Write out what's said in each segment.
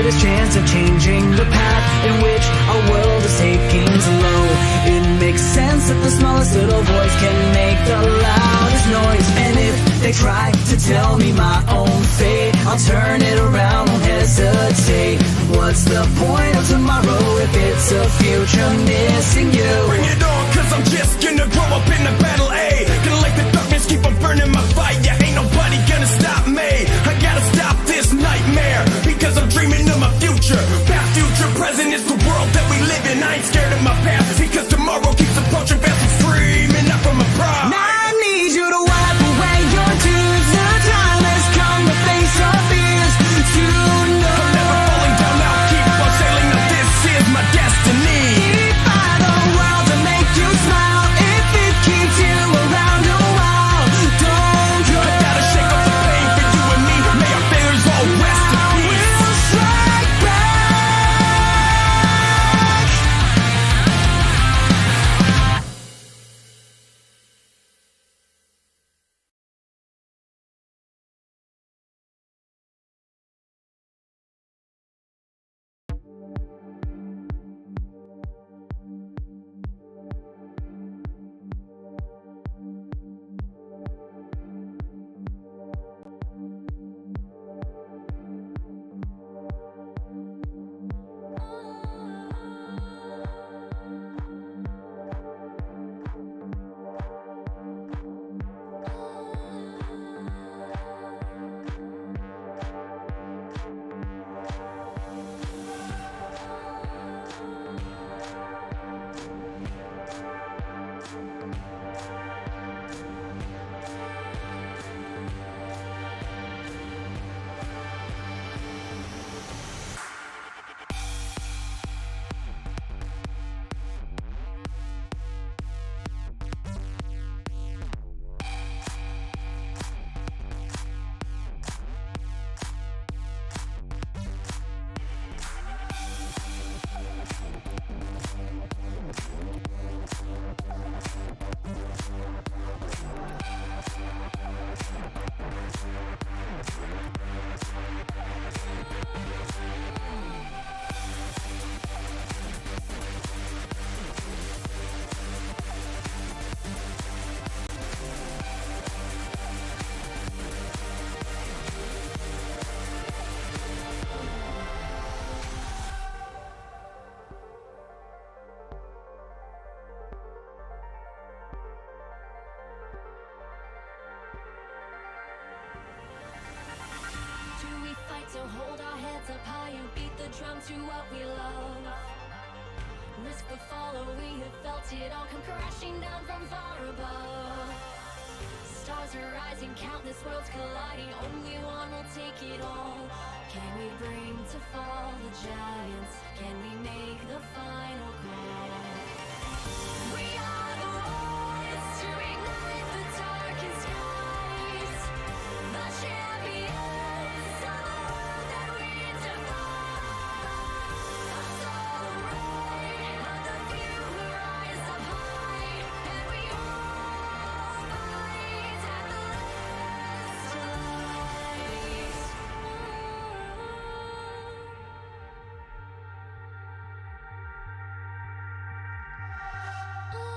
greatest chance of changing the path in which our world is taking slow. It makes sense that the smallest little voice can make the loudest noise. And if they try to tell me my own fate, I'll turn it around, won't hesitate. What's the point of tomorrow if it's a future missing you? Bring it on, cause I'm just gonna grow up in the battle, A. Gonna let the darkness keep on burning my fire. Ain't nobody gonna stop me. I gotta stop this nightmare, because I'm dreaming of my future. Past, future, present is the world that we live in. I ain't scared of my past, because tomorrow keeps approaching fast. I'm screaming out from my pride. Now I need you to wipe away your tears. The time has come to face your fears. To know I'm never falling down, I'll keep on sailing. Now this is my destiny. defy the world to make you smile. If it keeps you around a while, don't you I gotta shake off the pain for you and me. May our failures all rest in peace. will strike back. So hold our heads up high and beat the drum to what we love. Risk the fall, or we have felt it all come crashing down from far above. Stars are rising, countless worlds colliding, only one will take it all. Can we bring to fall the giants? Can we make the final call? We are the ones to ignite the darkest skies. The champions of the world that we defy. The right of the few who rise up high, and we all fight at the last light. Oh.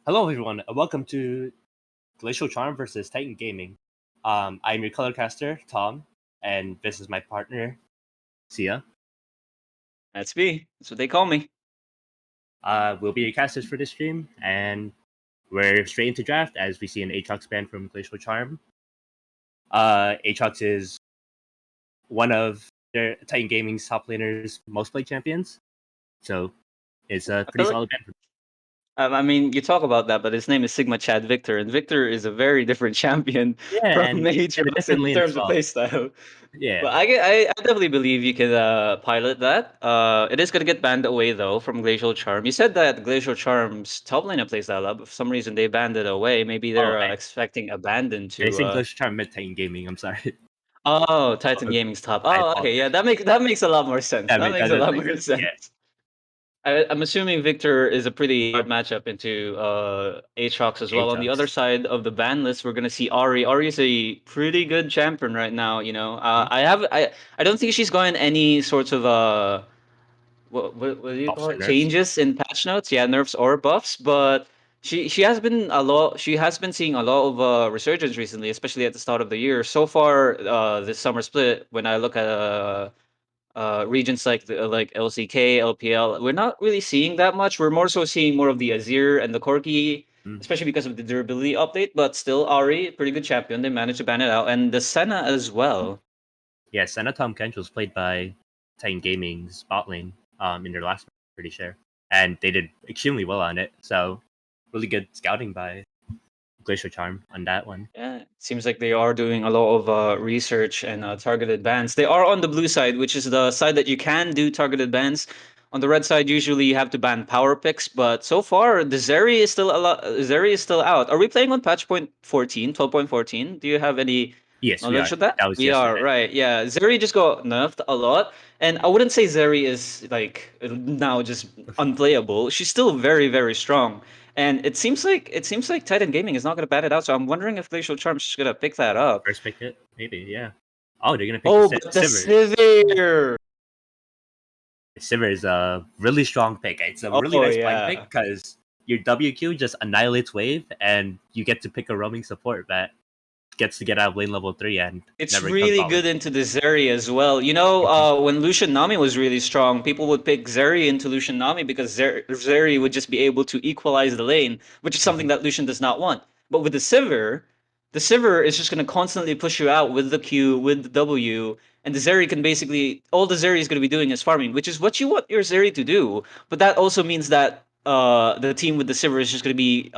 Hello, everyone, and welcome to Glacial Charm versus Titan Gaming. I'm your color caster, Tom, and this is my partner, Sia. That's me. That's what they call me. We'll be your casters for this stream, and we're straight into draft as we see an Aatrox ban from Glacial Charm. Aatrox is one of their Titan Gaming's top laners' most played champions, so it's a I pretty feel like solid ban. I mean, you talk about that, but his name is Sigma Chad Victor, and Victor is a very different champion Yeah, from and a Matrox different in lane as terms of well. playstyle. Yeah, But I definitely believe you can pilot that. It is gonna get banned away though from Glacial Charm. You said that Glacial Charm's top lane playstyle up. For some reason they banned it away. Maybe oh, they're expecting Abandon I to. think Glacial Charm mid Titan Gaming, I'm sorry. Oh, Titan Gaming's top. I Oh, okay, yeah, apologize. that makes a lot more sense. That That makes a is lot like, more yeah, sense. I'm assuming Victor is a pretty hard matchup into Aatrox as well. On the other Aatrox. side of the ban list, we're gonna see Ari. Ari is a pretty good champion right now. Mhm. I don't think she's gotten any sorts of what do you Buffs call or it, nerfs. changes in patch notes. Yeah, nerfs or buffs, but she has been a lot. She has been seeing a lot of resurgence recently, especially at the start of the year. So far, this summer split, when I look at regions like LCK, LPL, we're not really seeing that much. We're more so seeing more of the Azir and the Corki, Mm. especially because of the durability update. But still, Ari, pretty good champion. They managed to ban it out, and the Senna as well. Yeah, Senna Tom Kench was played by Titan Gaming's bot lane in their last match, pretty sure. And they did extremely well on it. So really good scouting by Glacial Charm on that one. Yeah, it seems like they are doing a lot of research and targeted bans. They are on the blue side, which is the side that you can do targeted bans. On the red side, usually you have to ban power picks, but so far the Zeri is still Zeri is still out. Are we playing on patch point 14, 12.14? Do you have any Yes, we knowledge are. of that? That was We are, yesterday. right. Yeah, Zeri just got nerfed a lot, and I wouldn't say Zeri is like now just unplayable. She's still very, very strong. And it seems like Titan Gaming is not going to bat it out. So I'm wondering if Glacial Charm's just going to pick that up. First pick it, maybe, yeah. Oh, they're gonna pick the Oh, but the Sivir. Sivir. Sivir is a really strong pick. It's a really Oh nice blind pick yeah. because your WQ just annihilates wave and you get to pick a roaming support that gets to get out of lane level 3 and It's never comes really bot lane. good into the Zeri as well. When Lucian Nami was really strong, people would pick Zeri into Lucian Nami because Zeri would just be able to equalize the lane, which is something that Lucian does not want. But with the Sivir is just going to constantly push you out with the Q, with the W, and the Zeri can basically all the Zeri is going to be doing is farming, which is what you want your Zeri to do. But that also means that the team with the Sivir is just going to be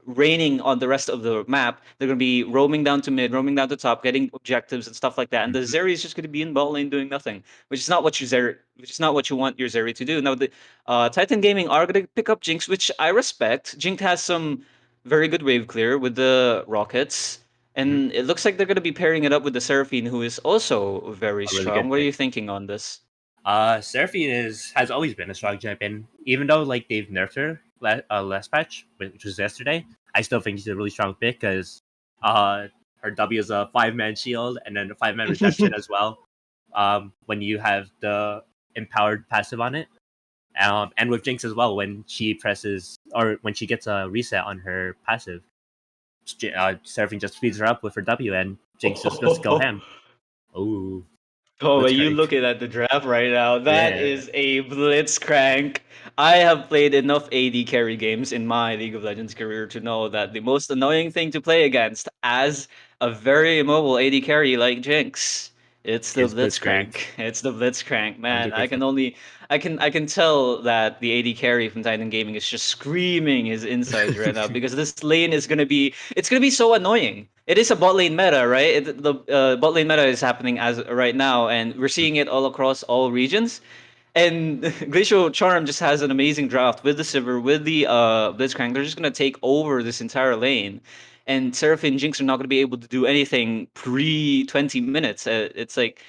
reigning on the rest of the map. They're going to be roaming down to mid, roaming down to top, getting objectives and stuff like that. And the Mhm. Zeri is just going to be in bot lane doing nothing, which is not what you want your Zeri to do. Now the Titan Gaming are going to pick up Jinx, which I respect. Jinx has some very good wave clear with the rockets. Mhm. And it looks like they're going to be pairing it up with the Seraphine, who is also very A really strong. good What are pick. you thinking on this? Seraphine has always been a strong champion, even though like they've nerfed her last patch, which was yesterday. I still think she's a really strong pick because her W is a 5-man shield and then a 5-man redemption as well. When you have the empowered passive on it, and with Jinx as well, when she presses or when she gets a reset on her passive, Seraphine just speeds her up with her W, and Jinx just goes to go ham. Ooh, Oh, but you Blitzcrank. looking at the draft right now, that Yeah, is a blitzcrank. I have played enough AD carry games in my League of Legends career to know that the most annoying thing to play against as a very immobile AD carry like Jinx, it's the is Blitzcrank. blitzcrank. It's the blitzcrank, man. 100%. I can tell that the AD carry from Titan Gaming is just screaming his insides right now because this lane is gonna be so annoying. It is a bot lane meta, right? The bot lane meta is happening as right now, and we're seeing it all across all regions. And Glacial Charm just has an amazing draft with the Sivir, with the Blitzcrank. They're just gonna take over this entire lane, and Seraph and Jinx are not gonna be able to do anything pre 20 minutes. It's like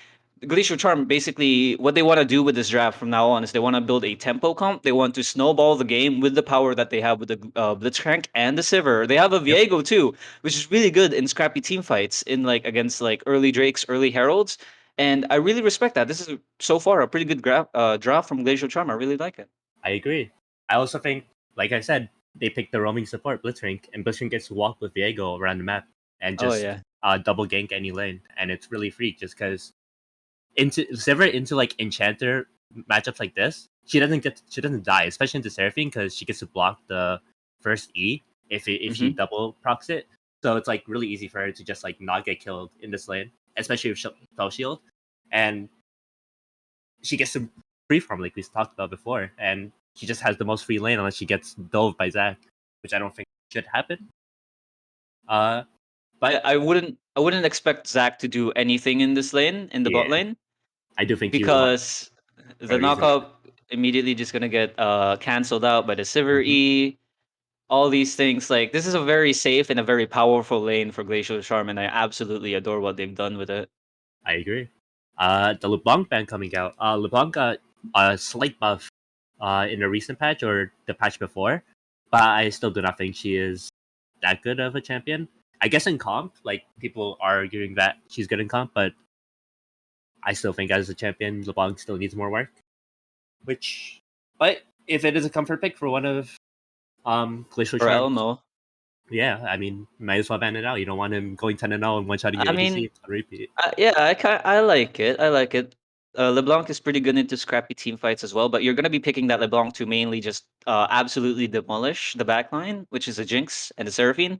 Glacial Charm basically what they want to do with this draft from now on is they want to build a tempo comp. They want to snowball the game with the power that they have with the Blitzcrank and the Sivir. They have a Yep, Viego too, which is really good in scrappy team fights in like against like early Drakes, early Heralds. And I really respect that. This is so far a pretty good draft from Glacial Charm. I really like it. I agree. I also think, like I said, they pick the roaming support Blitzcrank, and Blitzcrank gets to walk with Viego around the map and Oh just yeah. double gank any lane, and it's really free just because into like Enchanter matchups like this, she doesn't die, especially into Seraphine because she gets to block the first E if she Hmm. double procs it. So it's like really easy for her to just like not get killed in this lane, especially with spell shield, and she gets to free farm like we talked about before, and she just has the most free lane unless she gets dove by Zac, which I don't think should happen. Uh, but I wouldn't expect Zac to do anything in this lane, in the bot yeah, lane, I do think he will because for the a reason. knockup immediately just gonna get cancelled out by the Sivir Mhm. E. All these things, like, this is a very safe and a very powerful lane for Glacial Charm, and I absolutely adore what they've done with it. I agree. The LeBlanc ban coming out. LeBlanc got a slight buff in a recent patch or the patch before, but I still do not think she is that good of a champion. I guess in comp, like people are arguing that she's good in comp, but I still think as a champion, LeBlanc still needs more work. Which, but if it is a comfort pick for one of Glacial For Charm's, Elmo, yeah, I mean, might as well ban it out. You don't want him going 10-0 and one shotting your I ADC mean, on repeat. yeah, I like it. I like it. LeBlanc is pretty good into scrappy team fights as well, but you're gonna be picking that LeBlanc to mainly just absolutely demolish the backline, which is a Jinx and a Seraphine.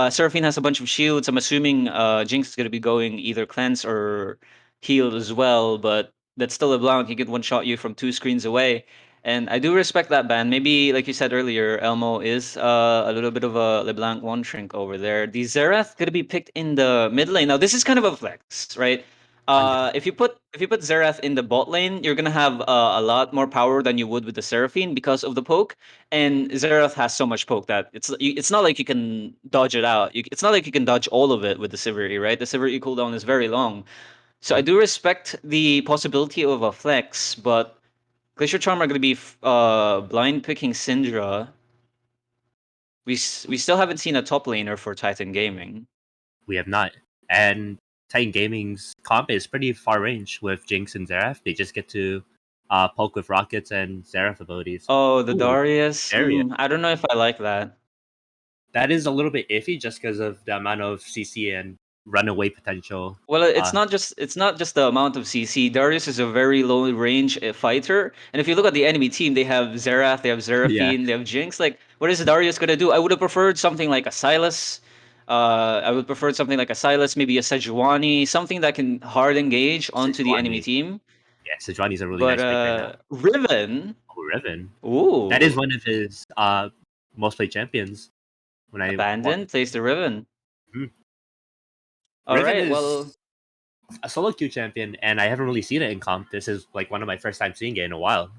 Seraphine has a bunch of shields. I'm assuming Jinx is going to be going either cleanse or heal as well, but that's still a LeBlanc. He can one shot you from 2 screens away. And I do respect that ban. Maybe, like you said earlier, Elmo is a little bit of a LeBlanc one shrink over there. The Xerath going to be picked in the mid lane. Now, this is kind of a flex, right? 100%. If you put Xerath in the bot lane, you're gonna have a lot more power than you would with the Seraphine because of the poke. And Xerath has so much poke that it's not like you can dodge it out. It's not like you can dodge all of it with the Sivir E, right? The Sivir E cooldown is very long. So I do respect the possibility of a flex, but Glacier Charm are going to be blind picking Syndra. We still haven't seen a top laner for Titan Gaming. We have not. And Titan Gaming's comp is pretty far range with Jinx and Xerath. They just get to poke with rockets and Xerath abilities. Oh, the Ooh, Darius. area. I don't know if I like that. That is a little bit iffy just because of the amount of CC and runaway potential. Well, Uh, it's not just the amount of CC. Darius is a very low range fighter, and if you look at the enemy team, they have Xerath, they have yeah, Seraphine, they have Jinx. Like, what is Darius gonna do? I would have preferred something like a Sylas. I would prefer something like a Sylas, maybe a Sejuani, something that can hard engage onto the enemy Sejuani. team. Yeah, Sejuani's a really But nice pick right now. Riven, Oh, Riven. That is ooh, one of his most played champions. When I want, abandoned, plays the Riven. Mhm. All Riven right, well, is a solo queue champion, and I haven't really seen it in comp. This is like one of my first time seeing it in a while.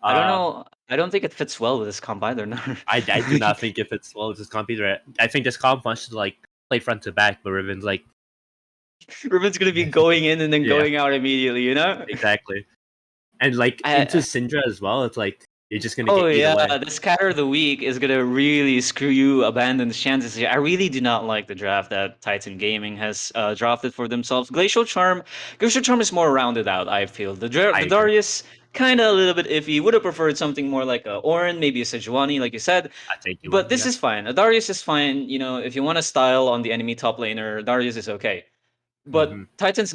I don't Uh, know. I don't think it fits well with this comp either. No. I do not think if it's well, this comp either. I think this comp wants to like play front to back, but Riven's like, Riven's gonna be going in and then yeah, going out immediately, you know? exactly. And like into I, Syndra as well, it's like you're just gonna oh get eat yeah, away. the scatter of the week is gonna really screw you Abandon's chances here. I really do not like the draft that Titan Gaming has drafted for themselves. Glacial Charm is more rounded out, I feel. I The agree. Darius, kind of a little bit iffy. Would have preferred something more like a Orin, maybe a Sejuani, like you said. I take you But one. this Yeah. is fine. A Darius is fine. You know, if you want to style on the enemy top laner, Darius is okay. But Hmm. Titan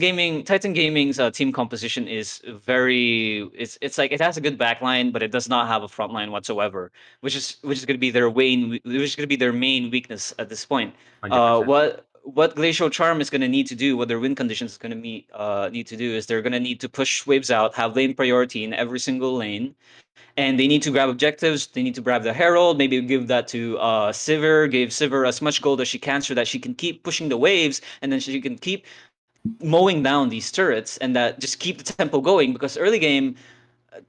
Gaming's team composition is very. It's like it has a good backline, but it does not have a front line whatsoever, which is going to be their main weakness at this point. 100%. What Glacial Charm is going to need to do, what their win conditions is going to need to do, is they're going to need to push waves out, have lane priority in every single lane, and they need to grab objectives. They need to grab the Herald. Maybe give that to Sivir. Give Sivir as much gold as she can so that she can keep pushing the waves, and then she can keep mowing down these turrets, and that just keep the tempo going. Because early game,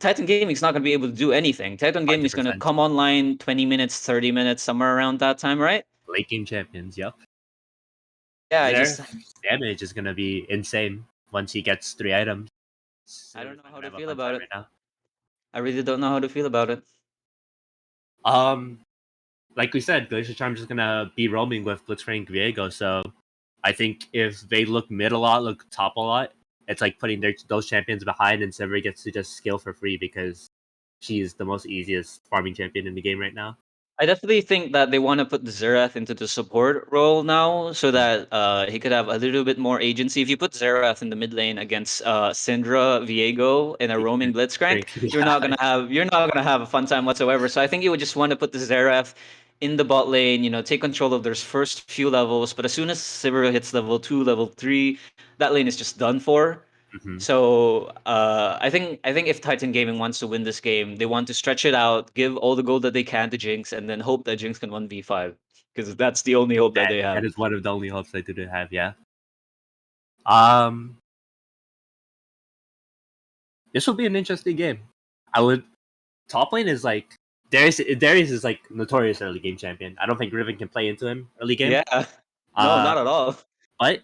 Titan Gaming is not going to be able to do anything. Titan Gaming is going to 100%. come online 20 minutes, 30 minutes, somewhere around that time, right? Late game champions. Yep. Yeah, Their damage is gonna be insane once he gets 3 items. I don't Siv's know not how gonna to have a feel fun about time it. right now. I really don't know how to feel about it. Um, like we said, Glacier Charm's just gonna be roaming with Blitzcrank Viego. So I think if they look mid a lot, look top a lot, it's like putting those champions behind, and Sever gets to just scale for free because she's the most easiest farming champion in the game right now. I definitely think that they want to put the Zerath into the support role now, so that he could have a little bit more agency. If you put Zerath in the mid lane against Syndra Viego in a roaming Blitzcrank, Yeah, you're not gonna have a fun time whatsoever. So I think you would just want to put the Zerath in the bot lane, take control of their first few levels. But as soon as Sivir hits level 2, level 3, that lane is just done for. mhm. So I think if Titan Gaming wants to win this game, they want to stretch it out, give all the gold that they can to Jinx, and then hope that Jinx can 1v5 because that's the only hope that That they that have. is one of the only hopes I do have. Yeah. Um, this will be an interesting game. I would top lane is like Darius is like notorious early game champion. I don't think Riven can play into him early game. Yeah, no, Uh, not at all. but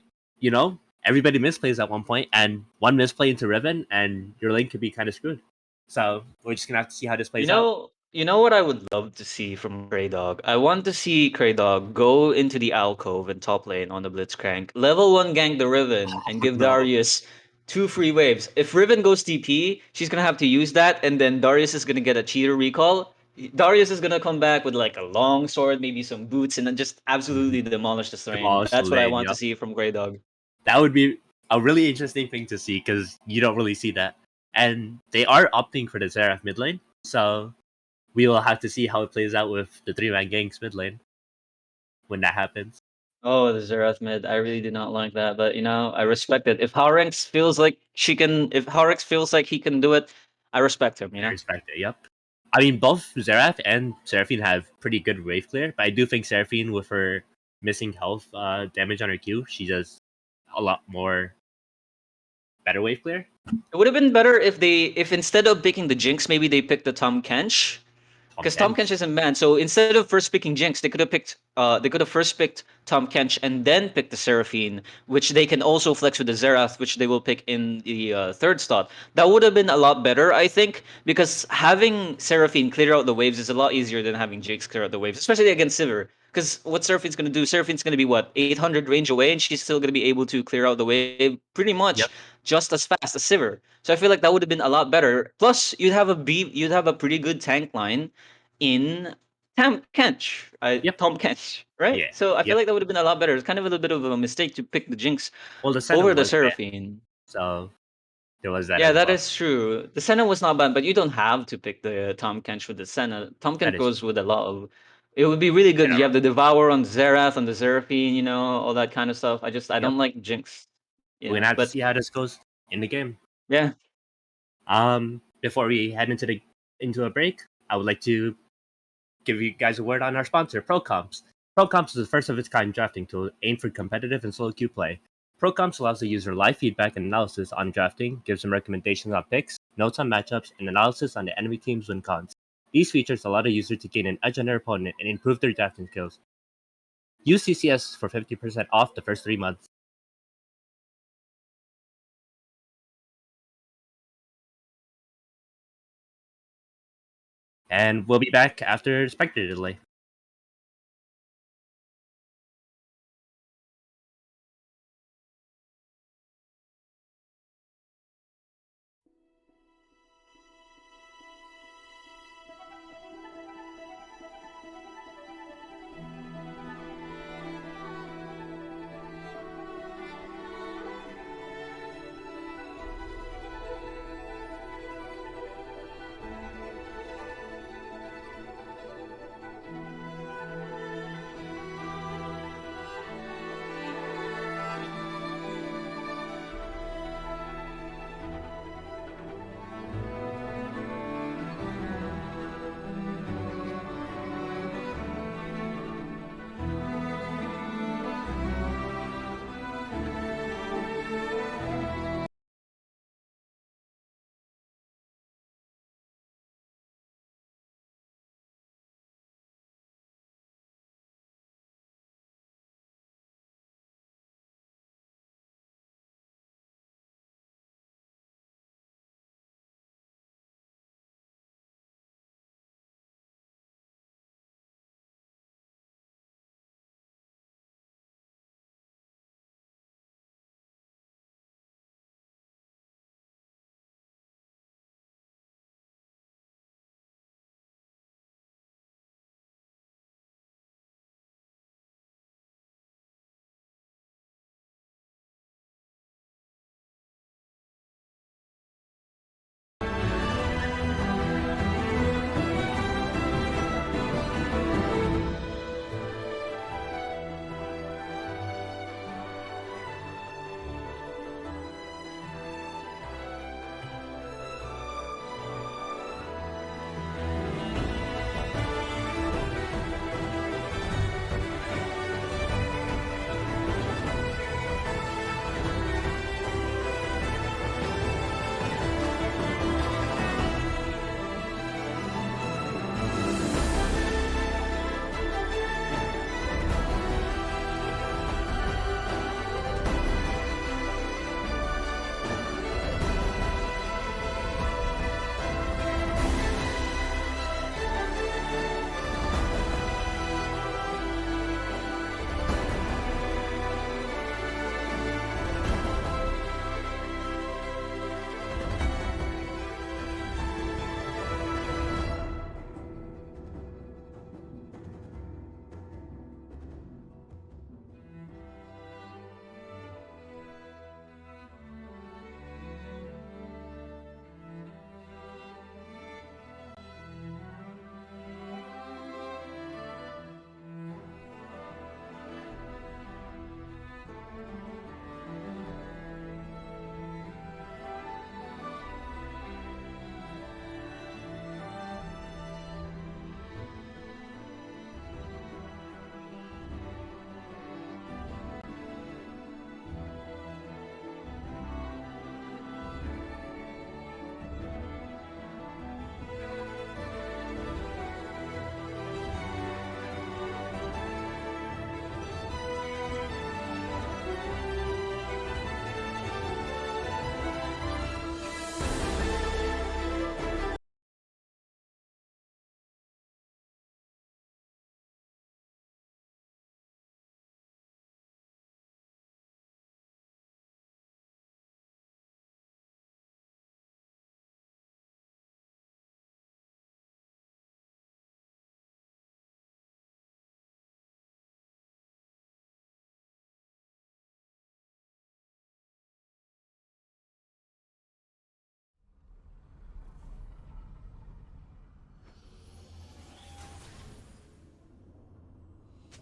everybody misplays at one point, and one misplay into Riven, and your lane could be kind of screwed. So we're just gonna have to see how this plays out. You know what I would love to see from Grey Dog? I want to see Grey Dog go into the alcove and top lane on the Blitzcrank, level 1 gank the Riven, and give No, Darius 2 free waves. If Riven goes TP, she's gonna have to use that, and then Darius is gonna get a cheater recall. Darius is gonna come back with like a long sword, maybe some boots, and then just absolutely demolish the lane. demolish the That's what I lane. want to Yep, see from Grey Dog. that would be a really interesting thing to see because you don't really see that. And they are opting for the Seraph mid lane, so we will have to see how it plays out with the 3-man ganks mid lane when that happens. Oh, the Xerath mid. I really did not like that, but I respect it. If Harex feels like he can do it, I respect him. I respect it. Yep. I mean, both Seraph and Seraphine have pretty good wave clear, but I do think Seraphine, with her missing health damage on her Q, she does a lot more better wave clear. It would have been better if instead of picking the Jinx, maybe they picked the Tom Kench. Tom Because Tom Kench Kench. isn't banned, so instead of first picking Jinx, they could have first picked Tom Kench and then picked the Seraphine, which they can also flex with the Xerath, which they will pick in the third slot. That would have been a lot better, I think, because having Seraphine clear out the waves is a lot easier than having Jinx clear out the waves, especially against Sivir. Because what Seraphine's gonna do? Seraphine's gonna be what 800 range away, and she's still gonna be able to clear out the wave pretty much Yep. just as fast as Sivir. So I feel like that would have been a lot better. Plus, you'd have a pretty good tank line in Yep. Tom Kench, right? Yeah. So I feel Yep. like that would have been a lot better. It's kind of a little bit of a mistake to pick the Jinx Well, the Senna over the was banned, Seraphine. so there was that Yeah, as that well. is true. The Senna was not bad, but you don't have to pick the Tom Kench with the Senna. Tom That Kench is goes true. with a lot of. It would be really good. You have General. the Devour on Xerath, on the Seraphine, all that kind of stuff. I Yep. don't like Jinx. We're gonna have to But see how this goes in the game. yeah, Before we head into a break, I would like to give you guys a word on our sponsor, ProComps. ProComps is the first of its kind drafting tool aimed for competitive and solo queue play. ProComps allows the user live feedback and analysis on drafting, gives them recommendations on picks, notes on matchups, and analysis on the enemy team's win cons. These features allow the user to gain an edge on their opponent and improve their drafting skills. Use CCS for 50% off the first 3 months. And we'll be back after Spectre delay.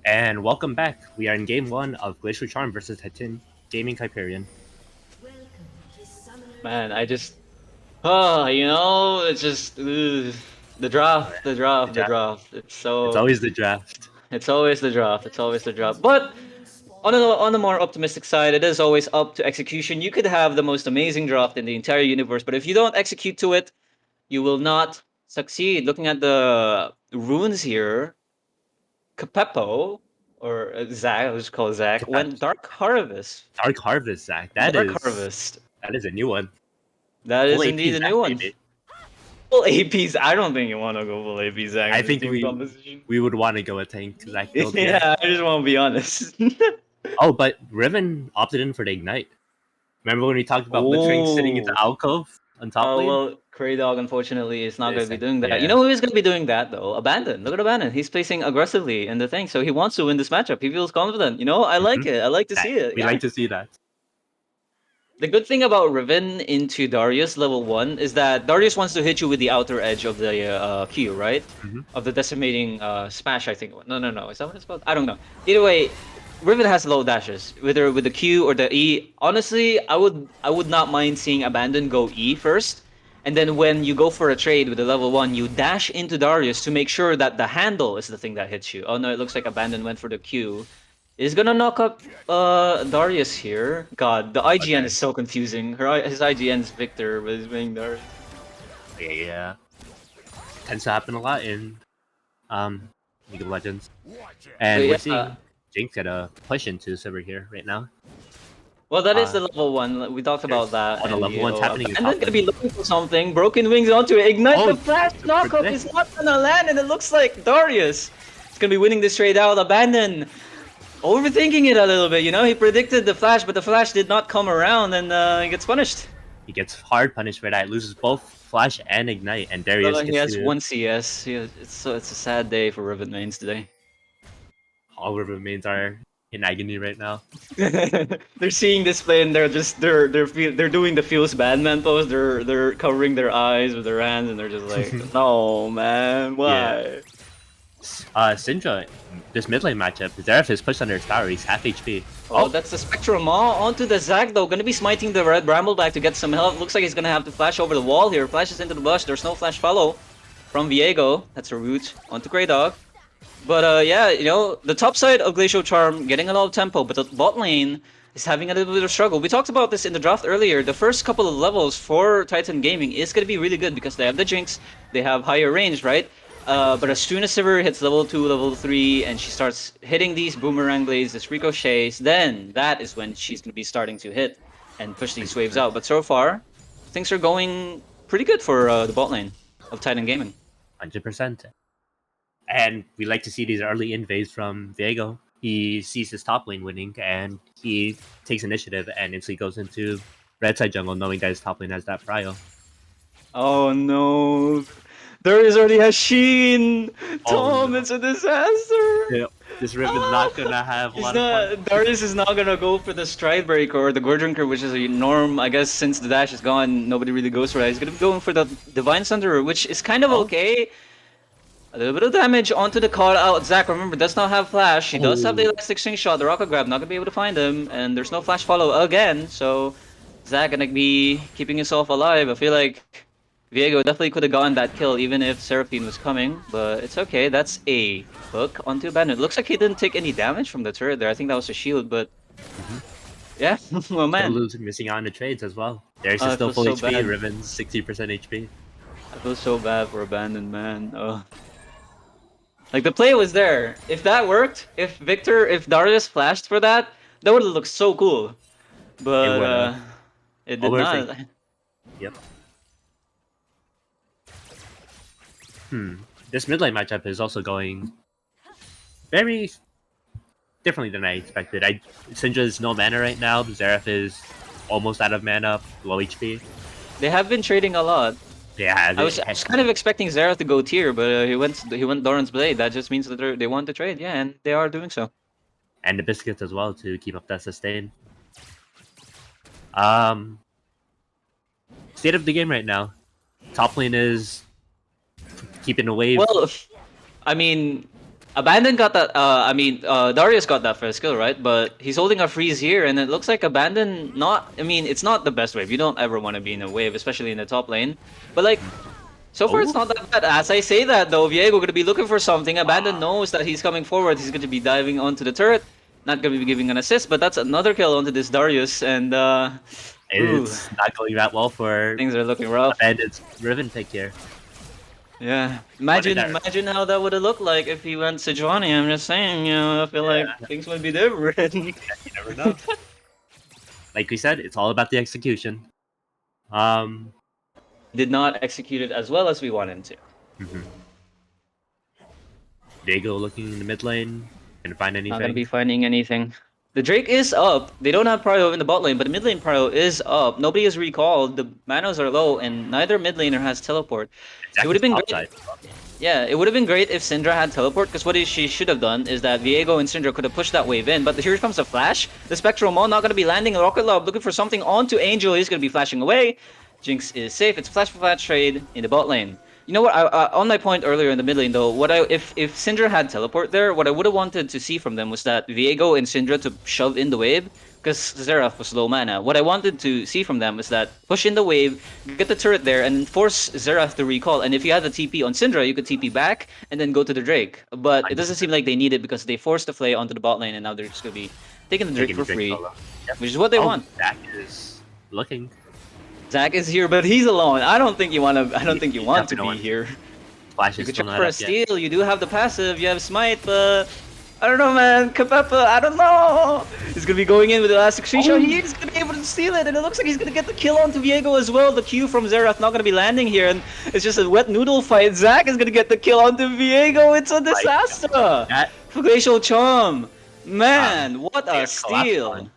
And welcome back. We are in game 1 of Glacial Charm versus Titan Gaming Hyperion. Man, I just it's just the draft, the draft, the draft. It's always the draft. It's always the draft. It's always the draft. But on the more optimistic side, it is always up to execution. You could have the most amazing draft in the entire universe, but if you don't execute to it, you will not succeed. Looking at the runes here, Capepo or Zach, let's call it Zach, went Dark Harvest. Dark Harvest, Zach. Dark Harvest. That is a new one. That is Full AP indeed a Zach, new one. baby. Full APs. I don't think you want to go full AP Zach. I in think this team composition. we would want to go a tank Zach build here. Yeah, I just want to be honest. Oh, but Riven opted in for the Ignite. Remember when we talked about Blitzwing sitting into alcove on top lane? Well, Kraydog unfortunately is not going to be doing that. Yeah. You know who is going to be doing that though? Abandon. Look at Abandon. He's placing aggressively in the thing, so he wants to win this matchup. He feels confident. You know, I like it. I like to see it. We like to see that. The good thing about Riven into Darius level 1 is that Darius wants to hit you with the outer edge of the Q, right? Of the decimating smash, I think. No. Is that what it's called? I don't know. Either way, Riven has low dashes, whether with the Q or the E. Honestly, I would not mind seeing Abandon go E first, and then when you go for a trade with the level 1, you dash into Darius to make sure that the handle is the thing that hits you. Oh no, it looks like Abandon went for the Q. Is gonna knock up Darius here. God, the IGN is so confusing. His IGN is Victor, but he's being Darius. Yeah. Tends to happen a lot in League of Legends. And But we're yeah, seeing Jinx get a push into server here right now. Well, that is the level 1. We talked about that. the level 1's happening in And top then gonna be looking for something. Broken Wings onto it. Ignite Oh, the flash knockup predict. is not gonna land, and it looks like Darius is gonna be winning this trade out. Abandon. Overthinking it a little bit, you know? He predicted the flash, but the flash did not come around, and he gets punished. He gets hard punished for that. Loses both Flash and Ignite, and Darius Well, he gets has to... one CS. It's a sad day for Riven mains today. All Riven mains are in agony right now. They're seeing this play and they're doing the feels bad man pose. They're covering their eyes with their hands and they're just like, no man, why? Syndra, this mid lane matchup, Zeref is pushed under his tower. He's half HP. Oh, that's the Spectrum. Onto the Zac though. Gonna be smiting the red Brambleback to get some help. Looks like he's gonna have to flash over the wall here. Flashes into the bush. There's no flash follow from Viego. That's a root onto Kraydog. But yeah, you know, the top side of Glacial Charm getting a lot of tempo, but the bot lane is having a little bit of struggle. We talked about this in the draft earlier. The first couple of levels for Titan Gaming is gonna be really good because they have the Jinx, they have higher range, right? But as soon as Sivir hits level 2, level 3, and she starts hitting these boomerang blades, this ricochets, then that is when she's going to be starting to hit and push these waves out. But so far, things are going pretty good for the bot lane of Titan Gaming. 100%. And we like to see these early invades from Viego. He sees his top lane winning, and he takes initiative and instantly goes into red side jungle, knowing that his top lane has that prio. Oh no! Darius already has Sheen! Tom, no. it's a disaster! Yeah, this Riven's not gonna have a lot of fun. Darius is not gonna go for the Stride Breaker or the Gore Drinker, which is a norm. I guess since the dash is gone, nobody really goes for that. He's gonna be going for the Divine Sunderer, which is kind of okay. A little bit of damage onto the call out. Zac, remember, does not have flash. He does have the elastic string shot, the rocket grab, not gonna be able to find him, and there's no flash follow again, so Zac gonna be keeping himself alive. I feel like Viego definitely could have gotten that kill even if Seraphine was coming, but it's okay. That's a hook onto Bandit. Looks like he didn't take any damage from the turret there. I think that was a shield, but yeah, well man. Missing out on the trades as well. Darius is I still feel full so HP, bad. Riven's 60% HP. I feel so bad for Abandon, man. Oh. Like the play was there. If that worked, if Darius flashed for that, that would have looked so cool. But it did not. Yep. This mid lane matchup is also going very differently than I expected. Syndra's no mana right now. Zeref is almost out of mana, low HP. They have been trading a lot. Yeah, I was kind of expecting Zeref to go tier, but he went Doran's Blade. That just means that they want to trade, yeah, and they are doing so. And the biscuits as well to keep up that sustain. State of the game right now. Top lane is keeping the wave. Well, I mean, Abandon got that. Darius got that first kill, right? But he's holding a freeze here, and it looks like Abandon not. I mean, it's not the best wave. You don't ever want to be in a wave, especially in the top lane. But like, so far it's not that bad. As I say that though, Viego gonna be looking for something. Abandon knows that he's coming forward. He's gonna be diving onto the turret. Not gonna be giving an assist, but that's another kill onto this Darius, and It's not going that well for things are looking rough. Abandon's Riven pick here. Yeah, imagine there. imagine how that would have looked like if he went Sejuani. I'm just saying, I feel like things would be different. You never know. Like we said, it's all about the execution. Did not execute it as well as we want him to. Diego looking in the mid lane. Gonna find anything? Not gonna be finding anything. The Drake is up. They don't have prio in the bot lane, but the mid lane prio is up. Nobody is recalled. The manos are low, and neither mid laner has teleport. It would have been great. Yeah, it would have been great if Syndra had teleport, because what she should have done is that Viego and Syndra could have pushed that wave in, but here comes a flash. The Spectral Maul not going to be landing. Rocket Love looking for something onto Angel. He's going to be flashing away. Jinx is safe. It's a flash for flash trade in the bot lane. You know what? On my point earlier in the mid lane, though, if Syndra had teleport there, what I would have wanted to see from them was that Viego and Syndra to shove in the wave, because Xerath was low mana. What I wanted to see from them was that push in the wave, get the turret there, and force Xerath to recall. And if you had the TP on Syndra, you could TP back and then go to the Drake. But it doesn't seem like they need it because they forced the Flay onto the bot lane, and now they're just gonna be taking the Drake for free, which is what they want. Zac is looking. Zac is here, but he's alone. I don't think you want to. I don't think you want to be here. Flash You is could still try not for a up yet. steal. You do have the passive. You have Smite, but I don't know, man. Kapepa, I don't know. He's gonna be going in with the Elastic Tree Shot. He's gonna be able to steal it, and it looks like he's gonna get the kill onto Viego as well. The Q from Xerath not gonna be landing here, and it's just a wet noodle fight. Zac is gonna get the kill onto Viego. It's a disaster for Glacial Charm. Man, what a steal!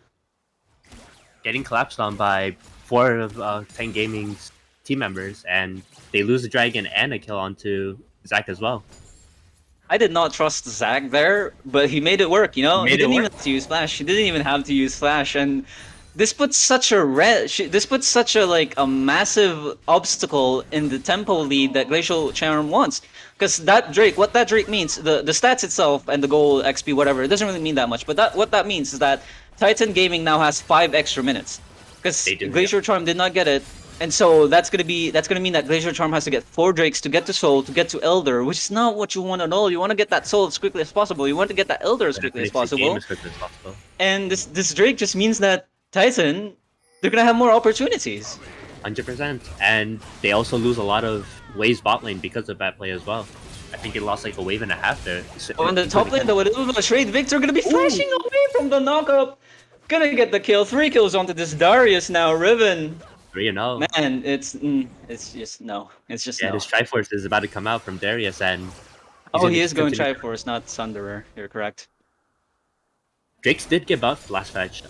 Getting collapsed on by 4 of 10 Gaming's team members, and they lose the dragon and a kill onto Zac as well. I did not trust Zac there, but he made it work, you know? He didn't even have to use Flash. He didn't even have to use Flash, and this puts such a like a massive obstacle in the tempo lead that Glacial Charm wants. Because that Drake, what that Drake means, the stats itself and the goal, XP, whatever, it doesn't really mean that much. But what that means is that Titan Gaming now has 5 extra minutes. Because Glacial Charm did not get it. And so that's gonna mean that Glacial Charm has to get 4 Drakes to get to Soul, to get to Elder, which is not what you want at all. You want to get that Soul as quickly as possible. You want to get that Elder as quickly as possible. And this Drake just means that Titan, they're gonna have more opportunities. 100%. And they also lose a lot of waves bot lane because of that play as well. I think they lost like a wave and a half there. On the top lane, though, with a little bit of trade, Victor gonna be flashing away from the knockup. Gonna get the kill. 3 kills onto this Darius now. Riven. 3-0. Man, it's just no. It's just no. This Triforce is about to come out from Darius, and he is going Triforce, not Sunderer. You're correct. Drakes did get buffed last patch,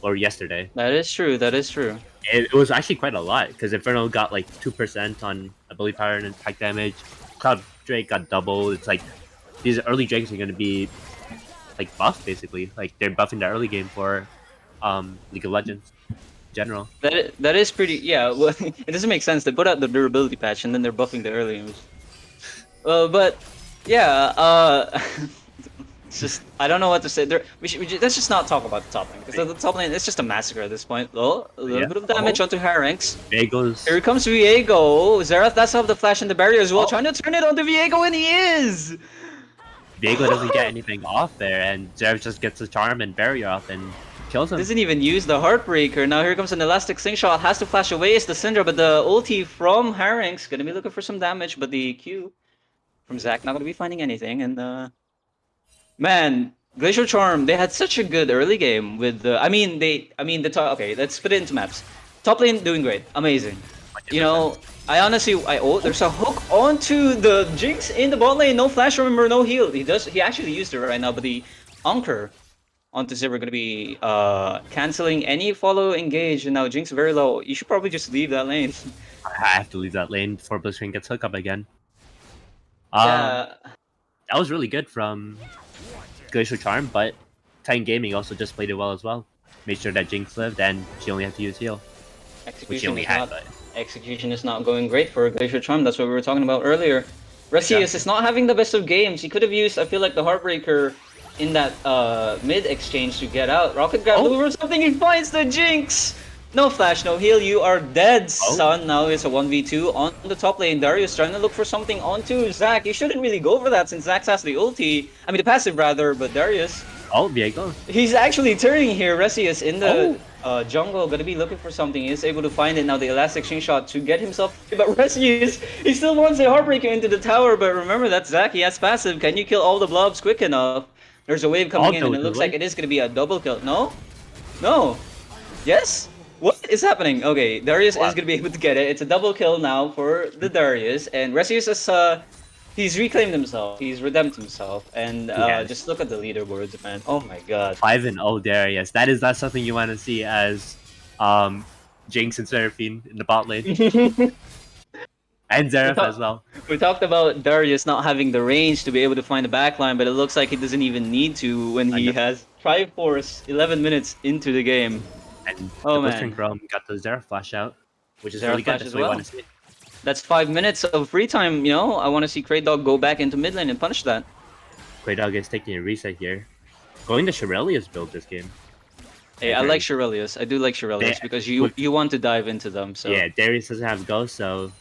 or yesterday. That is true. That is true. It was actually quite a lot, because Inferno got like 2% on, I believe, power and attack damage. Cloud Drake got double. It's like these early Drakes are going to be like buffed, basically. Like they're buffing the early game for League of Legends in general. That is pretty. Yeah, well, it doesn't make sense. They put out the durability patch and then they're buffing the early games. But yeah, it's just I don't know what to say. Let's just not talk about the top lane, because the top lane is just a massacre at this point. Oh, a little bit of damage onto Haranx. Viego's. Here comes Viego. Xerath does have the flash and the barrier as well, trying to turn it onto Viego, and he is. Viego doesn't get anything off there, and Xerath just gets the charm and barrier off and kills him. Doesn't even use the Heartbreaker. Now here comes an elastic slingshot. Has to flash away. It's the Syndra, but the ulti from Haranx gonna be looking for some damage, but the Q from Zac not gonna be finding anything. And man, Glacial Charm, they had such a good early game with the. The top. Okay, let's put it into maps. Top lane doing great, amazing. You know, there's a hook onto the Jinx in the bot lane. No flash, remember, no heal. He actually used it right now, but the Anchor onto Zivir gonna be canceling any follow engage, and now Jinx very low. You should probably just leave that lane. I have to leave that lane before Blitzcrank gets hooked up again. Yeah. That was really good from Glacial Charm, but Titan Gaming also just played it well as well. Made sure that Jinx lived, and she only had to use heal. Which she only had, but... Execution is not going great for Glacial Charm. That's what we were talking about earlier. Resius is not having the best of games. He could have used, I feel like, the Heartbreaker in that mid exchange to get out. Rocket grab Oh. or something. He finds the Jinx. No flash, no heal. You are dead, Oh. son. Now it's a 1v2 on the top lane. Darius trying to look for something onto Zac. You shouldn't really go for that since Zac has the ulti. I mean, the passive rather, but Darius. Oh, Viego. He's actually turning here. Resius in the jungle, gonna be looking for something. He's able to find it now. The elastic string shot to get himself. But Resius, he still wants a Heartbreaker into the tower. But remember, that's Zac. He has passive. Can you kill all the blobs quick enough? There's a wave coming in, and it looks like it is gonna be a double kill. No, no, yes. What is happening? Okay, Darius is gonna be able to get it. It's a double kill now for the Darius, and Resius is he's reclaimed himself. He's redeemed himself, and Yes. just look at the leaderboards, man. Oh my god. 5-0 Darius. That is not something you want to see as Jinx and Seraphine in the bot lane. And Zeref as well. We talked about Darius not having the range to be able to find the backline, but it looks like he doesn't even need to when he has Triforce 11 minutes into the game. And Oh, the man. Blistering Chrome got the Zeref flash out, which is Zeref really flash good. That's as what we well. want to see. That's 5 minutes of free time, you know? I want to see Krayt Dog go back into mid lane and punish that. Quaydog is taking a reset here. Going to Shirelia's build this game. Hey, I like Shirelius. I do like Shirelius Yeah. because you want to dive into them, so... Yeah, Darius doesn't have Ghost, so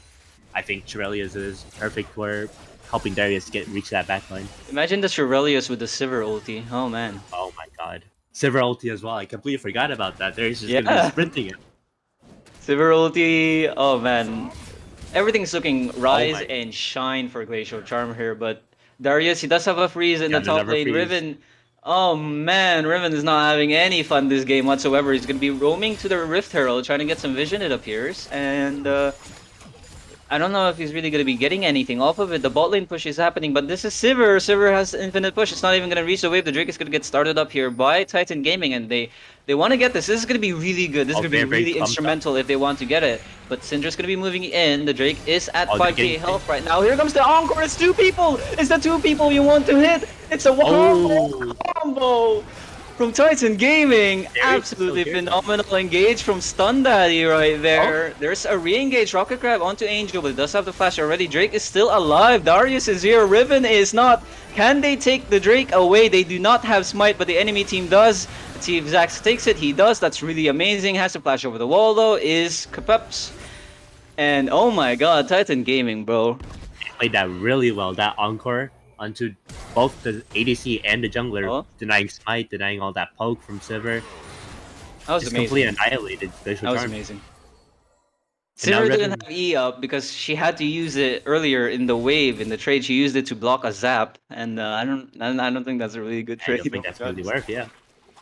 I think Shirelia's is perfect for helping Darius reach that backline. Imagine the Shirelius with the Sivir ulti. Oh, man. Oh my god. Sivir ulti as well. I completely forgot about that. Darius is gonna Yeah. be sprinting it. Sivir ulti... Oh, man. Everything's looking rise my- and shine for Glacial Charm here, but Darius, he does have a freeze in Yeah, the top another lane. freeze. Riven... Oh, man. Riven is not having any fun this game whatsoever. He's going to be roaming to the Rift Herald, trying to get some vision, it appears, and... I don't know if he's really going to be getting anything off of it. The bot lane push is happening, but this is Sivir. Sivir has infinite push. It's not even going to reach the wave. The Drake is going to get started up here by Titan Gaming, and they want to get this. This is going to be really good. This is going to be very really pumped up. instrumental if they want to get it. But Syndra's going to be moving in. The Drake is at Oh, they're 5k getting- health right now. Here comes the Encore. It's 2 people. It's the 2 people you want to hit. It's a Oh. combo from Titan Gaming. Very Absolutely so good. phenomenal engage from Stun Daddy right there. There's a re-engage rocket grab onto Angel, but it does have the flash already. Drake is still alive. Darius is here. Riven is not. Can they take the Drake away? They do not have smite, but the enemy team does. Let's see if Zax takes it. He does. That's really amazing. Has to flash over the wall though. Is Kapeps. And oh my god, Titan Gaming, bro. Played that really well. That Encore onto both the ADC and the jungler, Oh. denying smite, denying all that poke from Sivir. That was Just amazing. completely annihilated Glacial That was Charm. amazing. And now Sivir Riven- didn't have E up because she had to use it earlier in the wave in the trade. She used it to block a zap, and I don't think that's a really good I trade. don't think that's really worth, yeah.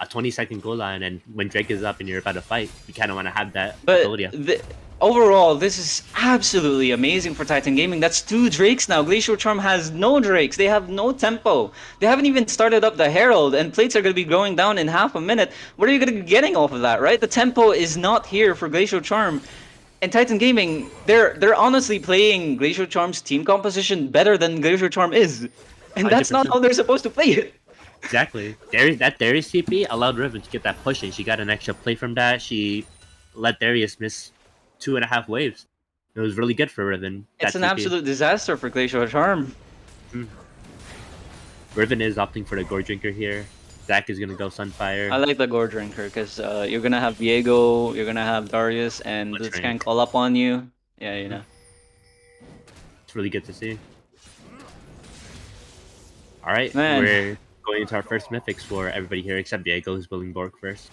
A 20-second cooldown, and when Drake is up and you're about to fight, you kind of want to have that But ability. overall, this is absolutely amazing for Titan Gaming. That's 2 Drakes now. Glacial Charm has no Drakes. They have no tempo. They haven't even started up the Herald, and plates are going to be going down in half a minute. What are you going to be getting off of that, right? The tempo is not here for Glacial Charm. And Titan Gaming, they're honestly playing Glacial Charm's team composition better than Glacial Charm is. And that's not 100%. how they're supposed to play it. Exactly. That Darius TP allowed Riven to get that push, and she got an extra play from that. She let Darius miss 2.5 waves. It was really good for Riven. It's that an TP. absolute disaster for Glacial Charm. Riven is opting for the Gore Drinker here. Zac is gonna go Sunfire. I like the Gore Drinker because you're gonna have Viego, you're gonna have Darius, and Let's Blitz drink. can call up on you. Yeah, you know. It's really good to see. All right, Man. we're going into our first mythics for everybody here except Diego, who's building Borg first.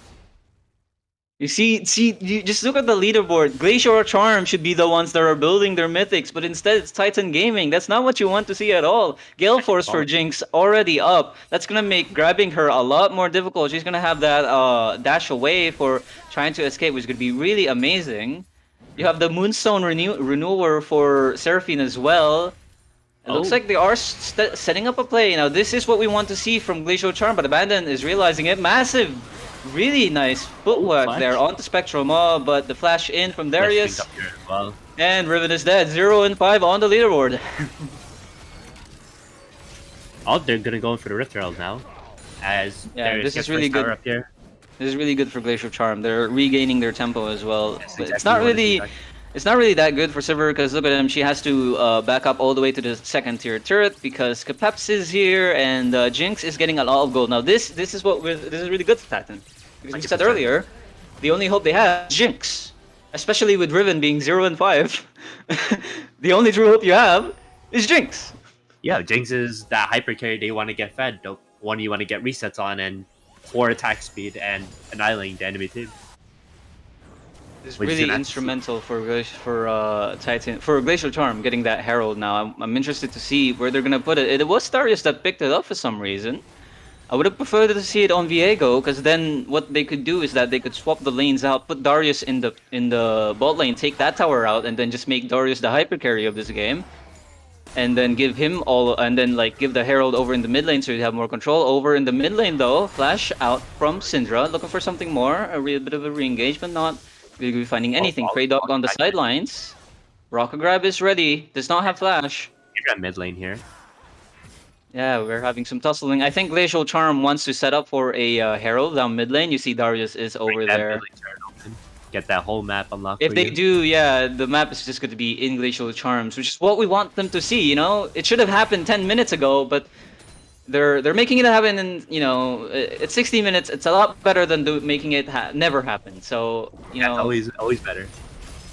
You see, you just look at the leaderboard. Glacial Charm should be the ones that are building their mythics, but instead it's Titan Gaming. That's not what you want to see at all. Gale Force for Jinx already up. That's gonna make grabbing her a lot more difficult. She's gonna have that dash away for trying to escape, which is gonna be really amazing. You have the Moonstone Renewer for Seraphine as well. It looks Oh. like they are setting up a play. Now, this is what we want to see from Glacial Charm, but Abandon is realizing it. Massive, really nice footwork flash. there onto Spectral but the flash in from Let's Darius. drink up here as well. And Riven is dead. 0 and 5 on the leaderboard. Oh, they're gonna go in for the Rift Herald now. As Yeah, Darius this gets is really first tower good. up here. This is really good for Glacial Charm. They're regaining their tempo as well. That's But it's exactly not what it really... is, It's not really that good for Sivir because look at him. She has to back up all the way to the second tier turret because Capeps is here and Jinx is getting a lot of gold. Now this is this is really good for Titan because we said 100%. earlier, the only hope they have is Jinx, especially with Riven being 0 and 5. The only true hope you have is Jinx. Yeah, Jinx is that hyper carry they want to get fed. The one you want to get resets on and 4 attack speed and annihilating the enemy team. It's Which is really an instrumental for Titan for Glacial Charm getting that Herald. Now I'm interested to see where they're gonna put it. It was Darius that picked it up for some reason. I would have preferred to see it on Viego because then what they could do is that they could swap the lanes out, put Darius in the bot lane, take that tower out, and then just make Darius the hyper carry of this game, and then give him all, and then like give the Herald over in the mid lane so you have more control. Over in the mid lane though, flash out from Syndra, looking for something more, a real bit of a re-engage, but not really be finding anything. Prey Dog on the sidelines. Rocket Grab is ready. Does not have flash. You're at mid lane here. Yeah, we're having some tussling. I think Glacial Charm wants to set up for a Herald down mid lane. You see Darius is over Bring that there. mid lane turret open. Get that whole map unlocked. If for they you. do, yeah, the map is just going to be in Glacial Charms, which is what we want them to see, you know? It should have happened 10 minutes ago, but they're making it happen in, you know, it's 60 minutes. It's a lot better than making it never happen. So, you know, always better.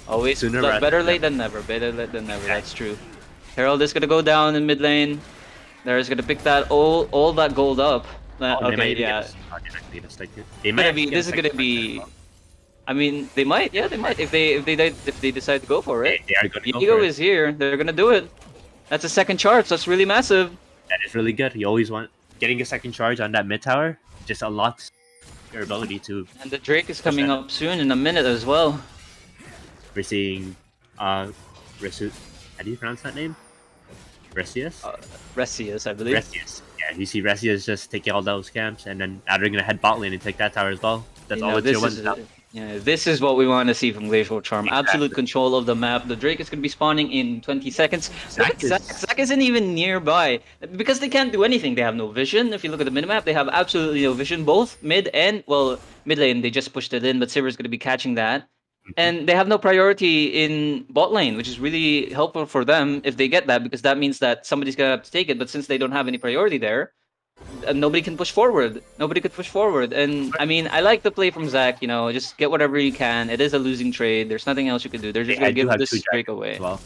always sooner rather better than late than never. Better late than never. That's true. Herald is going to go down in mid lane. There's going to pick that all that gold up. Okay, yeah. This is gonna be. I mean, they might. Yeah, they might. If they decide to go for it. They are going to go Viego for it. is here. They're gonna do it. That's a second charge. That's really massive. That is really good. You always want getting a second charge on that mid tower. Just unlocks your ability to. And the Drake is coming up soon in a minute as well. We're seeing, Resu. How do you pronounce that name? Resius. Resius, I believe. Resius. Yeah, you see Resius just taking all those camps, and then now they're gonna head bot lane and take that tower as well. That's You all know, the tier ones is, now. yeah, this is what we want to see from Glacial Charm. Exactly. Absolute control of the map. The Drake is going to be spawning in 20 seconds. Zac is- Zac isn't even nearby because they can't do anything. They have no vision. If you look at the minimap, they have absolutely no vision. Both mid and, well, mid lane, they just pushed it in, but Sivir's going to be catching that. And they have no priority in bot lane, which is really helpful for them if they get that, because that means that somebody's going to have to take it. But since they don't have any priority there, nobody can push forward. Nobody could push forward. And I mean, I like the play from Zac. You know, just get whatever you can. It is a losing trade. There's nothing else you can do. They're just I gonna do give have this 2 Drake dragons away. as well.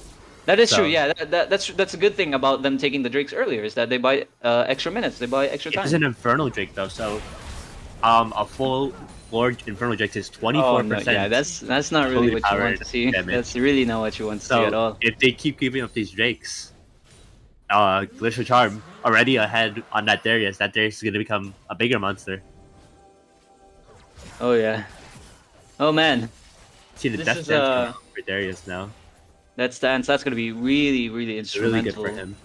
That is true. So- Yeah, that's a good thing about them taking the Drakes earlier is that they buy extra minutes. They buy extra time. It's an Infernal Drake though, so a full Lord Infernal Drake is 24%. Yeah, that's not really fully what you want powered to see. damage. That's really not what you want to see So at all. if they keep giving up these Drakes, Glacial Charm already ahead on that Darius. That Darius is gonna become a bigger monster. Oh yeah. Oh man, See the This death is, dance coming out for Darius now. that stance that's gonna be really It's really instrumental. good for him.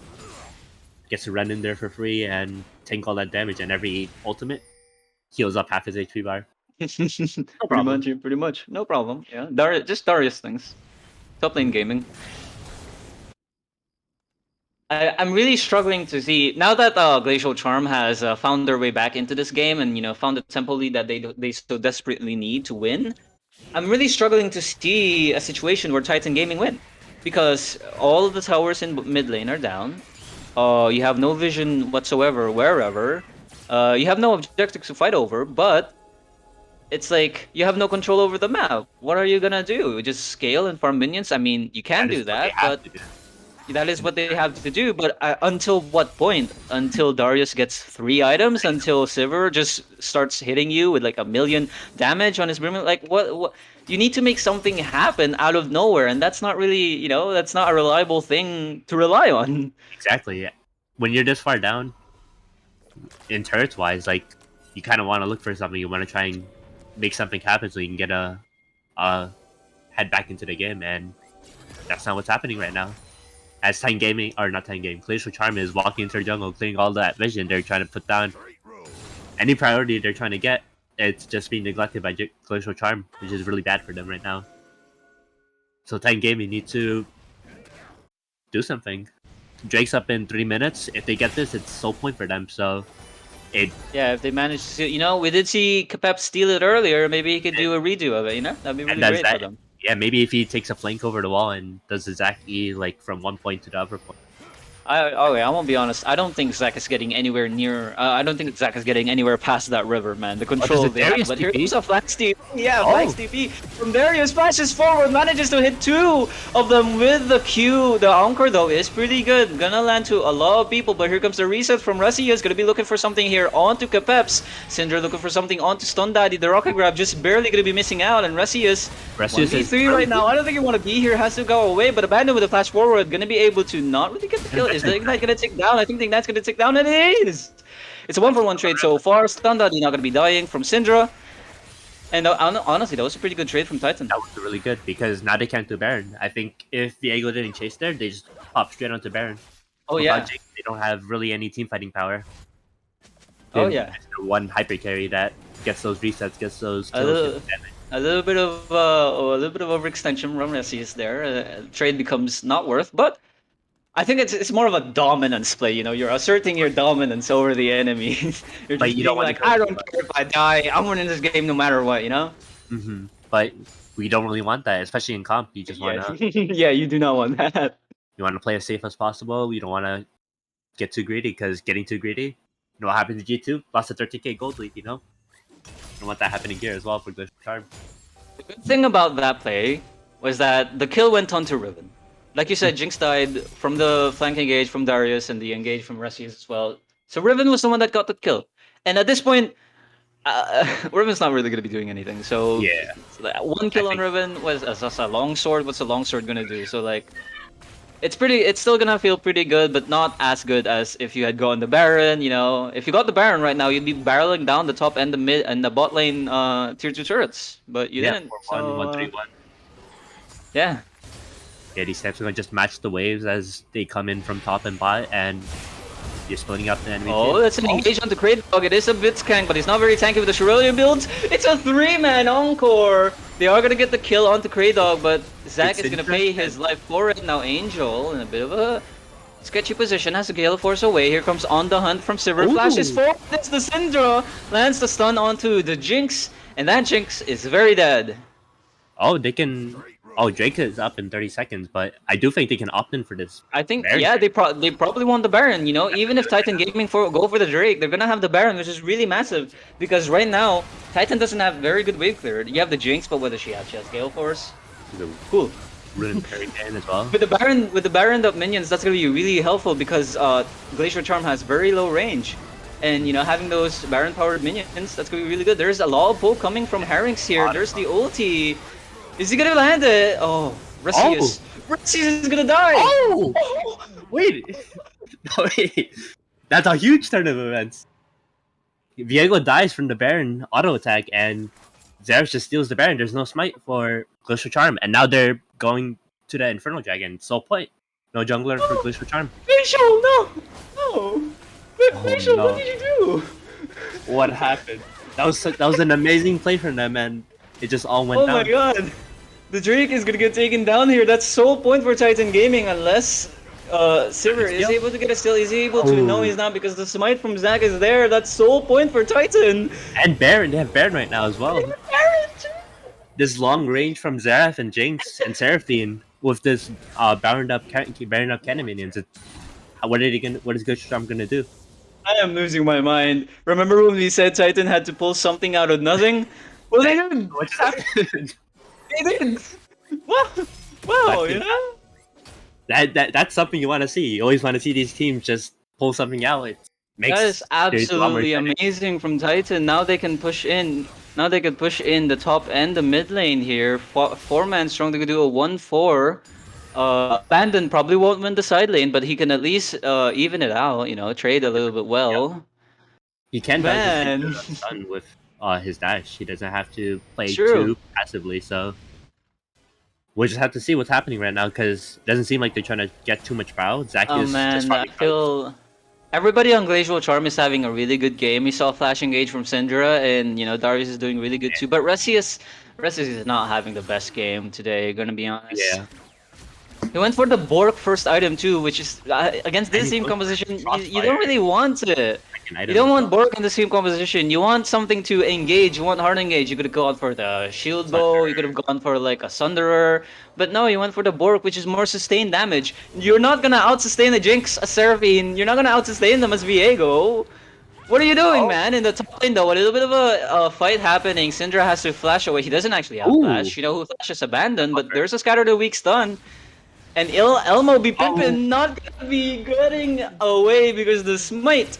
Gets to run in there for free and tank all that damage, and every ultimate heals up half his HP bar. pretty problem. much. No problem. Yeah, just Darius things. Top lane gaming. I'm really struggling to see now that Glacial Charm has found their way back into this game and found the tempo lead that they so desperately need to win. I'm really struggling to see a situation where Titan Gaming win because all of the towers in mid lane are down. You have no vision whatsoever wherever. You have no objectives to fight over, but it's like you have no control over the map. What are you gonna do? Just scale and farm minions? I mean, you can do that, but that is what they have to do. But until what point? Until Darius gets 3 items? Until Sivir just starts hitting you with like 1,000,000 damage on his brimstone? Like what? You need to make something happen out of nowhere, and that's not really, that's not a reliable thing to rely on. Exactly. Yeah. When you're this far down, in turrets wise, like you kind of want to look for something. You want to try and make something happen so you can get a head back into the game, and that's not what's happening right now. As Titan Gaming, or not Titan Gaming, Glacial Charm is walking into the jungle, clearing all that vision they're trying to put down. Any priority they're trying to get, it's just being neglected by Glacial Charm, which is really bad for them right now. So Titan Gaming need to do something. Drake's up in 3 minutes. If they get this, it's soul point for them. So Yeah, if they manage to, we did see Capep steal it earlier. Maybe he could do a redo of it. That'd be really does great that, for them. Yeah, maybe if he takes a flank over the wall and does exactly like from one point to the other point. Okay, I won't be honest. I don't think Zach is getting anywhere near. I don't think Zach is getting anywhere past that river, man. The control it they have. Darius But here TP? comes a flank TP. Yeah, Oh. flank TP from Darius. Flashes forward, manages to hit 2 of them with the Q. The Anchor though is pretty good. Gonna land to a lot of people. But here comes the reset from Russia. Is gonna be looking for something here onto Kapeps. Syndra looking for something onto Stun Daddy. The rocket grab just barely gonna be missing out. And Russia's Russia's is 1v3 right now. I don't think you want to be here. Has to go away. But Abandon with a flash forward. Gonna be able to not really get the kill. Is the Ignite gonna take down? I think the Ignite's gonna take down, and it is! It's a 1-for-1 trade so far. Stun Daddy not gonna be dying from Syndra. And honestly, that was a pretty good trade from Titan. That was really good because now they can't do Baron. I think if Viego didn't chase there, they just pop straight onto Baron. Oh Without yeah. Jake, they don't have really any team fighting power. Oh Then yeah. there's the one hyper carry that gets those resets, gets those A kills. little, gets damage. a little bit of overextension from Resius there. Trade becomes not worth, but I think it's more of a dominance play. You know, you're asserting your dominance over the enemy. You're But just you don't being wanna like, go I too don't much. care if I die. I'm winning this game no matter what. You know? But we don't really want that, especially in comp. You just Yeah. wanna Yeah, you do not want that. you wanna play as safe as possible. You don't wanna get too greedy because getting too greedy, you know what happened to G2? Lost a 30k gold league. You know, don't want that happening here as well for Glacial Charm. The good thing about that play was that the kill went on to Riven. Like you said, Jinx died from the flank engage from Darius and the engage from Resius as well. So Riven was the one that got the kill. And at this point, Riven's not really going to be doing anything. So, Yeah. so that one kill I on think- Riven was as a longsword. What's a longsword going to do? So like, it's still gonna feel pretty good, but not as good as if you had gone the Baron. You know, if you got the Baron right now, you'd be barreling down the top and the mid and the bot lane tier 2 turrets. But you Yeah, didn't. 4-1, So, 1-3-1. yeah. Yeah, these steps are gonna just match the waves as they come in from top and bot, and you're splitting up the enemy Oh, team. that's an engage on the Crate Dog. It is a bit skank, but he's not very tanky with the Shirelio builds. It's a 3-man encore. They are gonna get the kill onto Crate Dog, but Zach It's is gonna pay interesting. his life for it. Now Angel in a bit of a sketchy position has the Gale Force away. Here comes On the Hunt from Silver. Ooh. Flashes forward. It's the Syndra. Lands the stun onto the Jinx, and that Jinx is very dead. Oh, they can. Oh, Drake is up in 30 seconds, but I do think they can opt in for this. I think, Baron. yeah, they probably want the Baron. You know, even if Titan Gaming go for the Drake, they're gonna have the Baron, which is really massive because right now Titan doesn't have very good wave clear. You have the Jinx, but what does she have? She has Gale Force. The Cool. Rune Parry in as well. With the Baron up minions, that's gonna be really helpful because Glacial Charm has very low range, and you know having those Baron powered minions, that's gonna be really good. There's a lot of pull coming from Herrings here. There's the ulti. Is he gonna land it? Oh, Resius. Resius is gonna die. Oh! Wait! No, wait. That's a huge turn of events. Viego dies from the Baron auto attack, and Xerath just steals the Baron. There's no smite for Glacial Charm, and now they're going to the Infernal Dragon. So point. No jungler for Glacial Charm. Glacial, no, no. Glacial, no. what did you do? What happened? That was an amazing play from them, and it just all went Oh down. my god. The Drake is gonna get taken down here. That's sole point for Titan Gaming unless Silver is Steal? able to get a steal. Is he able to? No, he's not because the smite from Zac is there. That's sole point for Titan. And Baron, they have Baron right now as well. Baron too. This long range from Xerath and Jinx and Seraphine with this Baron up cannon minions. What is Glacial Charm gonna do? I am losing my mind. Remember when we said Titan had to pull something out of nothing? Well, they did. What just happened? They did. Wow. Wow, you know? That's something you want to see. You always want to see these teams just pull something out. It makes That is there's a lot more absolutely exciting. amazing from Titan. Now they can push in. Now they can push in the top and the mid lane here. Four-man strong. They could do a 1-4. Abandon probably won't win the side lane, but he can at least even it out. You know, trade a little bit well. He can Man. done stun with his dash. He doesn't have to play True. too passively. So we'll just have to see what's happening right now because it doesn't seem like they're trying to get too much foul. Zach Oh is just man, I farming farms. feel everybody on Glacial Charm is having a really good game. We saw Flash engage from Syndra, and you know Darius is doing really good too. But Resius is not having the best game today. Gonna be honest. Yeah. He went for the Bork first item too, which is against And this he team goes composition. You Crossfire. don't really want it. an You item don't as want well. Borg in the same composition. You want something to engage. You want hard engage. You could have gone for the shield bow. You could have gone for like a Sunderer. But no, you went for the Borg, which is more sustained damage. You're not gonna out-sustain a Jinx, a Seraphine. You're not gonna out-sustain them as Viego. What are you doing, man? In the top lane, though, a little bit of a fight happening. Syndra has to flash away. He doesn't actually have Ooh. flash. You know who Flash is abandoned, but there's a Scatter the Weak stun. And Elmo be pimpin' not gonna be getting away because the smite.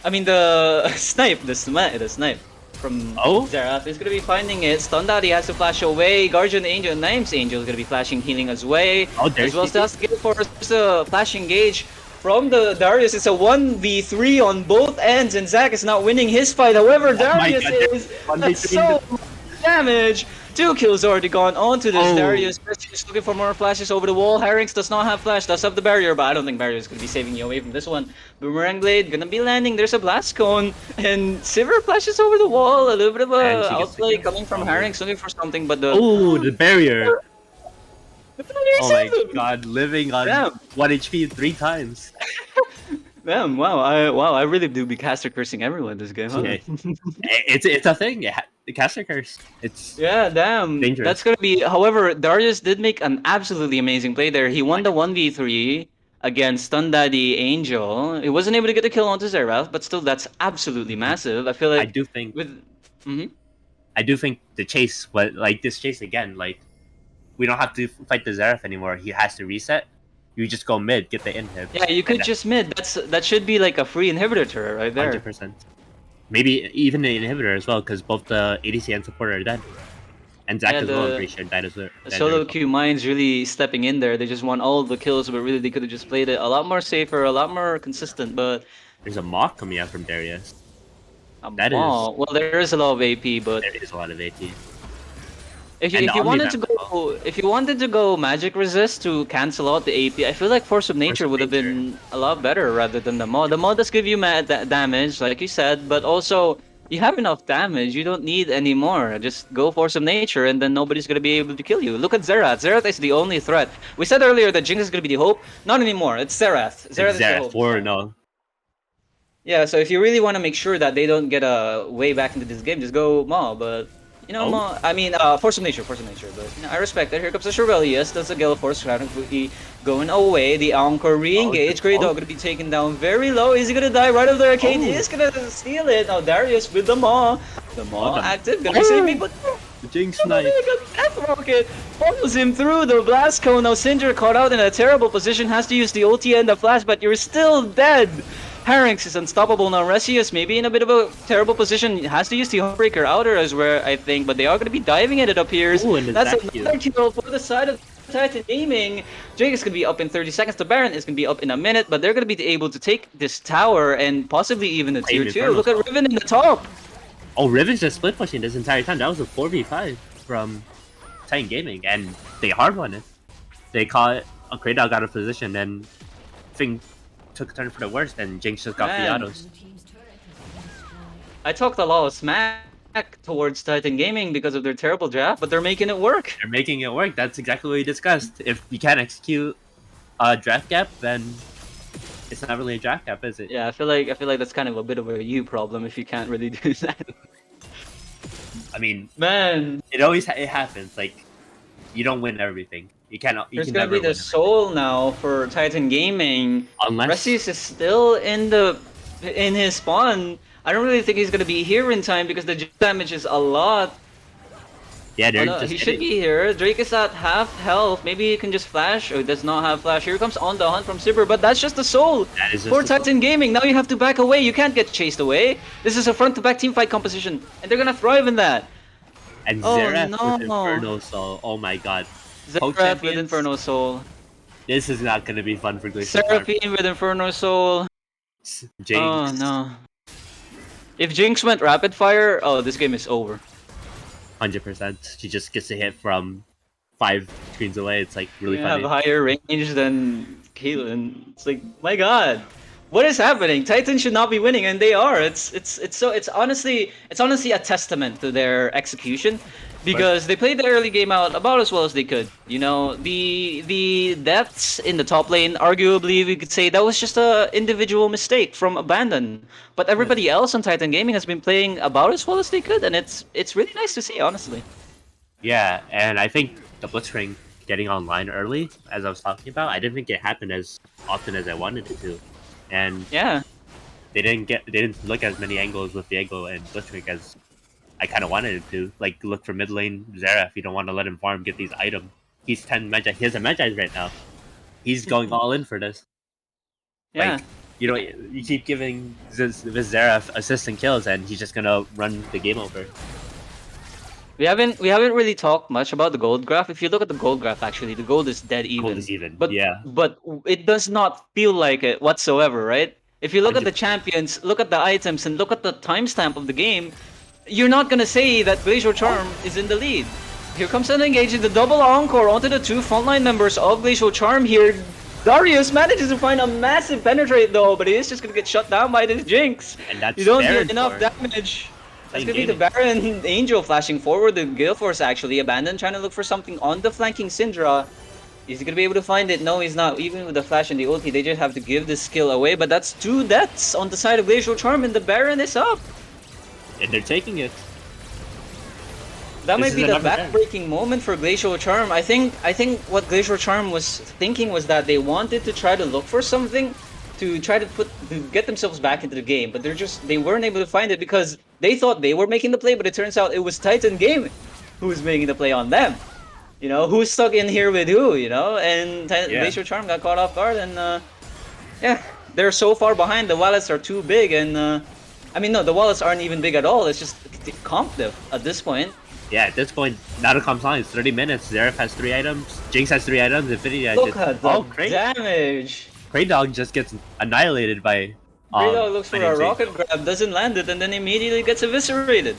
I mean the snipe from Oh. Xerath is gonna be finding it. Stun Daddy has to flash away. Guardian Angel, Nimes Angel is gonna be flashing healing as way. Oh, there's as well still has to get for a flash engage from the Darius. It's a 1v3 on both ends, and Zac is not winning his fight. However, Darius God, is that's so much damage. 2 kills already gone onto this Oh. Darius. Is looking for more flashes over the wall. Harrings does not have flash, does have the barrier, but I don't think barrier is going to be saving you away from this one. Boomerang Blade gonna be landing. There's a blast cone, and Sivir flashes over the wall. A little bit of And a she gets outplay the kill. coming from Harrings, looking for something, but the Oh, the barrier. the barrier Oh my saved him. god, living on Damn. 1 HP 3 times. Damn, I really do be caster cursing everyone this game, huh? Okay. It's a thing. The caster curse. It's Yeah, damn. Dangerous. That's gonna be. However, Darius did make an absolutely amazing play there. He won the 1v3 against Stun Daddy Angel. He wasn't able to get the kill onto Xerath, but still, that's absolutely massive. I feel I like do think with. Mhm. I do think the chase, but like this chase again, like we don't have to fight the Xerath anymore. He has to reset. You just go mid, get the inhib. Yeah, you could just mid. That should be like a free inhibitor turret right there. 100%. Maybe even the inhibitor as well, because both the ADC and supporter are dead. And Zac Yeah, as well, I'm the- pretty sure, died as well. The solo queue minds really stepping in there. They just want all the kills, but really they could have just played it a lot more safer, a lot more consistent. But There's a mock coming out from Darius. That is- well, there is a lot of AP, but There is a lot of AP. if you, And if the you wanted to Omni-Map go if you wanted to go magic resist to cancel out the AP, I feel like Force of Nature of would have Nature. been a lot better rather than the mod. The mod does give you damage, like you said, but also you have enough damage. You don't need any more. Just go Force of Nature, and then nobody's gonna be able to kill you. Look at Xerath. Xerath is the only threat. We said earlier that Jinx is gonna be the hope. Not anymore. It's Xerath. Xerath is the Xerath, hope. 4-0. Yeah, so if you really want to make sure that they don't get a way back into this game, just go Maw. But you know, Oh. Maw. I mean, Force of Nature. But you know, I respect it. Here comes the Chevalier. Does the Gale Force completely going away? The Anchor re-engage. Great Dog gonna be taken down very low. Is he gonna die right over the arcade? He is gonna steal it. Now Darius with the Maw. The Maw active. Gonna be saving, but. The Jinx Oh my Knight. God, Death Rocket follows him through the blast cone. Now Cinder caught out in a terrible position, has to use the OT and the flash, but you're still dead. Harrings is unstoppable now. Resius maybe in a bit of a terrible position. Has to use the Homebreaker Outer as where I think, but they are going to be diving at it appears. Ooh, and the That's Zac another kill for the side of Titan Gaming. Jake is going to be up in 30 seconds. The Baron is going to be up in a minute, but they're going to be able to take this tower and possibly even a tier 2. Inferno Look at Salt. Riven in the top. Oh, Riven's just split pushing this entire time. That was a 4v5 from Titan Gaming, and they hard won it. They caught a Grey Dog out of position, and thing took a turn for the worst, and Jinx just got Man. free autos. I talked a lot of smack towards Titan Gaming because of their terrible draft, but they're making it work. They're making it work. That's exactly what we discussed. If you can't execute a draft gap, then it's not really a draft gap, is it? Yeah, I feel like that's kind of a bit of a you problem if you can't really do that. I mean, Man, it happens. Like, you don't win everything. You cannot. You there's can gonna never be the win soul now for Titan Gaming. unless Resius is still in his spawn. I don't really think he's gonna be here in time because the damage is a lot. yeah, Oh, they're no, just he should hitting. be here. Drake is at half health. Maybe he can just flash. Oh, he does not have flash. Here comes On the Hunt from Sibber, but that's just the soul That is just for the soul. Titan Gaming. Now you have to back away. You can't get chased away. This is a front-to-back team fight composition, and they're gonna thrive in that. And Oh, Xerath no. with Inferno Soul. Oh my god. Xerath with champions? Inferno Soul. This is not going to be fun for Glacial. Seraphine with Inferno Soul. Jinx. Oh no. If Jinx went rapid fire, oh, this game is over. 100%. She just gets a hit from 5 screens away. It's like really You funny. have higher range than Caitlyn. It's like, my god. What is happening? Titans should not be winning, and they are. It's honestly a testament to their execution. because they played the early game out about as well as they could. You know, the deaths in the top lane, arguably we could say that was just a individual mistake from Abandon. But everybody else on Titan Gaming has been playing about as well as they could, and it's really nice to see, honestly. Yeah, and I think the Blitzcrank getting online early, as I was talking about, I didn't think it happened as often as I wanted it to, and Yeah. they didn't look as many angles with Diego and Blitzcrank as I kind of wanted it to. Like look for mid lane Zeref. You don't want to let him farm, get these items. He's 10 Magi. He has a Magi right now. He's going all in for this. Yeah. Like, you know, you keep giving this Zeref assists and kills, and he's just gonna run the game over. We haven't really talked much about the gold graph. If you look at the gold graph, actually, the gold is dead even. Gold is even, But yeah. but it does not feel like it whatsoever, right? If you look at the 100%. champions, look at the items, and look at the timestamp of the game, you're not gonna say that Glacial Charm is in the lead. Here comes an engaging the double encore onto the two frontline members of Glacial Charm here. Darius manages to find a massive penetrate though, but he is just gonna get shut down by this Jinx. And that's you don't Baron get enough for damage. That's playing gonna be the Baron Angel flashing forward. The Gale Force actually abandoned, trying to look for something on the flanking Syndra. Is he gonna be able to find it? No, he's not. Even with the flash and the ulti, they just have to give this skill away. But that's 2 deaths on the side of Glacial Charm, and the Baron is up. And they're taking it. That This might is be the another Baron. backbreaking moment for Glacial Charm. I think what Glacial Charm was thinking was that they wanted to try to look for something to try to get themselves back into the game, but they weren't able to find it because they thought they were making the play, but it turns out it was Titan Gaming who was making the play on them. You know, who's stuck in here with who, you know? And Glacial Charm got caught off guard, and yeah, they're so far behind. The wallets are too big, and I mean, no, the wallets aren't even big at all. It's just comp diff at this point. Yeah, at this point, not a comp line. It's 30 minutes. Zeref has 3 items. Jinx has 3 items. Infinity has Look at the Crane. damage. Crane Dog just gets annihilated by. Freedog looks for a NAC. rocket grab, doesn't land it, and then immediately gets eviscerated.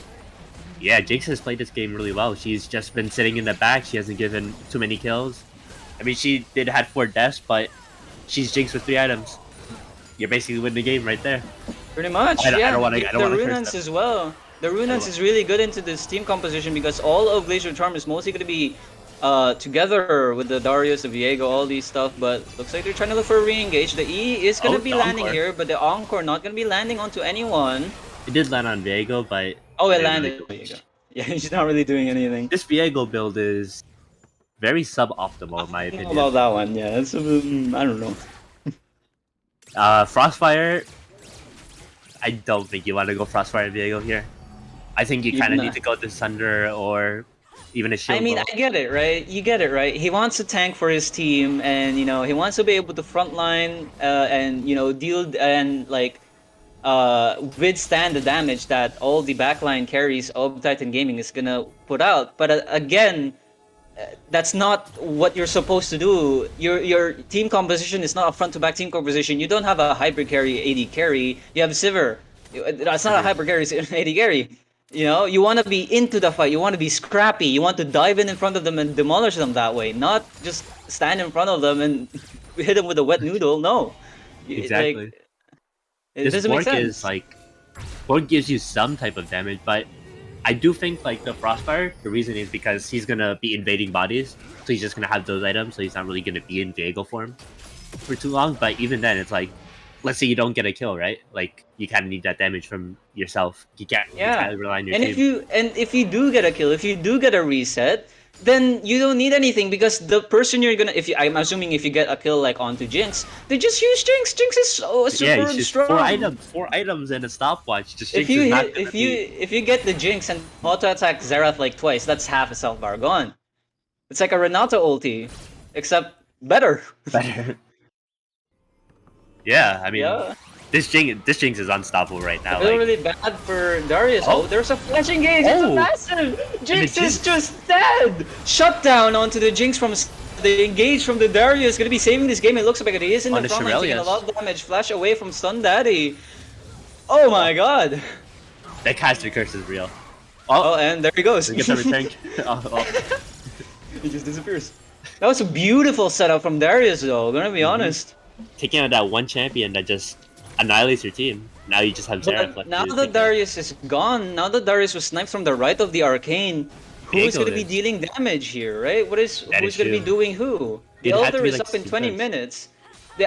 Yeah, Jinx has played this game really well. She's just been sitting in the back. She hasn't given too many kills. I mean, she did had 4 deaths, but she's Jinx with 3 items. You're basically winning the game right there. Pretty much, I don't yeah. wanna- I don't the wanna curse Runance them. as well. The Runance is really good into this team composition because all of Glacial Charm is mostly going to be together with the Darius, the Viego, all these stuff, but looks like they're trying to look for a re-engage. The E is going to be the landing Encore. here, but the Encore not going to be landing onto anyone. It did land on Viego, but Oh, it didn't landed. really do much. Yeah, he's not really doing anything. This Viego build is very suboptimal in my I don't know opinion. about that one, yeah. It's, I don't know. Frostfire. I don't think you want to go Frostfire Viego here. I think you kind of Even, need to go to Sunder or even a Shield. I mean, Bow. I get it, right? You get it, right? He wants to tank for his team, and you know, he wants to be able to frontline and you know deal and like withstand the damage that all the backline carries of Titan Gaming is gonna put out. But again, that's not what you're supposed to do. Your team composition is not a front to back team composition. You don't have a hyper carry, AD carry. You have Sivir. That's not a hyper carry, it's AD carry. You know, you want to be into the fight. You want to be scrappy. You want to dive in front of them and demolish them that way, not just stand in front of them and hit them with a wet noodle. No, Exactly. Like, it This doesn't make Bork sense. is like Bork gives you some type of damage, but I do think like the Frostfire, the reason is because he's gonna be invading bodies, so he's just gonna have those items, so he's not really gonna be in Viego form for too long. But even then, it's like, let's say you don't get a kill, right? Like you kind of need that damage from yourself. You can't rely on your and team. if you do get a kill, if you do get a reset, then you don't need anything because the person you're gonna I'm assuming if you get a kill like onto Jinx, they just use Jinx. Jinx is so super it's just strong. 4 items and a stopwatch. Just Jinx If you is not hit, gonna if you get the Jinx and auto attack Xerath like twice, that's half a self bar gone. It's like a Renata ulti, except better. be better. Yeah, I mean, Yeah. this Jinx is unstoppable right now. I feel Like, really bad for Darius. Oh. Oh, there's a flash engage. It's a Oh. massive. Jinx Jinx- is just dead. Shut down onto the Jinx from the engage from the Darius. Gonna be saving this game. It looks like he is in On the the front line, taking a Shirelias. lot of damage. Flash away from Stun Daddy. Oh my god. that caster curse is real. Oh, and there he goes. He gets a return. oh. He just disappears. That was a beautiful setup from Darius, though. Gonna be honest. Taking out that one champion that just annihilates your team. Now you just have Xerath But left. now to that take care. Darius is gone, now that Darius was sniped from the right of the arcane, who's Viego going to be is- dealing damage here, right? That Who's is going to be true. doing who? The It'd have to Elder be, is like, up in 20 Sequence. minutes.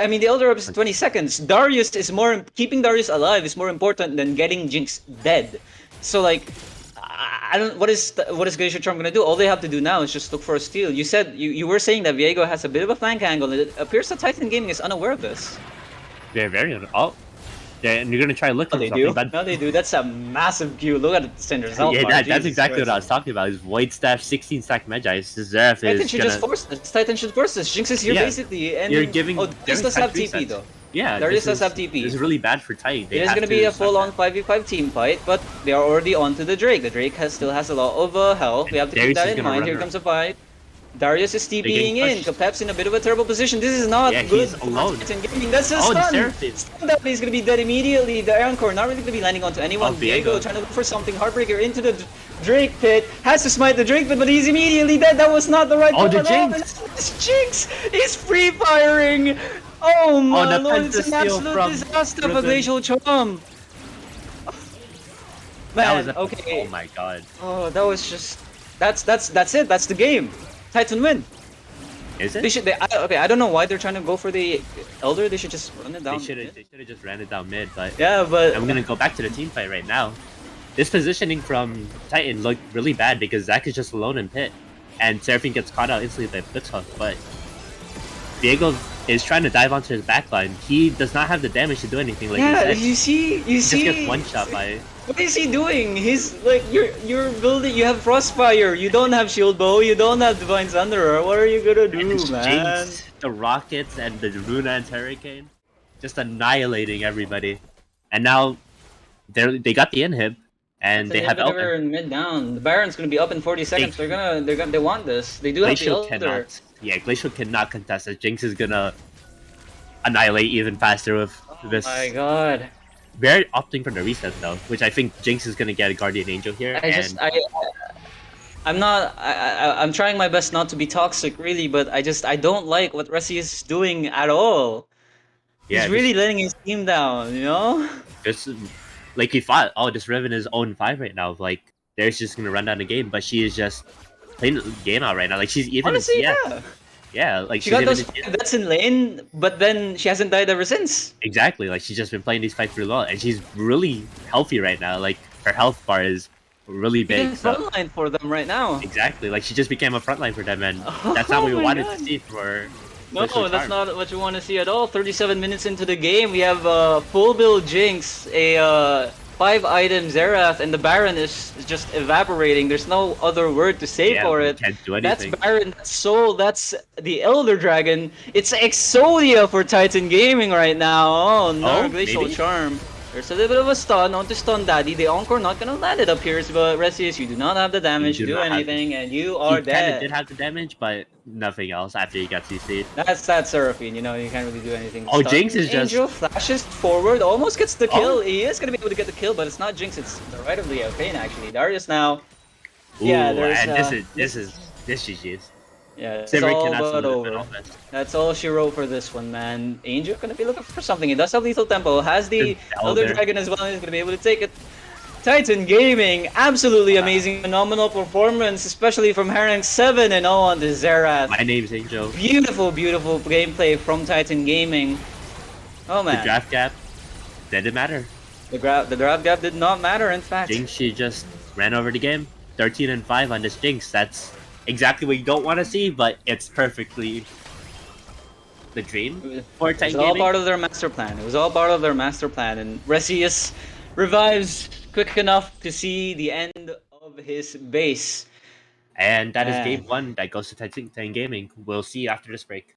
I mean, the Elder up is 20 seconds. Darius is more keeping Darius alive is more important than getting Jinx dead. So like, I don't. What is Glacial Charm gonna do? All they have to do now is just look for a steal. You said you were saying that Viego has a bit of a flank angle. It appears that Titan Gaming is unaware of this. They're very oh, yeah, and you're gonna try to look Oh, for they something, do. but No, they do. That's a massive Q. Look at Cinder's health yeah, bar. that's Jesus exactly what I Christ. was talking about. Is Void Staff 16 stack Magi. Zeref Titan is should gonna. just force this. Titan should force this. Jinx is here Yeah. basically, and You're giving. oh, this does have TP though. Yeah, Darius this does have TP. This is really bad for Titan. They It is have going to be a stop full-on that. 5v5 team fight, but they are already onto the Drake. The Drake still has a lot of health. We have to Darius keep that is in gonna mind. run Here her. comes a fight. Darius is TPing getting in. pushed. Capep's in a bit of a terrible position. This is not Yeah, good he's for alone. Titan Gaming. That's a Oh, the stun. Seraphim. Stun that he's going to be dead immediately. The Iron Core not really going to be landing onto anyone. Oh, Viego. Viego trying to look for something. Heartbreaker into the Drake pit. Has to smite the Drake pit, but he's immediately dead. That was not the right Oh, call the at all. Jinx. This Jinx is free firing. Oh my the lord, it's an penta steal absolute from disaster for Riven. Glacial Charm. That Man, was a, okay. Oh my god. Oh, that was just. That's it. That's the game. Titan win. Is it? They should. Okay, I don't know why they're trying to go for the Elder. They should just run it down. They should have just ran it down mid, but Yeah, but I'm gonna go back to the team fight right now. This positioning from Titan looked really bad because Zac is just alone in pit, and Seraphine gets caught out instantly by Blitzhook. But Viego is trying to dive onto his backline. He does not have the damage to do anything. Like yeah, you said. you He just see. gets one shot by. What is he doing? He's like you're building. You have Frostfire. You don't have Shield Bow. You don't have Divine Thunderer. What are you gonna do, It's man? Jinx, the Rockets, and the Luna and Hurricane, just annihilating everybody. And now they got the inhib, and they have Elder Elder. in mid down. The Baron's gonna be up in 40 seconds. They want this. They do have the Glacial Elder. cannot. Yeah, Glacial cannot contest it. Jinx is gonna annihilate even faster with this. Oh my god. They're opting for the reset though, which I think Jinx is gonna get a Guardian Angel here. I'm trying my best not to be toxic, really, but I don't like what Resi is doing at all. yeah, He's really letting his team down, you know? just like he thought. Oh, this Riven is 0-5 right now. Like they're just gonna run down the game, but she is just playing the game out right now. Like she's even. Honestly, yeah. Yeah, like She she's got even those 5 deaths in lane, but then she hasn't died ever since. exactly. Like she's just been playing these fights really well, and she's really healthy right now. Like her health bar is really She's big. in So. frontline for them right now. Exactly, like she just became a frontline for them, and Oh that's not what we my wanted God. to see for. No, Glacial that's Charm. not what you want to see at all. 37 minutes into the game, we have full build Jinx, a 5-item Xerath, and the Baron is just evaporating. There's no other word to say Yeah, for we it. can't do That's anything. Baron, that's Soul, that's the Elder Dragon. It's Exodia for Titan Gaming right now. Oh no, Oh, Glacial maybe? Charm. There's a little bit of a stun onto Stun Daddy. The Encore not gonna land it up here, but Resius, you do not have the damage to do do not have- anything, and you He are kind of dead. did have the damage, but nothing else after he got CC'd. That's that Seraphine, you know, you can't really do anything. Oh, Stun Jinx is just- Angel flashes forward, almost gets the kill. Oh. He is gonna be able to get the kill, but it's not Jinx, it's the right of the Arcane actually. Darius now. Yeah, Ooh, there's, and this this GG's. Yeah, it's Sivir all cannot but salute an over. offense. That's all she wrote for this one, man. Angel gonna be looking for something. He does have lethal tempo, has the The Elder Elder. Dragon as well, and he's gonna be able to take it. Titan Gaming, absolutely amazing, phenomenal performance, especially from Herring 7 and 0 on the Xerath. My name's Angel. Beautiful, beautiful gameplay from Titan Gaming. Oh The man, draft gap didn't matter. the draft gap did not matter. In fact, Jinx, she just ran over the game. 13-5 on this Jinx. That's exactly what you don't want to see, but it's perfectly the dream for it was Titan all Gaming. part of their master plan. It was all part of their master plan, and Resius revives quick enough to see the end of his base. And that is Man. game 1 that goes to Titan Gaming. We'll see you after this break.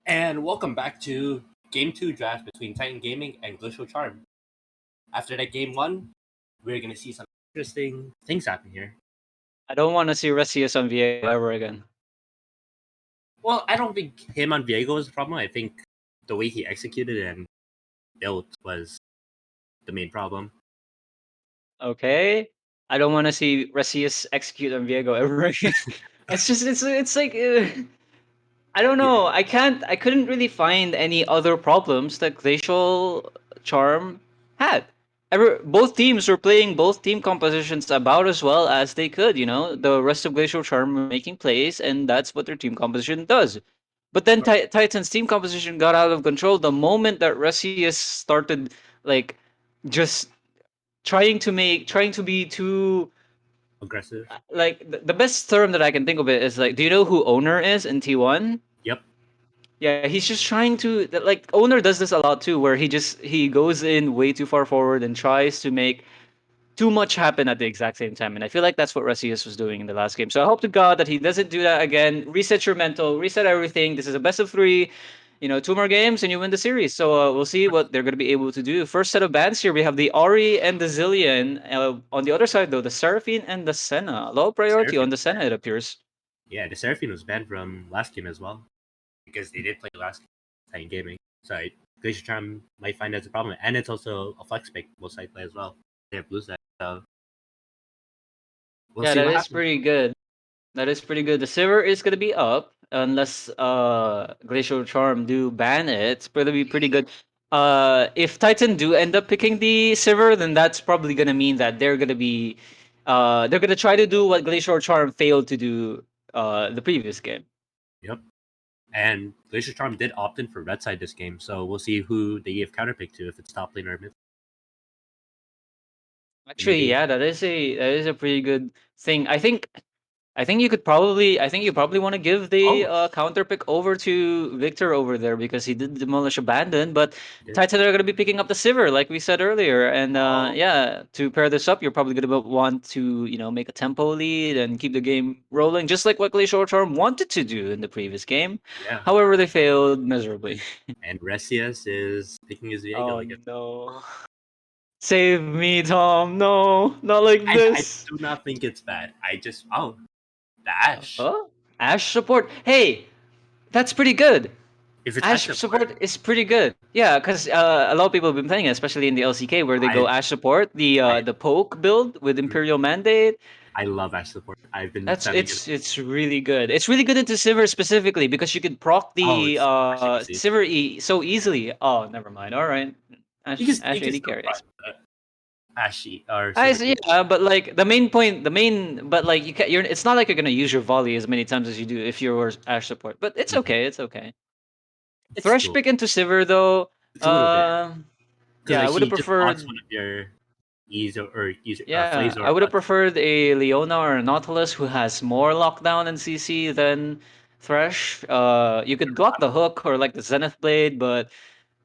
And welcome back to Game 2 draft between Titan Gaming and Glacial Charm. After that Game 1, we're going to see some interesting things happen here. I don't want to see Resius on VA ever again. Well, I don't think him on Viego was the problem. I think the way he executed and built was the main problem. Okay, I don't want to see Resius execute on Viego ever again. It's like I don't know. I couldn't really find any other problems that Glacial Charm had. Both teams were playing both team compositions about as well as they could. You know, the rest of Glacial Charm were making plays, and that's what their team composition does. But then Titan's team composition got out of control the moment that Resius started like just trying to be too Aggressive. like the best term that I can think of it is like, do you know who Owner is in T1? Yep. Yeah, he's just trying to like Owner does this a lot too, where he goes in way too far forward and tries to make too much happen at the exact same time. And I feel like that's what Resius was doing in the last game. So I hope to God that he doesn't do that again. Reset your mental, reset everything. This is a best of three. You know, two more games and you win the series. So we'll see what they're going to be able to do. First set of bans here, we have the Ari and the Zillion. On the other side, though, the Seraphine and the Senna. Low priority on Seraphine the was Senna, banned. it appears. Yeah, the Seraphine was banned from last game as well because they did play last game, Titan Gaming. So Glacial Charm might find that's a problem. And it's also a flex pick, most likely as well. They have blue side. So we'll Yeah, see that what is happens. pretty good. That is pretty good. The Silver is gonna be up unless Glacial Charm do ban it. It's gonna be pretty good. If Titan do end up picking the Silver, then that's probably gonna mean that they're gonna try to do what Glacial Charm failed to do the previous game. Yep. And Glacial Charm did opt in for red side this game, so we'll see who they give counterpick to if it's top lane or mid. Actually, yeah, that is a pretty good thing. I think you probably want to give the Oh, counter pick over to Victor over there because he did demolish Abandon, but he did. Titan are going to be picking up the Sivir like we said earlier, and Oh, yeah, to pair this up, you're probably going to want to make a tempo lead and keep the game rolling, just like what Glacial Charm wanted to do in the previous game. yeah. However, they failed miserably. And Resias is picking his Viego Oh again. no! Save me, Tom! No, not like I this. do not think it's bad. The Ash. Huh? Ash support. Hey, that's pretty good. If it's Ash Ash support, support is pretty good. Yeah, because a lot of people have been playing it, especially in the LCK, where they go I Ash support, I the poke build with Imperial Mandate. I love Ash support. I've been That's spamming it. it's really good. It's really good into Sivir specifically because you could proc Oh, the it's so much easy. Sivir so easily. Oh, never mind. All right, You Ash can AD still carry. run Ashy or I Silver. see, yeah, but like but like it's not like you're gonna use your volley as many times as you do if you're Ash support. But it's Mhm. okay. It's okay. It's Thresh cool. pick into Sivir though. It's a little bit because Yeah, I like would have he just blocks preferred. one of your Yeah, Flays I or would have preferred a Leona or a Nautilus who has more lockdown and CC than Thresh. You could block the hook or like the Zenith Blade, but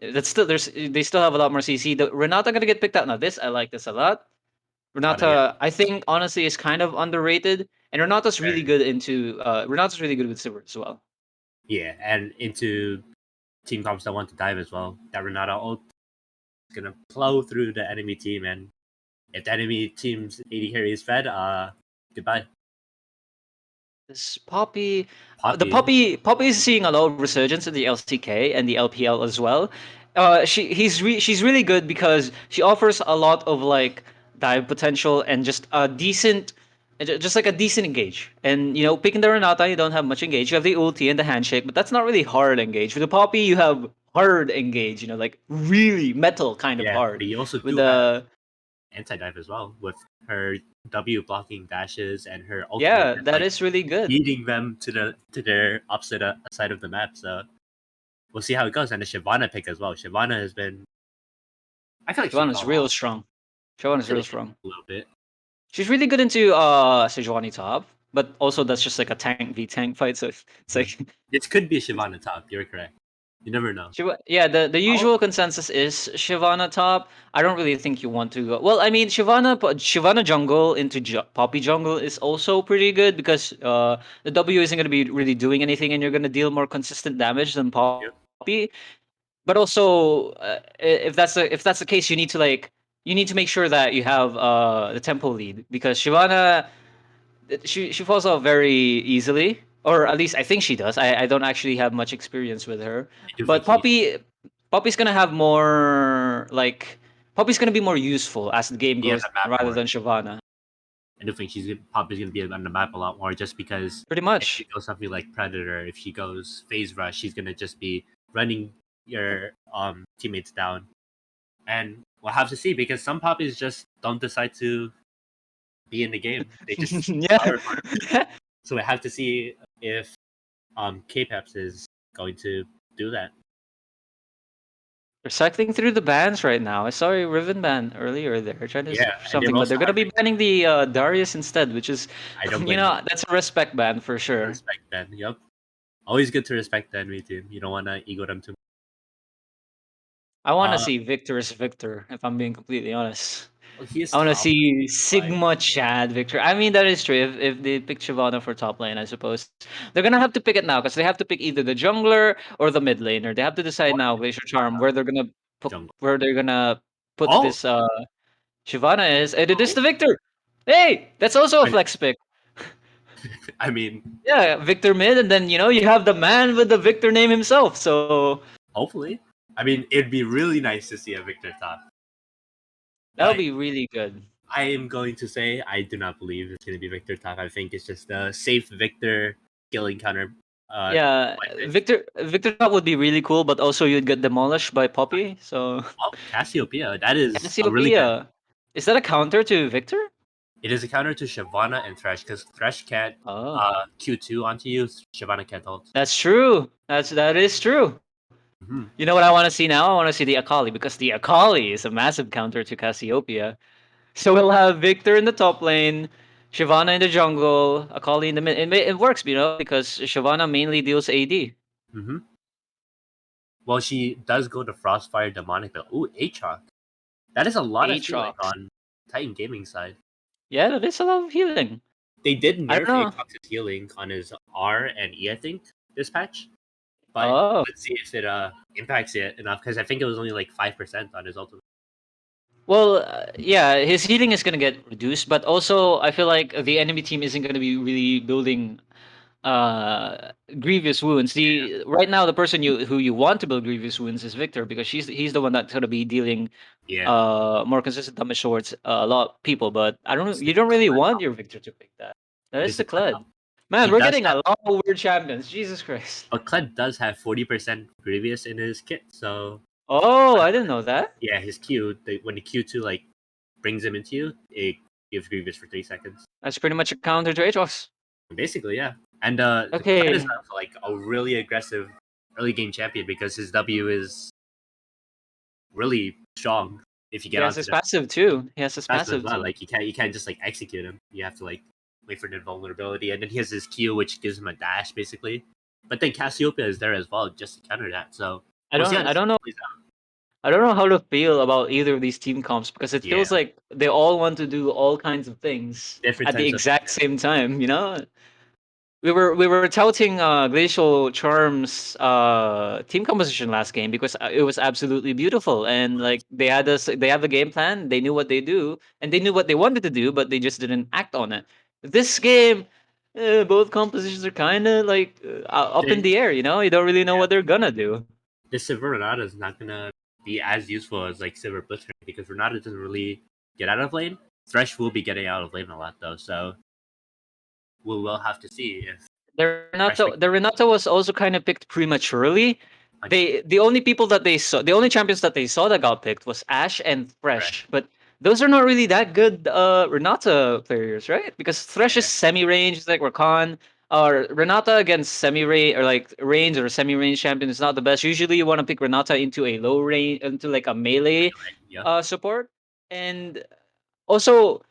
that's still they still have a lot more CC. The Renata gonna get picked out. Now this I like this a lot. Yeah, Renata, I think honestly is kind of underrated, and very. Renata's really good with Sivir as well. Yeah, and into team comps that want to dive as well. That Renata ult is gonna plow through the enemy team, and if the enemy team's AD carry is fed, goodbye. This Poppy, Poppy. Poppy is seeing a lot of resurgence in the LCK and the LPL as well. She's really good because she offers a lot of like dive potential and just a decent, just like a decent engage. And picking the Renata, you don't have much engage. You have the ulti and the handshake, but that's not really hard engage. With the Poppy, you have hard engage. Like really metal kind of Yeah, hard. but you also With do have the anti dive as well with her W blocking dashes and her ultimate Yeah, just that like is really good. leading them to their opposite side of the map. So we'll see how it goes. And the Shyvana pick as well. Shyvana has been. I feel like she Siobhan is fell real off. strong. Siobhan I is feel real like she strong. fell a little bit. She's really good into Sejuani top, but also that's just like a tank v tank fight, so it's Mhm. like This could be a Shyvana top. You're correct. You never know. Yeah, the Oh, usual consensus is Shyvana top. I don't really think you want to go. Well, I mean, Shyvana jungle into Poppy jungle is also pretty good because the W isn't going to be really doing anything, and you're going to deal more consistent damage than yep. Poppy. But also, if that's the case, you need to make sure that you have the tempo lead because Shyvana she falls off very easily, or at least I think she does. I don't actually have much experience with her, I do think but Poppy's gonna have more like Poppy's gonna be more useful as the game be on goes the map rather more. than Shyvana. I do think probably gonna be on the map a lot more, just because Pretty if she much. goes something like Predator, if she goes Phase Rush, she's gonna just be running your teammates down, and we'll have to see because some poppies just don't decide to be in the game. They just Yeah. power farm. So we have to see if K-Peps is going to do that. They're cycling through the bans right now. I saw a Riven ban earlier there, trying to Yeah, search for and they've something, but also they're gonna had be banning the Darius instead, which is, I don't you blame them. know, that's a respect ban for sure. Respect Ben. Yep. Always good to respect the enemy team. You don't want to ego them too I want to much. see Victor as Victor, if I'm being completely honest. Well, he is I want to top. see Like, Sigma Chad Victor. I mean, that is true. If they pick Shyvana for top lane, I suppose they're gonna have to pick it now because they have to pick either the jungler or the mid laner. They have to decide or now, Glacier Charm, where they're gonna jungle. put Oh, this Shyvana is, and it is oh. the Victor. Hey, that's also a I, flex pick. I mean, Yeah, Victor mid, and then you have the man with the Victor name himself. So hopefully. I mean, it'd be really nice to see a Victor top, that would but be really good. I am going to say I do not believe it's going to be Victor top. I think it's just a safe Victor killing counter. Yeah, One pick. Victor top would be really cool, but also you'd get demolished by Poppy. So Oh, Cassiopeia. That is a really good. Cassiopeia. Is that a counter to Victor? It is a counter to Shyvana and Thresh because Thresh can't Oh, Q2 onto you. Shyvana can't ult. that's true. That is true. Mm-hmm. You know what I want to see now? I want to see the Akali because the Akali is a massive counter to Cassiopeia. So we'll have Victor in the top lane, Shyvana in the jungle, Akali in the mid. It works, because Shyvana mainly deals AD. Mm-hmm. Well, she does go to Frostfire Demonic though. Ooh, Aatrox. That is a lot of healing Aatrox. on Titan Gaming side. Yeah, that is a lot of healing. They did I nerf don't know. Aatrox's healing on his R and E, I think, this patch. But Oh. let's see if it impacts it enough because I think it was only like 5% on his ultimate. Well, yeah, his healing is gonna get reduced, but also I feel like the enemy team isn't gonna be really building grievous wounds. The right now the person who you want to build grievous wounds is Victor because he's the one that's gonna be dealing Yeah. more consistent damage towards a lot of people. But I don't know, It's you the don't really Kled want top. your Victor to pick that. That It is is the the Kled Kled. top. Man, He we're does getting have, a lot of weird champions. Jesus Christ. but Kled does have 40% Grievous in his kit. So Oh, I didn't know that. yeah, his Q, when the Q2 like brings him into you, it gives Grievous for 3 seconds. That's pretty much a counter to Aatrox. Basically, yeah. And the Kled is Okay. also like a really aggressive early game champion because his W is really strong if you He get has onto his them. passive too. He has his Passive as passive well. too. Like you can't just like execute him. You have to like wait for the invulnerability, and then he has his Q, which gives him a dash basically. But then Cassiopeia is there as well, just to counter that. So I we'll see don't how I this don't know plays out. I don't know how to feel about either of these team comps because it feels Yeah, like they all want to do all kinds of things different at the types of exact same time. We were touting Glacial Charm's team composition last game because it was absolutely beautiful and like they have a game plan, they knew what they do and they knew what they wanted to do, but they just didn't act on it. This game, both compositions are kind of like up in they, the air. You don't really know yeah. what they're gonna do. This Silver Renata is not gonna be as useful as like Silver Blitzcrank because Renata doesn't really get out of lane. Thresh will be getting out of lane a lot though, so we will have to see if Thresh makes The Renato was also kind of picked prematurely. punch The only people that they saw, the only champions that they saw that got picked was Ash and Thresh. Thresh, but those are not really that good Renata players, right? Because Thresh is Yeah, semi-range, it's like Rakan. Or Renata against semi-range or like range or semi-range champion is not the best. Usually, you want to pick Renata into a low range, into like a melee yeah. support, and also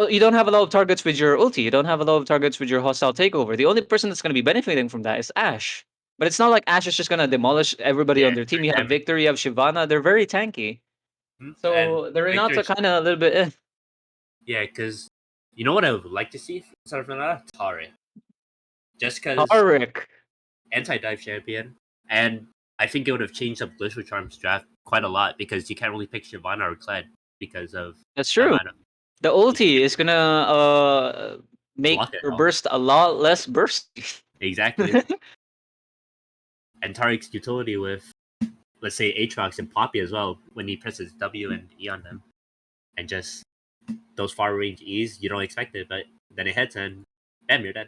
you don't have a lot of targets with your ulti. You don't have a lot of targets with your hostile takeover. The only person that's going to be benefiting from that is Ash. But it's not like Ash is just gonna demolish everybody Yeah, on their team. You have exactly. Victor, you have Shyvana. They're very tanky. And So the Renata Victor's kind of a little bit. yeah, because you know what I would like to see instead of Renata? Tari. Just because Tarek. anti-dive champion, and I think it would have changed up Glacial Charm's draft quite a lot because you can't really pick Shyvana or Kled because of That's the true. amount of The you can ulti is gonna make block it her all. burst a lot less bursty. Exactly. And Tarek's utility with, let's say, Aatrox and Poppy as well, when he presses W and E on them, and just those far range E's, you don't expect it, but then it hits and bam, you're dead.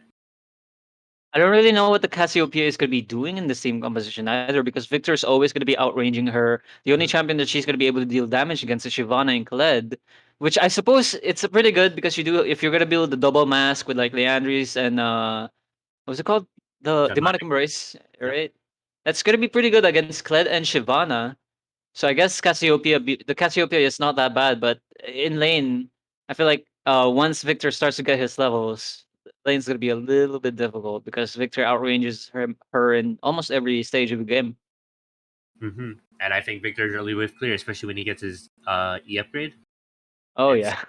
I don't really know what the Cassiopeia is going to be doing in the same composition either, because Victor is always going to be outranging her. The only champion that she's going to be able to deal damage against is Shyvana and Khaled, which I suppose it's pretty good because you do if you're going to build the double mask with like Leandris and what's it called? The John Demonic Matic. Embrace, Yep. right? That's going to be pretty good against Khaled and Shyvana. So I guess Cassiopeia, the Cassiopeia is not that bad, but in lane, I feel like once Victor starts to get his levels, lane's gonna be a little bit difficult because Victor outranges her in almost every stage of the game. And I think Victor's really with clear, especially when he gets his E upgrade. Oh It's, yeah,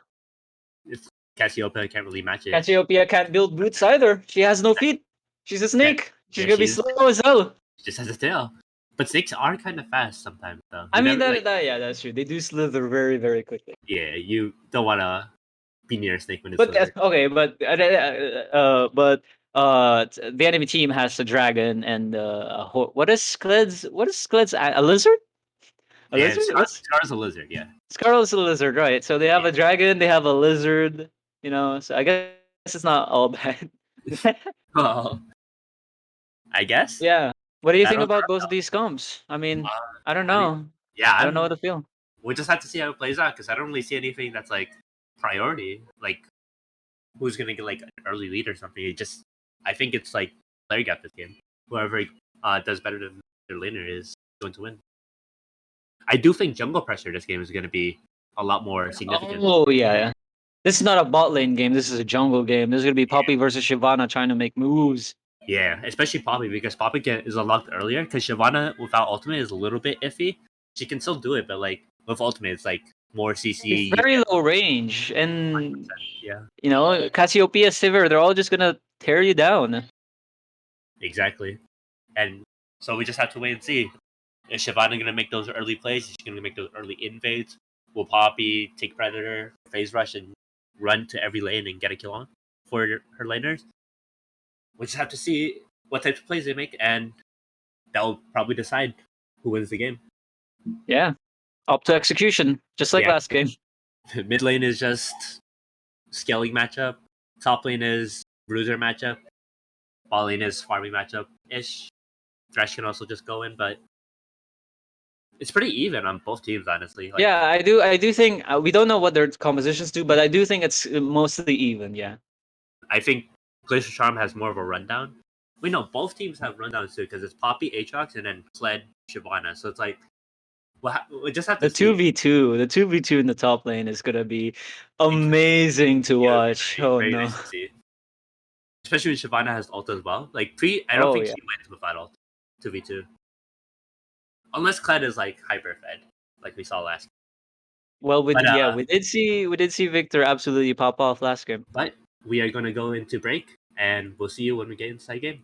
it's Cassiopeia can't really match it. Cassiopeia can't build boots either. She has no feet. She's a Yeah, snake. She's yeah, gonna be she's slow as hell. she just has a tail. But snakes are kind of fast sometimes, though. I You mean never like, yeah, that's true. They do slither very very quickly. yeah, you don't want to be near a snake when it's But slithered. okay, the enemy team has a dragon and what is Kled's a lizard? A Yeah, lizard? What's Scar's a lizard. Yeah. Scarlet is a lizard, right? So they have a dragon, they have a lizard, you know. So I guess it's not all bad. Well, I guess Yeah. What do you think battles about are both of these comps? I mean, up. I don't I mean, know. yeah, I don't know what to feel. we'll just have to see how it plays out because I don't really see anything that's like priority. Like who's gonna get like an early lead or something. It just I think it's like player gap this game. Whoever does better than their laner is going to win. I do think jungle pressure this game is going to be a lot more significant. Oh yeah. This is not a bot lane game. This is a jungle game. This is gonna be Poppy versus Shyvana trying to make moves. Yeah, especially Poppy because is unlocked earlier. Because Shyvana without ultimate is a little bit iffy. She can still do it, but like with ultimate, it's like more CC. It's You very get low range, and yeah, you know Cassiopeia, Sivir, they're all just gonna tear you down. exactly. And so we just have to wait and see. Is Shyvana going to make those early plays? Is she going to make those early invades? Will Poppy take Predator, phase rush, and run to every lane and get a kill on for her laners? We just have to see what types of plays they make, and that'll probably decide who wins the game. Yeah, up to execution, just like Yeah. last game. Mid lane is just scaling matchup. Top lane is bruiser matchup. Bot lane is farming matchup ish. Thresh can also just go in, but it's pretty even on both teams, honestly. Like, Yeah, I do think we don't know what their compositions do, but I do think it's mostly even. Yeah. I think Glacial Charm has more of a rundown. We know both teams have rundowns too because it's Poppy, Aatrox, and then Kled, Shyvana. So it's like we just have to The see. 2v2, the 2v2 in the top lane is gonna be amazing to It'll be watch. Oh very no. nice to see. Especially when Shyvana has ult as well. Like I don't Oh think yeah. she wins without ult. 2v2. Unless Kled is like hyper fed, like we saw last. Well, But we did see Victor absolutely pop off last game. but we are gonna go into break and we'll see you when we get inside game.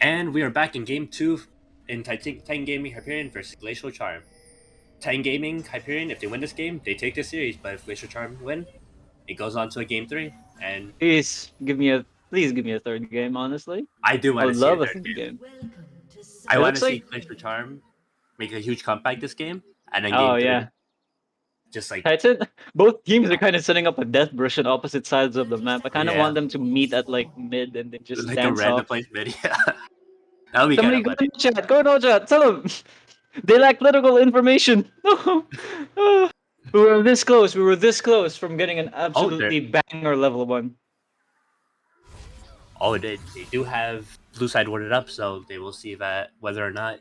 And we are back in game 2 in Titan Gaming Hyperion versus Glacial Charm. Titan Gaming Hyperion, if they win this game, they take the series, but if Glacial Charm win, it goes on to a game 3. And Please give me a third game, honestly. I do I want would to see a love a third third game. game. I It want to looks see like Glacial Charm make a huge comeback this game, and then oh game 3, yeah. just like, Titan, both teams are kind of setting up a death brush on opposite sides of the map. I kind of yeah, want them to meet at like mid and then just like a dance random off. place mid. Yeah, that would be kind Somebody of go funny. in chat. Go in chat. Tell them they lack political information. No. We were this close. We were this close from getting an Oh, they're, absolutely banger level 1. they do have blue side warded up, so they will see that whether or not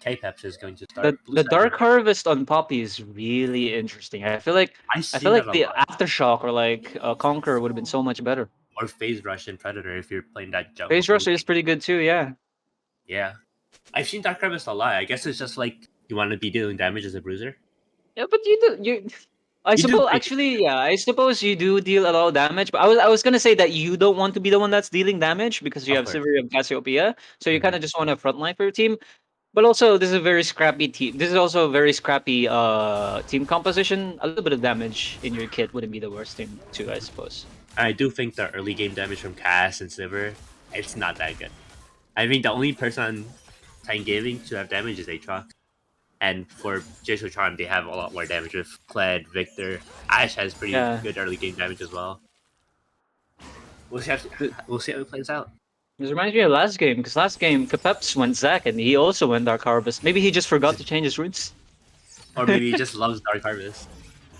K-Peps is going to start blue The side. Dark Harvest on Poppy is really interesting. I I've feel seen that like a the lot. Aftershock or like Conquer would have been so much better. Or Phase Rush and Predator if you're playing that jungle. Phase Rush is pretty good too, yeah. Yeah. I've seen Dark Harvest a lot. I guess it's just like you want to be dealing damage as a bruiser. Yeah, but I You do suppose pretty actually, yeah, I suppose you do deal a lot of damage, but I was gonna say that you don't want to be the one that's dealing damage because you of have course. Sivir and Cassiopeia, so you Mhm. kind of just want a frontline for your team. But also, this is a very scrappy team. This is also a very scrappy team composition. A little bit of damage in your kit wouldn't be the worst thing too, I suppose. I do think the early game damage from Cass and Silver, it's not that good. I think the only person on Titan Gaming to have damage is Aatrox. And for Jisoo Charm, they have a lot more damage with Kled, Victor. Ash has pretty Yeah. good early game damage as well. We'll see how it plays out. This reminds me of last game, because last game Kapeps went Zac and he also went Dark Harvest. Maybe he just forgot to change his runes. Or maybe he just loves Dark Harvest.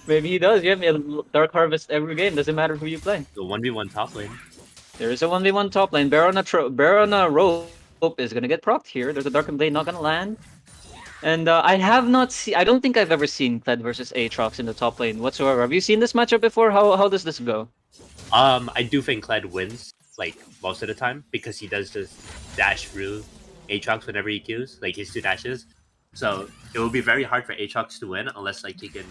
Maybe he does. You have Dark Harvest every game. Doesn't matter who you play. The 1v1 top lane. There is a 1v1 top lane. Baron on a rope is gonna get procced here. There's a Darkened Blade not gonna land. And I have not seen. I don't think I've ever seen Kled versus Aatrox in the top lane whatsoever. Have you seen this matchup before? How does this go? I do think Kled wins like most of the time because he does just dash through Aatrox whenever he queues, like his 2 dashes. So it will be very hard for Aatrox to win unless like he can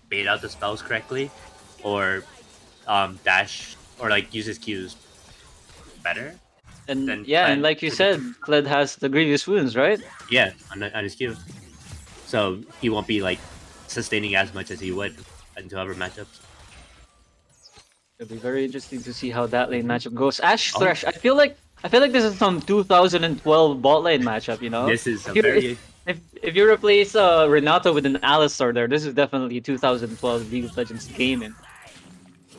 bait out the spells correctly, or dash or like use his Qs better. And Then yeah, Kled and like you should- said, Kled has the grievous wounds, right? Yeah, on his Q. So he won't be like sustaining as much as he would into other matchups. It'll be very interesting to see how that lane matchup goes. Ash Oh. Thresh, I feel like this is some 2012 bot lane matchup, you know? This is a If you- very If you replace Renato with an Alistar there, this is definitely 2012 League of Legends gaming.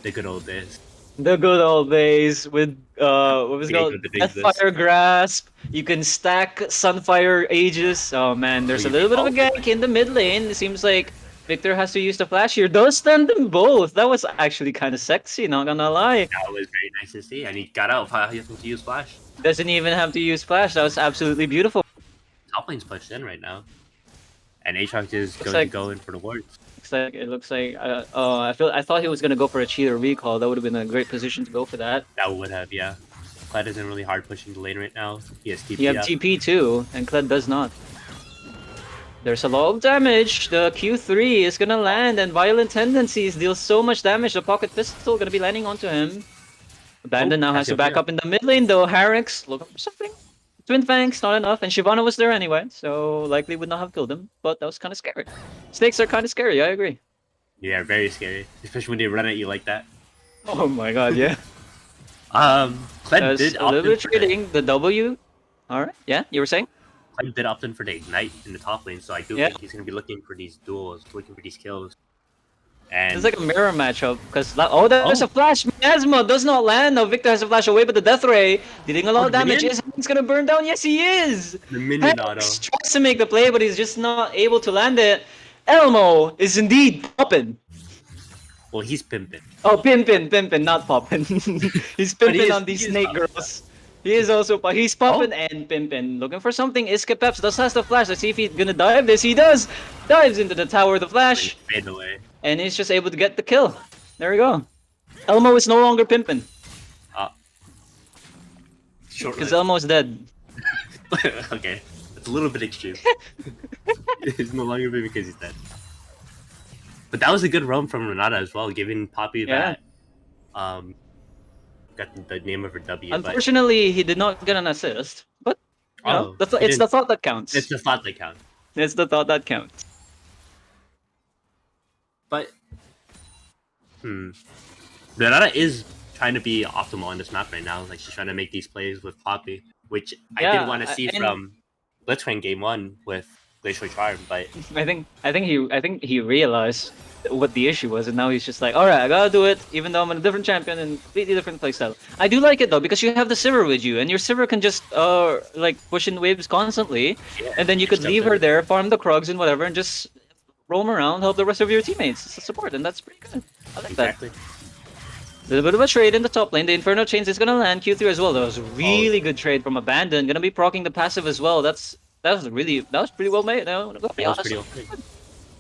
the good old days. The good old days with what was it Yeah, called? the days Deathfire Grasp. You can stack Sunfire Aegis. Oh man, there's Oh, a you little bit of a can- gank in the mid lane. It seems like Victor has to use the flash here. Does stand them both. That was actually kind of sexy, not gonna lie. That was very nice to see, and he got out without having to use flash. Doesn't even have to use flash. That was absolutely beautiful. Top lane's pushed in right now, and Aatrox is going like- to go in for the wards. It looks like I thought he was gonna go for a cheater recall. That would have been a great position to go for that. That would have, yeah. Kled isn't really hard pushing the lane right now. He has TP You have up. TP too, and Kled does not. There's a lot of damage. The Q3 is gonna land, and Violent Tendencies deal so much damage. The Pocket Pistol gonna be landing onto him. Abandon now has to back Cassiopeia. up in the mid lane though. Harix looking for something. Twin Fangs, not enough, and Shyvana was there anyway, so likely would not have killed him. But that was kind of scary. Snakes are kind of scary. I agree. Yeah, very scary, especially when they run at you like that. Oh my god, yeah. Kled There's did a opt little in bit for the, trading. The W. All right. Yeah, you were saying? Kled did opt in for the ignite in the top lane, so I do Yeah. think he's going to be looking for these duels, looking for these kills. And It's like a mirror matchup because there's a flash. Miasma does not land. Now Victor has a flash away, but the Death Ray dealing a lot of the damage. minion? Is he's gonna burn down? Yes, he is. the minion auto. Hex tries to make the play, but he's just not able to land it. Elmo is indeed popping. Well, he's pimping. Oh, pimpin', not popping. He's pimping is- on these he is snake popping. girls. He is also he's popping and pimpin'. Looking for something. Iskapeps does has the flash. Let's see if he's gonna dive this. He does. Dives into the tower with the flash. Fade away. And he's just able to get the kill. There we go. Elmo is no longer pimping Short because Elmo's dead. okay, it's a little bit extreme. He's no longer pimping because he's dead. But that was a good roam from Renata as well, giving Poppy Yeah. that got the name of her W. But Unfortunately, he did not get an assist. But you know, he it's the didn't- thought that counts. it's the thought that counts. It's the thought that counts. But Renata is trying to be optimal on this map right now. Like she's trying to make these plays with Poppy, which I Yeah, did want to see and- from Blitzcrank game 1 with Glacial Charm, but I think he realized what the issue was, and now he's just like, all right, I gotta do it, even though I'm a different champion and completely different playstyle. I do like it though because you have the Sivir with you, and your Sivir can just like push in waves constantly, yeah, and then you could just leave jump her in. there, farm the Krugs and whatever, and just roam around, help the rest of your teammates. It's a support, and that's pretty good. I like Exactly. that. A little bit of a trade in the top lane. The Inferno Chains is gonna land Q3 as well. That was a really good trade from Abandon. Gonna be proccing the passive as well. That was pretty well made. No, gotta be That was honest. pretty okay.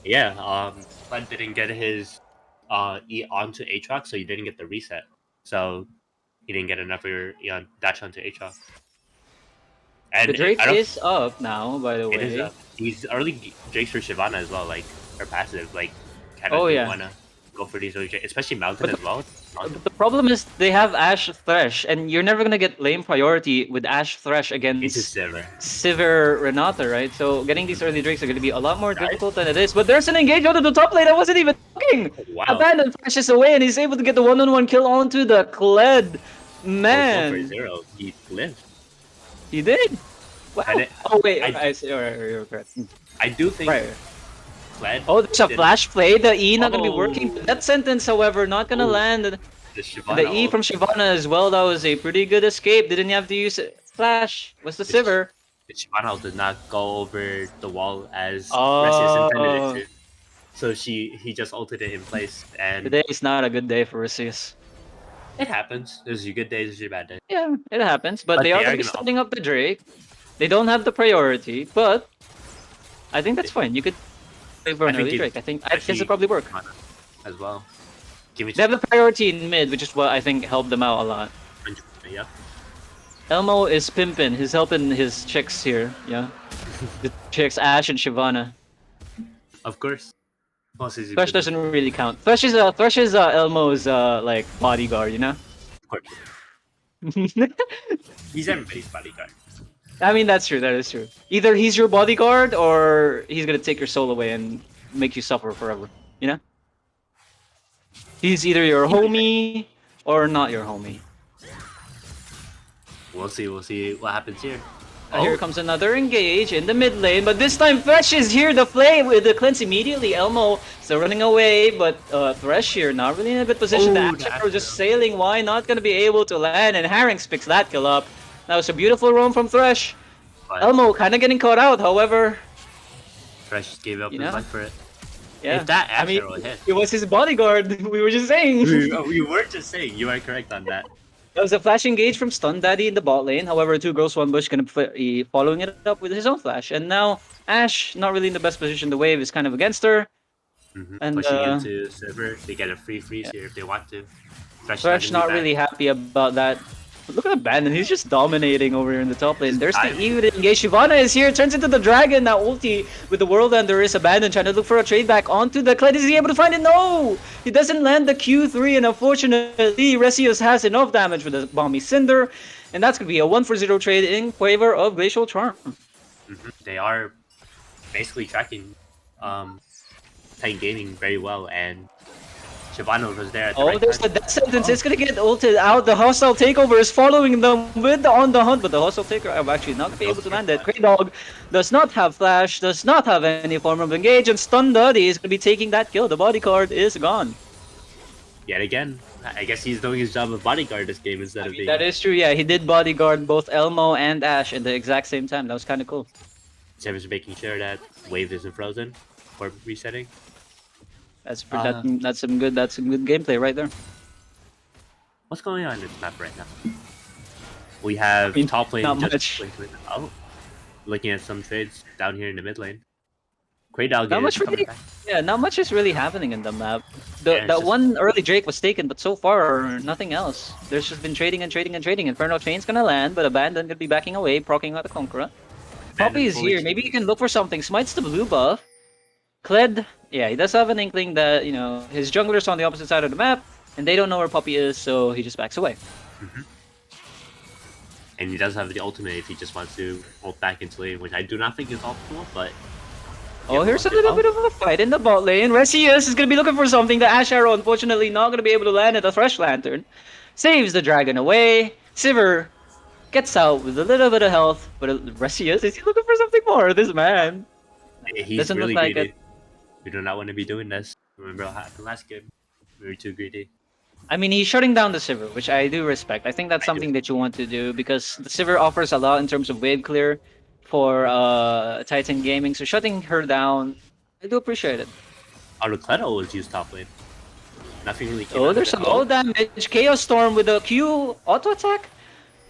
Yeah, Fled didn't get his E onto Aatrox, so he didn't get the reset. So he didn't get enough of your dash onto Aatrox. And The Drake I don't- is up now, by the it is way. he's early Drakes for Shyvana as well, like her passive, like kind Oh, of yeah. wanna go for these early Drakes, especially Mountain But as well. But the problem is they have Ashe Thresh, and you're never gonna get lane priority with Ashe Thresh It's against a Sivir. Sivir Renata, right? So getting these early Drakes are gonna be a lot more difficult than it is. But there's an engage out of the top lane. I wasn't even looking. Wow. Abandon flashes away, and he's able to get the one-on-one kill onto the Kled. 1 Man, for 0. He lived. he did. Wow. And it- Oh wait, I- I see. All right, you're correct. I do think Right. Fled Oh, there's a did flash play. The E not gonna be Oh. working. That sentence, however, not gonna Oh. land. the Shyvana The E ult. from Shyvana as well. That was a pretty good escape. Didn't have to use it. Flash. What's the Sivir? The Shyvana ult did not go over the wall as Oh. Resius intended it to. So he just ulted it in place, and Today is not a good day for Resius. it happens. There's your good days, there's your bad days. Yeah, it happens. But But they they are are gonna be gonna starting up the Drake. They don't have the priority, but I think that's fine. You could play for an I think early you- Drake. I guess actually- it'll probably work. As well. Give me They have the priority in mid, which is what I think helped them out a lot. 100%, yeah. Elmo is pimping. He's helping his chicks here. Yeah, the chicks Ash and Shyvana. Of course. Plus, is Thresh doesn't really count. Thresh is Elmo's like bodyguard. You know. Of course. He's everybody's bodyguard. I mean, that's true. That is true. Either he's your bodyguard or he's gonna take your soul away and make you suffer forever. You know? He's either your homie or not your homie. We'll see what happens here. Here comes another engage in the mid lane, but this time Thresh is here to play with the cleanse immediately. Elmo still running away, but Thresh here not really in a good position. The Oh, action the pro just sailing. Why not gonna be able to land? And Harings picks that kill up. That was a beautiful roam from Thresh. But Elmo kind of getting caught out, however. Thresh just gave up You his know? life for it. Yeah, If that I mean, arrow hit. it was his bodyguard. We were just saying. We were just saying, you are correct on that. There was a flash engage from Stun Daddy in the bot lane. However, 2 girls, 1 bush, gonna be following it up with his own flash. And now Ash, not really in the best position. The wave is kind of against her. And, Pushing into Sivir, they get a free freeze here if they want to. Thresh not really happy about that. But look at Abandon. He's just dominating over here in the top lane. There's the E with the engage. Shyvana is here. Turns into the dragon. Now ulti with the world and there is Abandon trying to look for a trade back onto the Kled. Is he able to find it? No! He doesn't land the Q3 and unfortunately Resius has enough damage with the Bomby Cinder. And that's going to be a 1-for-0 trade in favor of Glacial Charm. They are basically tracking Titan Gaming very well, and Shyvana was there at the Oh, right there's time. the death sentence. It's gonna get ulted out. The hostile takeover is following them with the on the hunt, but the hostile taker I'm actually not gonna be able to land it. Grey Dog does not have flash, does not have any form of engage, and Stun Daddy is gonna be taking that kill. The body card is gone. Yet again, I guess he's doing his job of bodyguard this game instead of being. That is true. Yeah, he did bodyguard both Elmo and Ash at the exact same time. That was kind of cool. Just making sure that wave isn't frozen or resetting. That's some good gameplay right there. What's going on in this map right now? We have mean, top lane not just much. looking at some trades down here in the mid lane. Kraydog Not is much coming really. back. Yeah, not much is really happening in the map. Yeah, it's That just- one early Drake was taken, but so far nothing else. There's just been trading and trading and trading. Inferno Chain's gonna land, but Abandon gonna be backing away, proccing out the Conqueror. Poppy is fully here. Maybe you can look for something. Smites the blue buff. Kled, yeah, he does have an inkling that his jungler's on the opposite side of the map, and they don't know where Poppy is, so he just backs away. And he does have the ultimate if he just wants to ult back into lane, which I do not think is optimal, but... Oh, here's a little bit of a fight in the bot lane. Resius is going to be looking for something. The Ash Arrow, unfortunately, not going to be able to land at the Thresh Lantern. Saves the dragon away. Sivir gets out with a little bit of health. But Resius, is he looking for something more? This man. He's Doesn't really look like greedy. it. We do not want to be doing this. Remember what happened last game? We were too greedy. I mean, he's shutting down the Sivir, which I do respect. I think that's something that you want to do because the Sivir offers a lot in terms of wave clear for Titan Gaming. So shutting her down, I do appreciate it. Autocleto was used top lane. Nothing really came out Oh, of there's it. a low damage. Chaos Storm with a Q auto attack.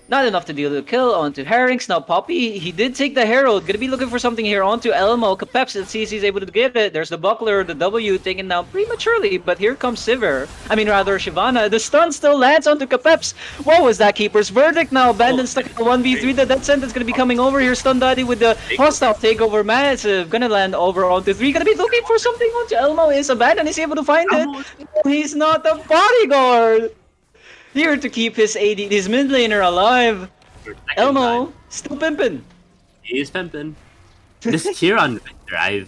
Not enough to deal the kill onto Herrings. Now Poppy, he did take the Herald. Gonna be looking for something here onto Elmo. Capeps, let's see if he's able to get it. There's the Buckler, the W taken down prematurely, but here comes Sivir. I mean, rather, Shyvana. The stun still lands onto Capeps. What was that Keeper's Verdict now? Abandoned stuck in a 1v3. The death sentence gonna be coming over here. Stun Daddy with the hostile takeover. Massive. Gonna land over onto 3. Gonna be looking for something onto Elmo. Is abandoned. Is he able to find it? No, he's not the bodyguard. Here to keep his his mid laner alive. Elmo, still pimping. He is pimping. This tier on Victor, I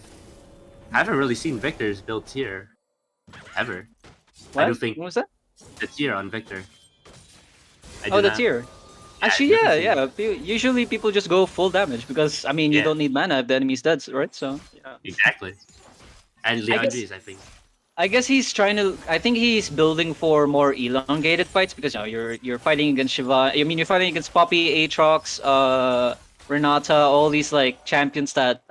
haven't really seen Victor's build tier. Ever. What? I do think What was that? the tier on Victor. I Oh, do the not- tier. Yeah, Actually, I've yeah, never yeah. Usually people just go full damage because, I mean, you Yeah. don't need mana if the enemy's dead, right? So, yeah. Exactly. And Leandri's, I think. I guess he's trying to. I think he's building for more elongated fights because you're fighting against Shiva. I mean, you're fighting against Poppy, Aatrox, Renata, all these like champions that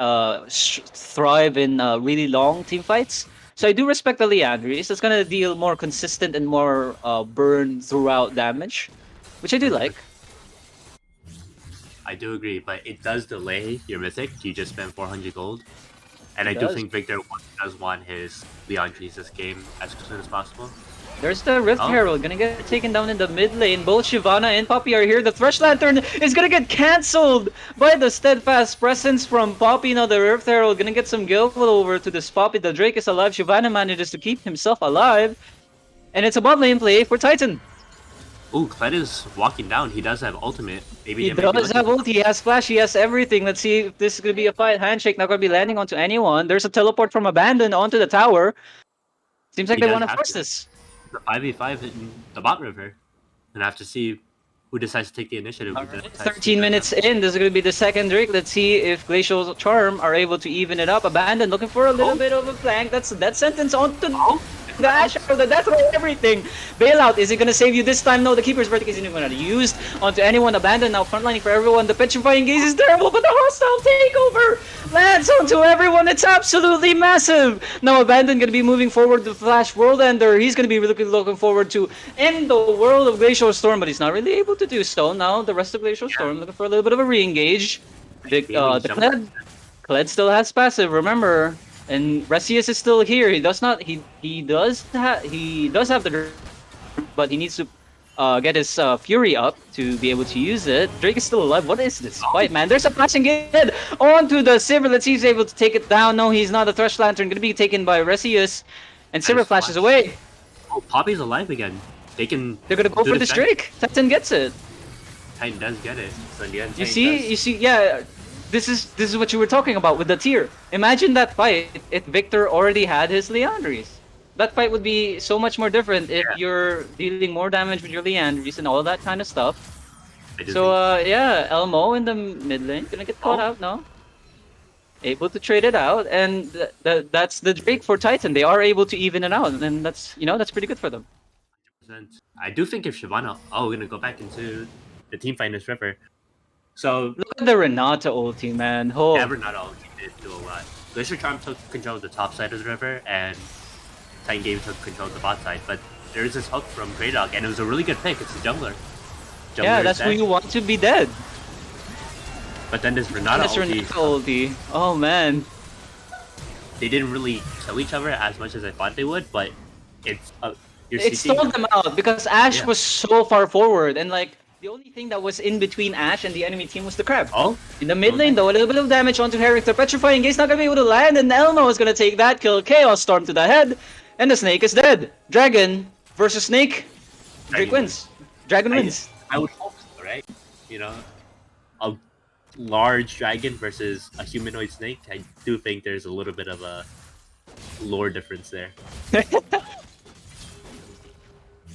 thrive in really long team fights. So I do respect the Leandris. It's gonna deal more consistent and more burn throughout damage, which I do like. I do agree, but it does delay your mythic. You just spend 400 gold. And I do does. think Victor does want his Leandris this game as soon as possible. There's the Rift Oh. Herald gonna get taken down in the mid lane. Both Shyvana and Poppy are here. The Thresh Lantern is gonna get cancelled by the steadfast presence from Poppy. Now the Rift Herald gonna get some guild over to this Poppy. The Drake is alive. Shyvana manages to keep himself alive. And it's a bot lane play for Titan. Ooh, Kled is walking down. He does have ultimate. Maybe He they might be does have looking- ult, he has flash, he has everything. Let's see if this is gonna be a fight. Handshake not gonna be landing onto anyone. There's a teleport from Abandon onto the tower. Seems like He they does want to have force to. this. the 5v5 in the bot river. And have to see who decides to take the initiative. Who Alright, decides to 13 take minutes that. in, this is going to be the second Drake. Let's see if Glacial Charm are able to even it up. Abandon looking for a little bit of a flank. That's that sentence onto the Ash Arrow, the Death Row, everything. Bailout, is it going to save you this time? No, the Keeper's Verdict isn't even going to be used onto anyone. Abandon now frontlining for everyone. The Petrifying Gaze is terrible, but the hostile takeover lands onto everyone. It's absolutely massive. Now Abandon going to be moving forward to Flash World Ender. He's going to be looking forward to end the world of Glacial Storm, but he's not really able to do so. Now the rest of Glacial Storm looking for a little bit of a re-engage. The Kled still has passive, remember. And Resius is still here. He does not. He does have the, but he needs to get his fury up to be able to use it. Drake is still alive. What is this fight, man? There's a flashing head onto the Sivir. Let's see if he's able to take it down. No, he's not. The Thresh Lantern gonna be taken by Resius, and Sivir flashes away. Oh, Poppy's alive again. They're They're gonna go do for the this Drake. Titan gets it. Titan does get it. So in the end, You Titan see, yeah. This is what you were talking about with the tier. Imagine that fight if Victor already had his Leandris. That fight would be so much more different if you're dealing more damage with your Leandris and all that kind of stuff. I do So think- yeah, Elmo in the mid lane gonna get caught out now. Able to trade it out, and that's the Drake for Titan. They are able to even it out, and that's that's pretty good for them. I do think if Shyvana... Oh, we're gonna go back into the team fight in this river. So, Look at the Renata ulti, man. Oh, never not all did do a lot. Glacial Charm took control of the top side of the river, and Titan Game took control of the bot side. But there is this hook from Grey Dog, and it was a really good pick. It's the jungler. yeah, Jungler that's is who dead, you want to be dead. But then this Renata That's ulti, Renata ulti. Oh man. they didn't really kill each other as much as I thought they would, but it's... you're It seeing- stalled them out because Ash Yeah. was so far forward, and like the only thing that was in between Ash and the enemy team was the crab. Oh? In the mid lane though, a little bit of damage onto Herrick. The Petrifying Gaze not gonna be able to land, and Elmo is gonna take that kill. Chaos Storm to the head, and the snake is dead. Dragon versus snake. Drake Dragon wins. Dragon wins. I would hope so, right? You know, a large dragon versus a humanoid snake. I do think there's a little bit of a lore difference there.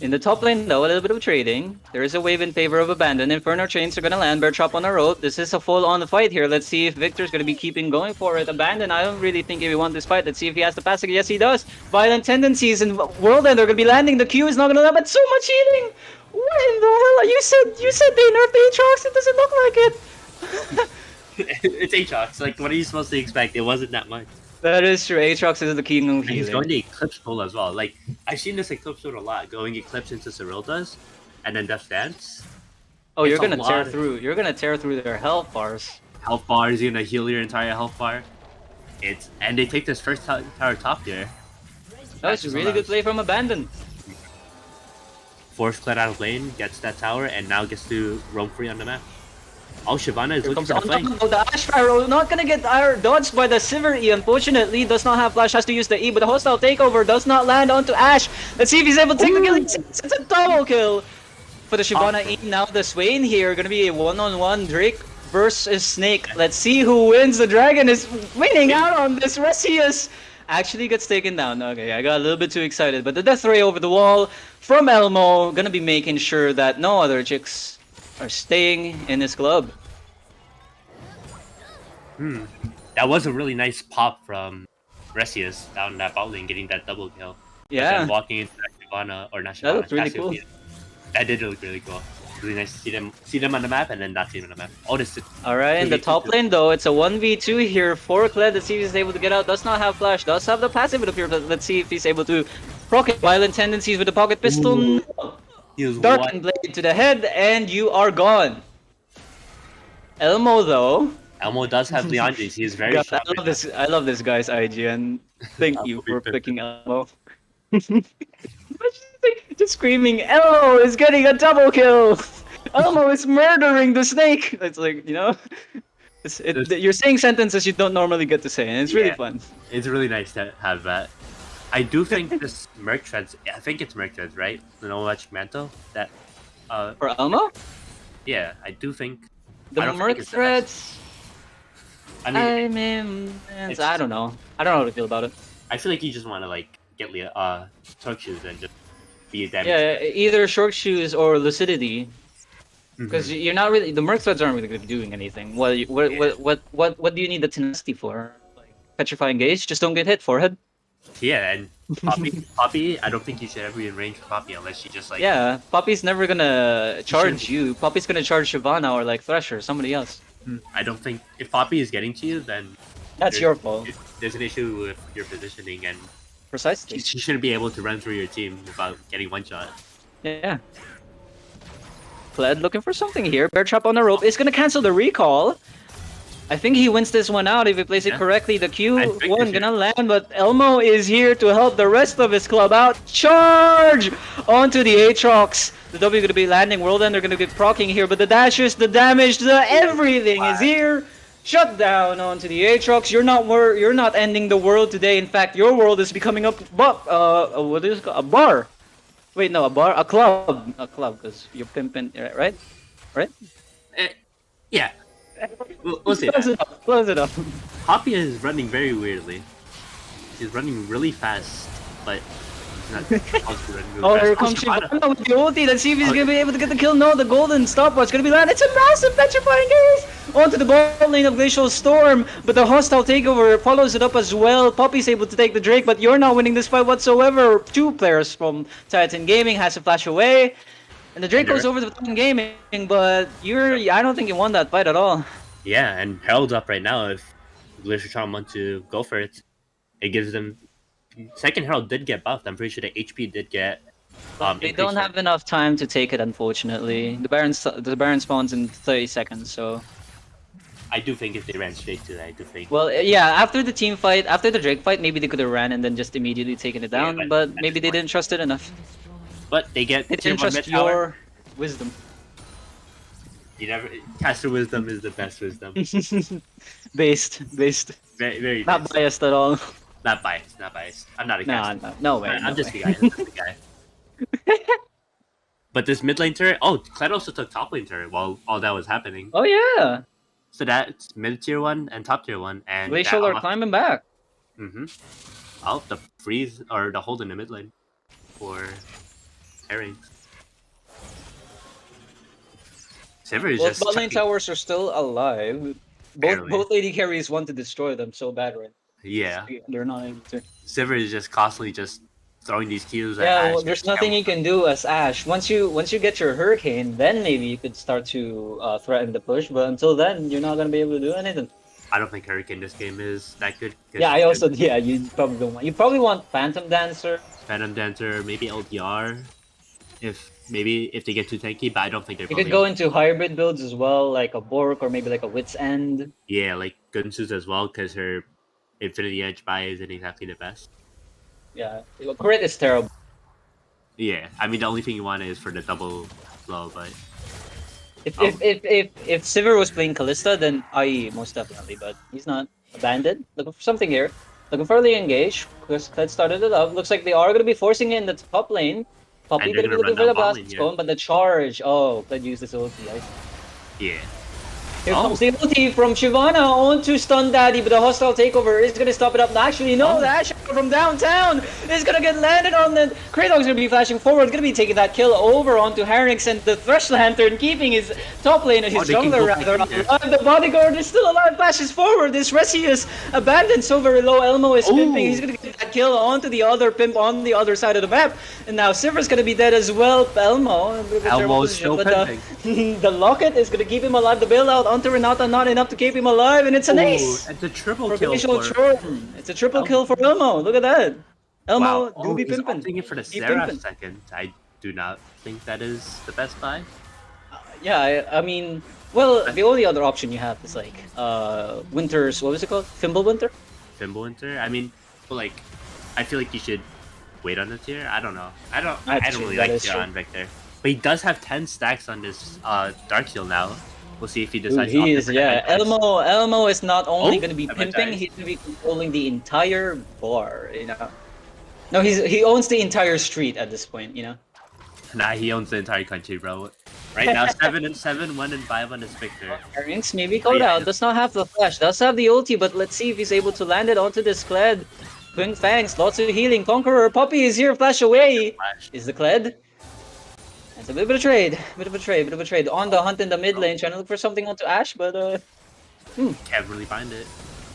In the top lane, though, a little bit of trading. There is a wave in favor of Abandon. Inferno Chains are gonna land. Bear Trap on a rope. This is a full-on fight here. Let's see if Victor's gonna be keeping going for it. Abandon, I don't really think he won this fight. Let's see if he has the passing. Yes, he does. Violent Tendencies and World End are gonna be landing. The Q is not gonna land, but so much healing! What in the hell? You said they nerfed Aatrox. It doesn't look like it. It's Aatrox. Like, what are you supposed to expect? It wasn't that much. That is true. Aatrox is the king of And he's healing. going to Eclipse pull as well. Like, I've seen this Eclipse pull a lot. Going Eclipse into Cyrilda's, and then Death Dance. Oh, you're It's a gonna tear lot. through. You're gonna tear through their health bars. Health bars, you're gonna heal your entire health bar. And they take this first tower top tier. That was a really good play from Abandon. Force Kled out of lane, gets that tower, and now gets to roam free on the map. Oh, Shyvana is Here looking comes for the on flank. top of the Ash Pharaoh, not gonna get dodged by the Sivir E. Unfortunately, does not have flash, has to use the E, but the hostile takeover does not land onto Ash. Let's see if he's able to take the kill. It's a double kill for the Shyvana E. Now the Swain here, gonna be a one-on-one Drake versus Snake. Let's see who wins. The Dragon is winning out on this. Resius actually gets taken down. Okay, I got a little bit too excited, but the death ray over the wall from Elmo, gonna be making sure that no other chicks are staying in his club. That was a really nice pop from Resius down that bot lane, getting that double kill. But Yeah. then walking into that Shyvana, or not Shyvana, That looked really Cassiopeia. cool. That did look really cool. Really nice to see them on the map and then not see them on the map. Oh, this is Alright, in the top lane though, it's a 1v2 here for Kled. Let's see if he's able to get out. Does not have flash, does have the passive it appears, but let's see if he's able to proc it. Violent Tendencies with the pocket pistol. Ooh. No. he was Dark one. Blade to the head, and you are gone. Elmo though. Elmo does have Leandris. He is very God, strong. I love this guy's IGN. Thank you for picking Elmo. Just screaming, Elmo is getting a double kill! Elmo is murdering the snake! It's like, you know? You're saying sentences you don't normally get to say, and it's really Yeah. fun. It's really nice to have that. I do think this Merc Treads, I think it's Merc Treads, right? The No Magic Mantle? That, For Elmo? yeah, I do think. The I don't think Merc it's the best. threats? I mean, I mean, it's- I don't know. I don't know how to feel about it. I feel like you just want to, like, get Torque Shoes and just be a damage. Yeah, either short shoes or lucidity. Because you're not really, the Merc threads aren't really going to be doing anything. What do you need the tenacity for? Like, petrifying gaze? Just don't get hit, forehead. Yeah, and Poppy, I don't think you should ever be in range for Poppy unless she just, like. Yeah, Poppy's never gonna charge you. Poppy's gonna charge Shyvana or like Thresher, somebody else. I don't think. If Poppy is getting to you, then. That's there's- your fault. There's an issue with your positioning, and Precisely. she shouldn't be able to run through your team without getting one shot. Yeah. Kled looking for something here. Bear Trap on the rope is gonna cancel the recall. I think he wins this one out if he plays it Yeah. correctly. The I think Q1 this gonna land, but Elmo is here to help the rest of his club out. Charge onto the Aatrox. The W gonna be landing. World End, they're gonna get proccing here, but the dashes, the damage, the everything is here. Shut down onto the Aatrox. You're not ending the world today. In fact, your world is becoming what is it called? A bar. Wait, no, a club, because you're pimping, right? Yeah. We'll see Close that. it up. Close it up. Poppy is running very weirdly. She's running really fast, but she's not supposed to run really Oh, fast. here comes Shyvana. Shyvana with the ulti. Let's see if he's gonna be able to get the kill. No, the golden stopwatch gonna be landed. It's a massive petrifying gaze onto the bot lane of Glacial Storm, but the hostile takeover follows it up as well. Poppy's able to take the Drake, but you're not winning this fight whatsoever. Two players from Titan Gaming has to flash away, and the Drake goes over to Titan Gaming, but I don't think you won that fight at all. Yeah, and Herald's up right now. If Glacial Charm want to go for it, it gives them. Second Herald did get buffed. I'm pretty sure the HP did get. They don't have enough time to take it, unfortunately. The Baron spawns in 30 seconds, so. I do think if they ran straight to that, I do think. Well, yeah, after the team fight, after the Drake fight, maybe they could have ran and then just immediately taken it down, Yeah, but but maybe they didn't trust it enough. But they get They tier didn't 1 trust mid tower. your wisdom. You never. Caster wisdom is the best wisdom. Based. Very, very. Not best. biased at all. Not biased. Not biased. I'm not a Nah, caster. no way. I'm no just way. a guy. I'm just a guy. But this mid lane turret, Kled also took top lane turret while all that was happening. Oh yeah, So that's mid tier 1 and top tier 1. And Glacial are climbing back. Mm-hmm. Oh, the freeze or the hold in the mid lane for Herrings. Sivir is Both just bot lane chucking- towers are still alive. Barely. Both AD carries want to destroy them so bad, right? Yeah, They're not able to. Sivir is just constantly just throwing these Qs at Yeah, Ashe. well, there's nothing you can do as Ashe. Once you get your Hurricane, then maybe you could start to threaten the push. But until then, you're not gonna be able to do anything. I don't think Hurricane this game is that good. 'cause Yeah, I also you probably don't want. You probably want Phantom Dancer. Phantom Dancer, maybe LDR, if they get too tanky, but I don't think they're. You could go into hybrid builds as well, like a Bork or maybe like a Wit's End. Yeah, like Gunsu's as well, because her Infinity Edge buy isn't exactly the best. Yeah, crit is terrible. Yeah, I mean the only thing you want is for the double blow, but If Sivir was playing Callista, then IE most definitely, but he's not. Abandoned. Looking for something here. Looking for early engage. Because Kled started it up. Looks like they are gonna be forcing it in the top lane. Poppy And they're gonna be gonna looking for run the down blast bot lane, stone, but the charge. Oh, Kled used his ulti. yeah. Here comes the ulti from Shyvana onto Stun Daddy, but the hostile takeover is gonna stop it up. Actually, no, the Ashe from downtown is gonna get landed on the Kratos gonna be flashing forward, gonna be taking that kill over onto Harrix, and the Thresh Lantern keeping his top lane, his they can jungler go rather. back in there. Alive. The bodyguard is still alive, flashes forward. This Resi is abandoned so very low. Elmo is pimping. He's gonna get that kill onto the other pimp on the other side of the map, and now Sivir's gonna be dead as well. Elmo Elmo's still pimping. the locket is gonna keep him alive. The bailout onto Renata, not enough to keep him alive, and it's an ace. It's a triple For kill Glacial for Chorn. It's a triple kill for Elmo. Look at that. Elmo do be he's pimpin'. opting in for the Be Seraph pimpin'. second. I do not think that is the best buy. Yeah, I mean, well, the only other option you have is like Winter's, what was it called? Fimbulwinter? Fimbulwinter. I mean, but like, I feel like you should wait on the tier. I don't know. I don't That's really true, that like is tier true. on Victor. But he does have 10 stacks on this Dark Heal now. We'll see if he Dude, decides. to he opt in is, for yeah. the Hyperion. Elmo is not only Oh, gonna be Hyperion pimping, dies. he's gonna be controlling the entire bar, you know. No, he owns the entire street at this point, you know. Nah, he owns the entire country, bro. Right now, 7-7, 1-5 on this Victor. Rinks maybe called Yeah. out. Does not have the flash. Does have the ulti, but let's see if he's able to land it onto this Kled. Twin Fangs, lots of healing. Conqueror, Poppy is here. Flash away. Flash. Is the Kled? It's a bit of a trade. Bit of a trade. On the hunt in the mid lane, trying to look for something onto Ashe, but Can't really find it.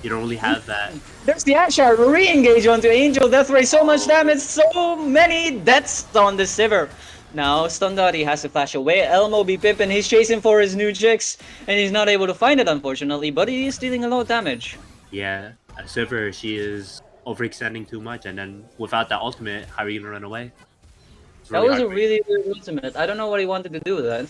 You don't really have that. there's the Ashe Shard. Re-engage onto Angel. Death Ray, so much damage, so many deaths on the Sivir. Now, Stundari has to flash away. Elmo be pimping. He's chasing for his new chicks, and he's not able to find it, unfortunately, but he is dealing a lot of damage. Yeah, Sivir, she is overextending too much, and then without that ultimate, how are you gonna run away? It's That was hard a for you. really weird ultimate. I don't know what he wanted to do with that.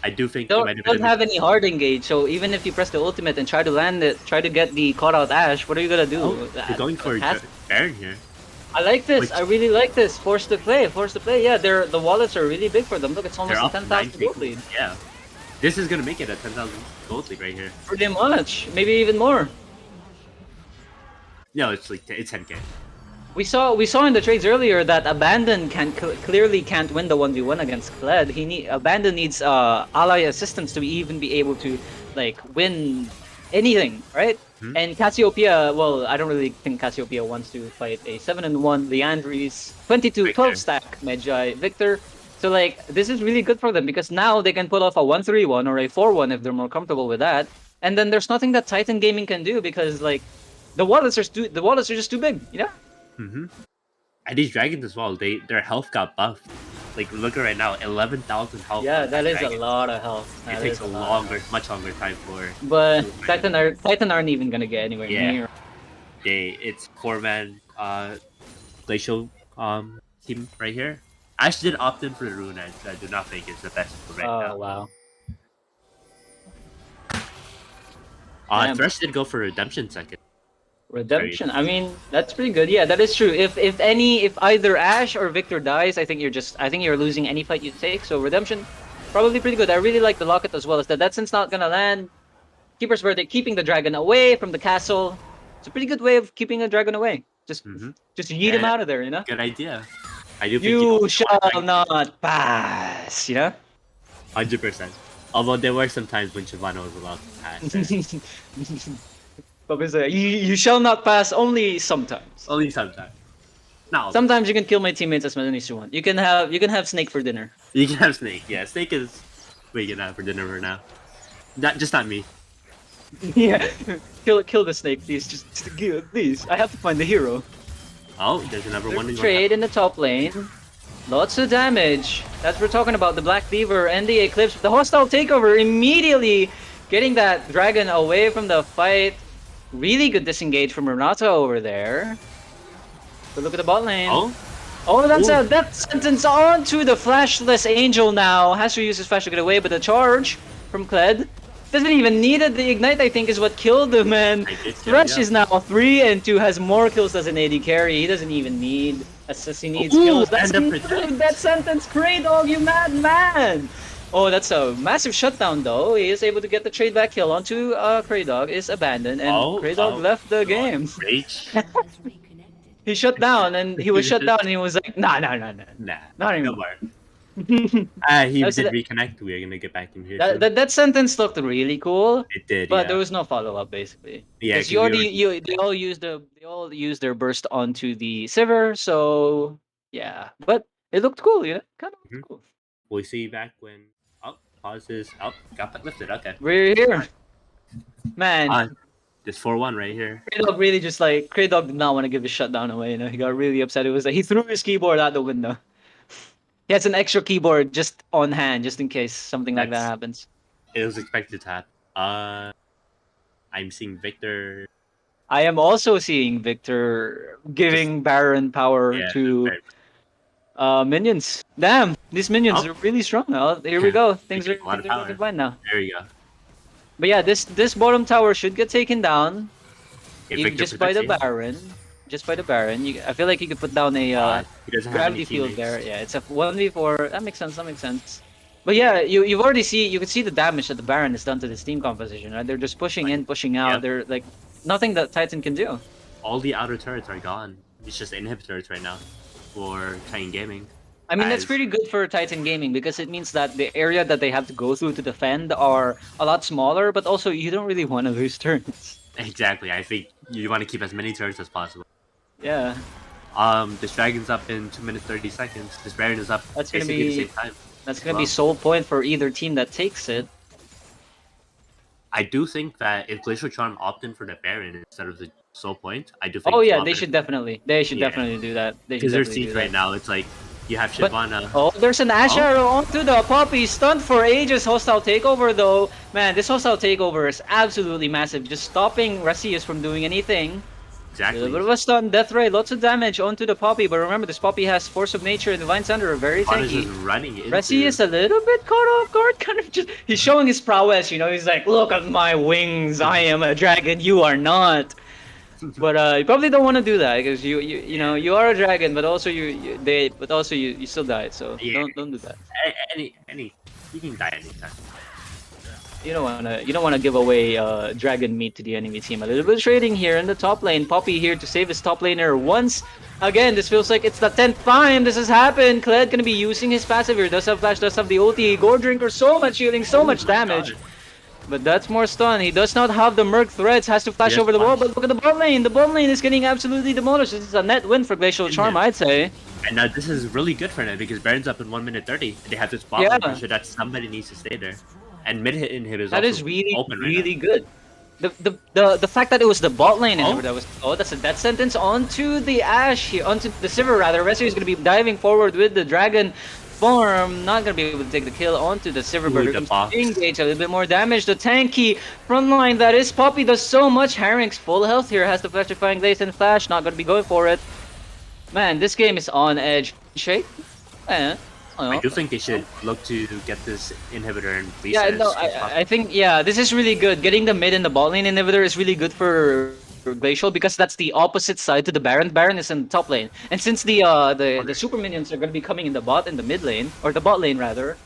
I do think Don't, it might have don't been have any hard engage, so even if you press the ultimate and try to land it, try to get the caught out Ashe, what are you gonna do? You're going for Has- Baron here. I like this. Which- I really like this. Force to play. Yeah, the wallets are really big for them. Look, it's They're almost a up 10,000 9K. gold lead. Yeah. This is gonna make it a 10,000 gold lead right here. Pretty much, maybe even more. No, it's like it's 10K. We saw in the trades earlier that Abandon clearly can't win the 1v1 against Kled. Abandon needs ally assistance to even be able to like win anything, right? And Cassiopeia, well, I don't really think Cassiopeia wants to fight a 7-1 Leandries, 12 stack Magi Victor. So like this is really good for them because now they can pull off a 1-3-1 or a 4-1 if they're more comfortable with that. And then there's nothing that Titan Gaming can do because like the wallets are just too big, you know? And these dragons as well, their health got buffed. Like look at right now, 11,000 health. Yeah, on that is a dragon. lot of health. It That takes is a lot. much longer time for. But to- Titan aren't even gonna get anywhere Yeah. near. It's 4-man Glacial team right here. Ashe did opt in for the rune edge. I do not think it's the best for right Oh now. wow. Damn. Thresh did go for redemption second. Redemption. I mean, that's pretty good. Yeah, that is true. If either Ashe or Victor dies, I think you're losing any fight you take. So redemption, probably pretty good. I really like the locket as well. As that since not gonna land. Keeper's Verdict, keeping the dragon away from the castle. It's a pretty good way of keeping a dragon away. Just yeet him Yeah. out of there, you know. Good idea. I do think You shall not pass. pass, you know? 100%. Although there were some times when Shyvana was allowed to pass. But it's like, you shall not pass only sometimes. Only sometimes. No. Sometimes you can kill my teammates as many as you want. You can have Snake for dinner. You can have Snake. Yeah, Snake is we can have for dinner for now. Not me. Yeah. Kill the Snake, please. Just please. I have to find the hero. Oh, there's another one. Trade in the top lane. Lots of damage. That's what we're talking about. The Black Beaver and the Eclipse. The hostile takeover immediately getting that dragon away from the fight. Really good disengage from Renata over there. But look at the bot lane. Oh, that's a death sentence onto the flashless angel now. Has to use his flash to get away, but the charge from Kled doesn't even need it. The ignite, I think, is what killed him. And Thresh is now 3 and 2, has more kills as an AD carry. He doesn't even need assists. He needs kills. That's that sentence, Cray Dog, you mad man! Oh, that's a massive shutdown though. He is able to get the trade back kill onto Cray Dog. Is abandoned and Cray Dog left the game. He shut down and he was shut down and he was like, nah, not anymore. He did reconnect. We're gonna get back in here. That sentence looked really cool. It did, but there was no follow up basically. Yeah, because they all used their burst onto the Sivir, so yeah. But it looked cool, yeah, kind of looked cool. We'll see you back when. Pauses. Got lifted. Okay. We're here, man. This 4-1 right here. Cray Dog really just like Cray Dog did not want to give his shutdown away. You know, he got really upset. It was like he threw his keyboard out the window. He has an extra keyboard just on hand, just in case something like that happens. It was expected to happen. I'm seeing Victor. I am also seeing Victor giving Baron power to minions. Damn, these minions are really strong. Here we go. Things are looking fine now. There you go. But yeah, this bottom tower should get taken down. Just by the Baron. Just by the Baron. I feel like you could put down a gravity field there. Yeah, it's a 1v4. That makes sense. But yeah, you can see the damage that the Baron has done to this team composition, right? They're just pushing in, pushing out. They're like nothing that Titan can do. All the outer turrets are gone. It's just inhibitors right now for Titan Gaming. I mean, that's pretty good for Titan Gaming because it means that the area that they have to go through to defend are a lot smaller, but also you don't really want to lose turns. Exactly. I think you want to keep as many turns as possible. Yeah. This dragon's up in 2 minutes 30 seconds. This Baron is up that's gonna be the same time. That's gonna be soul point for either team that takes it. I do think that if Glacial Charm opt in for the Baron instead of the soul point, I do think. Oh yeah, they should definitely definitely do that. Because their seeds right now, it's like you have Shyvana. There's an Ash arrow onto the Poppy. Stunned for ages. Hostile takeover though. Man, this hostile takeover is absolutely massive. Just stopping Rasius from doing anything. Exactly. A little bit of a stun, death ray, lots of damage onto the Poppy, but remember this Poppy has Force of Nature and Divine Thunder, very tanky. Resi is a little bit caught off guard, kind of just he's showing his prowess, you know, he's like, look at my wings, I am a dragon, you are not. But you probably don't want to do that because you know you are a dragon, but also you still died, so don't do that. Any you can die anytime. You don't wanna give away dragon meat to the enemy team. A little bit of trading here in the top lane. Poppy here to save his top laner once again. This feels like it's the 10th time this has happened. Kled gonna be using his passive here. Does have flash, does have the ulti. Gore Drinker, so much healing, so much damage. But that's more stun. He does not have the Merc threats. Has to flash over the wall. But look at the bot lane. The bot lane is getting absolutely demolished. This is a net win for Glacial Charm, I'd say. And this is really good for them because Baron's up in 1 minute 30. They have this bot lane pressure that somebody needs to stay there. And mid hit inhibitors that is really good. The fact that it was the bot lane inhibitor that's a death sentence onto the Ashe here, onto the Sivir rather. Rescue is gonna be diving forward with the dragon farm, not gonna be able to take the kill onto the Sivir bird. Engage a little bit more damage. The tanky front line that is Poppy does so much. Herring's full health here, has the Fletchifying Glaze and Flash, not gonna be going for it. Man, this game is on edge. Shake? I do think they should look to get this inhibitor and reset. Yeah, no, I think this is really good. Getting the mid and the bot lane inhibitor is really good for Glacial because that's the opposite side to the Baron. Baron is in the top lane, and since the super minions are going to be coming in the mid lane or the bot lane rather,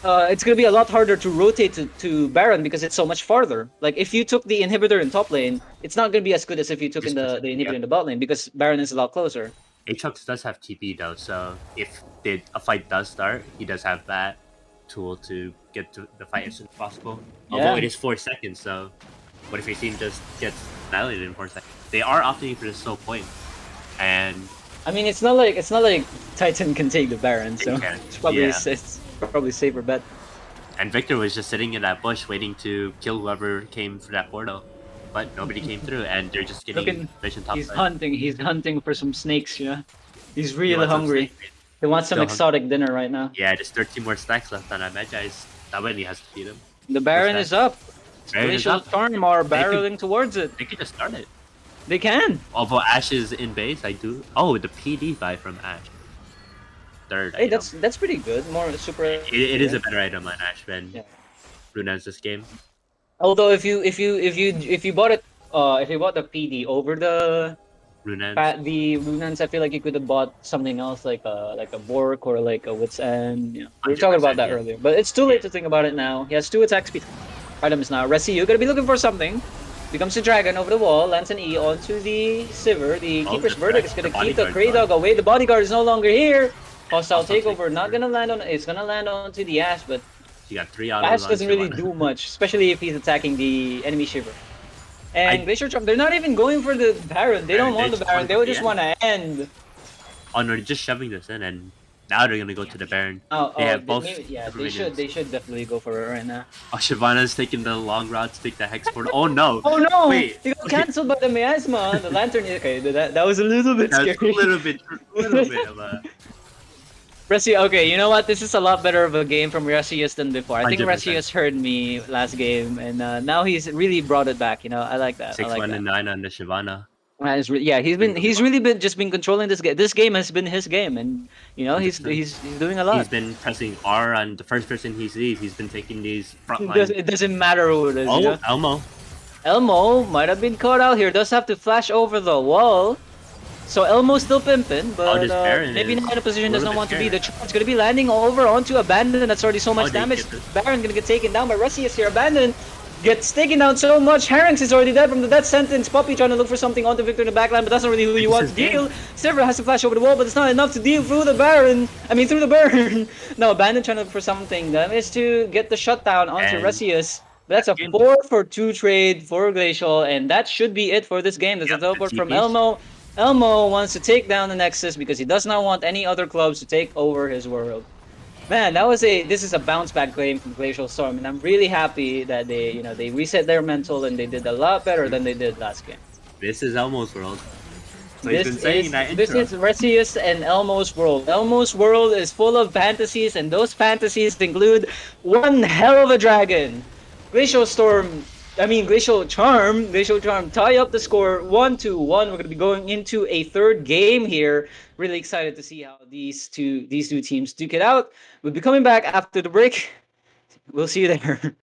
it's going to be a lot harder to rotate to Baron because it's so much farther. Like if you took the inhibitor in top lane, it's not going to be as good as if you took in the inhibitor in the bot lane because Baron is a lot closer. Aatrox does have TP though, so if a fight does start, he does have that tool to get to the fight as soon as possible. Although Yeah. it is 4 seconds, so what if your team just gets annihilated in 4 seconds? They are opting for the slow point, and I mean, it's not like Titan can take the Baron, so can, it's probably a safer bet. and Victor was just sitting in that bush waiting to kill whoever came through that portal, but nobody came through, and they're just getting Looking, vision top he's side. hunting. He's hunting for some snakes. Yeah, he's You really want some hungry. snake? He wants some Still hungry. exotic dinner right now. Yeah, there's 13 more stacks left on that Magi's. That way he has to feed him. The Baron is up. Baron is Glacial up. Charm are They could- barreling towards it. They could just start it. They can. Although Ash is in base, I do. Oh, the PD buy from Ash. Third. Hey, item. that's pretty good. More super. It is a better item on Ash than Yeah. Runa's this game. Although if you bought it if you bought the PD over Runa's. the Runans, I feel like you could have bought something else like a Bork or like a Wit's End. You know, we were talking about 100%, that yeah. earlier, but it's too late to think about it now. He has 2 attack speed items now. Resi, you're gonna be looking for something. Becomes a dragon over the wall, lands an E onto the Sivir. The Oh, Keeper's the Verdict is threat, gonna the keep the bodyguard's Grey gone. Dog away. The bodyguard is no longer here. Hostile Hostile takeover, not takeover. gonna land on. It's gonna land onto the Ash, but You got 3 autos Ash on doesn't really Shyvana. do much, especially if he's attacking the enemy Shiver. And I- Glacier Charm, they're not even going for the Baron. They don't Baron, want they the just Baron. want They would the just end. want to end. Oh no, they're just shoving this in, and now they're gonna go to the Baron. Oh, They oh, have both. yeah, super they should. minions. They should definitely go for it right now. Oh, Shyvana's taking the long route to take the Hex Portal. Oh no! Oh no! Wait, He got cancelled by the miasma. The lantern. Okay, that was a little bit That's scary. a little bit of a. Resi, okay, you know what? This is a lot better of a game from Resius than before. I think 100%. Resius heard me last game, and now he's really brought it back. You know, I like that. I 6 like 1 that. and 9 on the Shyvana. Yeah, he's really been just been controlling this game. This game has been his game, and you know he's 100%. he's doing a lot. He's been pressing R on the first person he sees. He's been taking these front It doesn't matter who it is. Oh, You know? Elmo. Elmo might have been caught out here. Does have to flash over the wall. So Elmo's still pimping, but this Baron maybe is not in a position a does little not want bit to be. The scared. charge gonna be landing over onto Abandon. That's already so much they damage. get this. Baron gonna get taken down by Russius here. Abandon gets taken down so much. Harynx is already dead from the death sentence. Puppy trying to look for something onto Victor in the backline, but that's not really who you This want is to game. deal. Sivir has to flash over the wall, but it's not enough to deal through the Baron. I mean, through the burn. No, Abandon trying to look for something. That is to get the shutdown onto And Russius. That's a game. 4-for-2 trade for Glacial, and that should be it for this game. There's a Yep, the teleport from TPs. Elmo. Elmo wants to take down the Nexus because he does not want any other clubs to take over his world. Man, this is a bounce back game from Glacial Storm, and I'm really happy that they reset their mental and they did a lot better than they did last game. This is Elmo's world. So he's been saying that This intro. is Resius and Elmo's world. Elmo's world is full of fantasies, and those fantasies include one hell of a dragon. Glacial Charm, tie up the score 1-1. We're gonna be going into a third game here. Really excited to see how these two teams duke it out. We'll be coming back after the break. We'll see you there.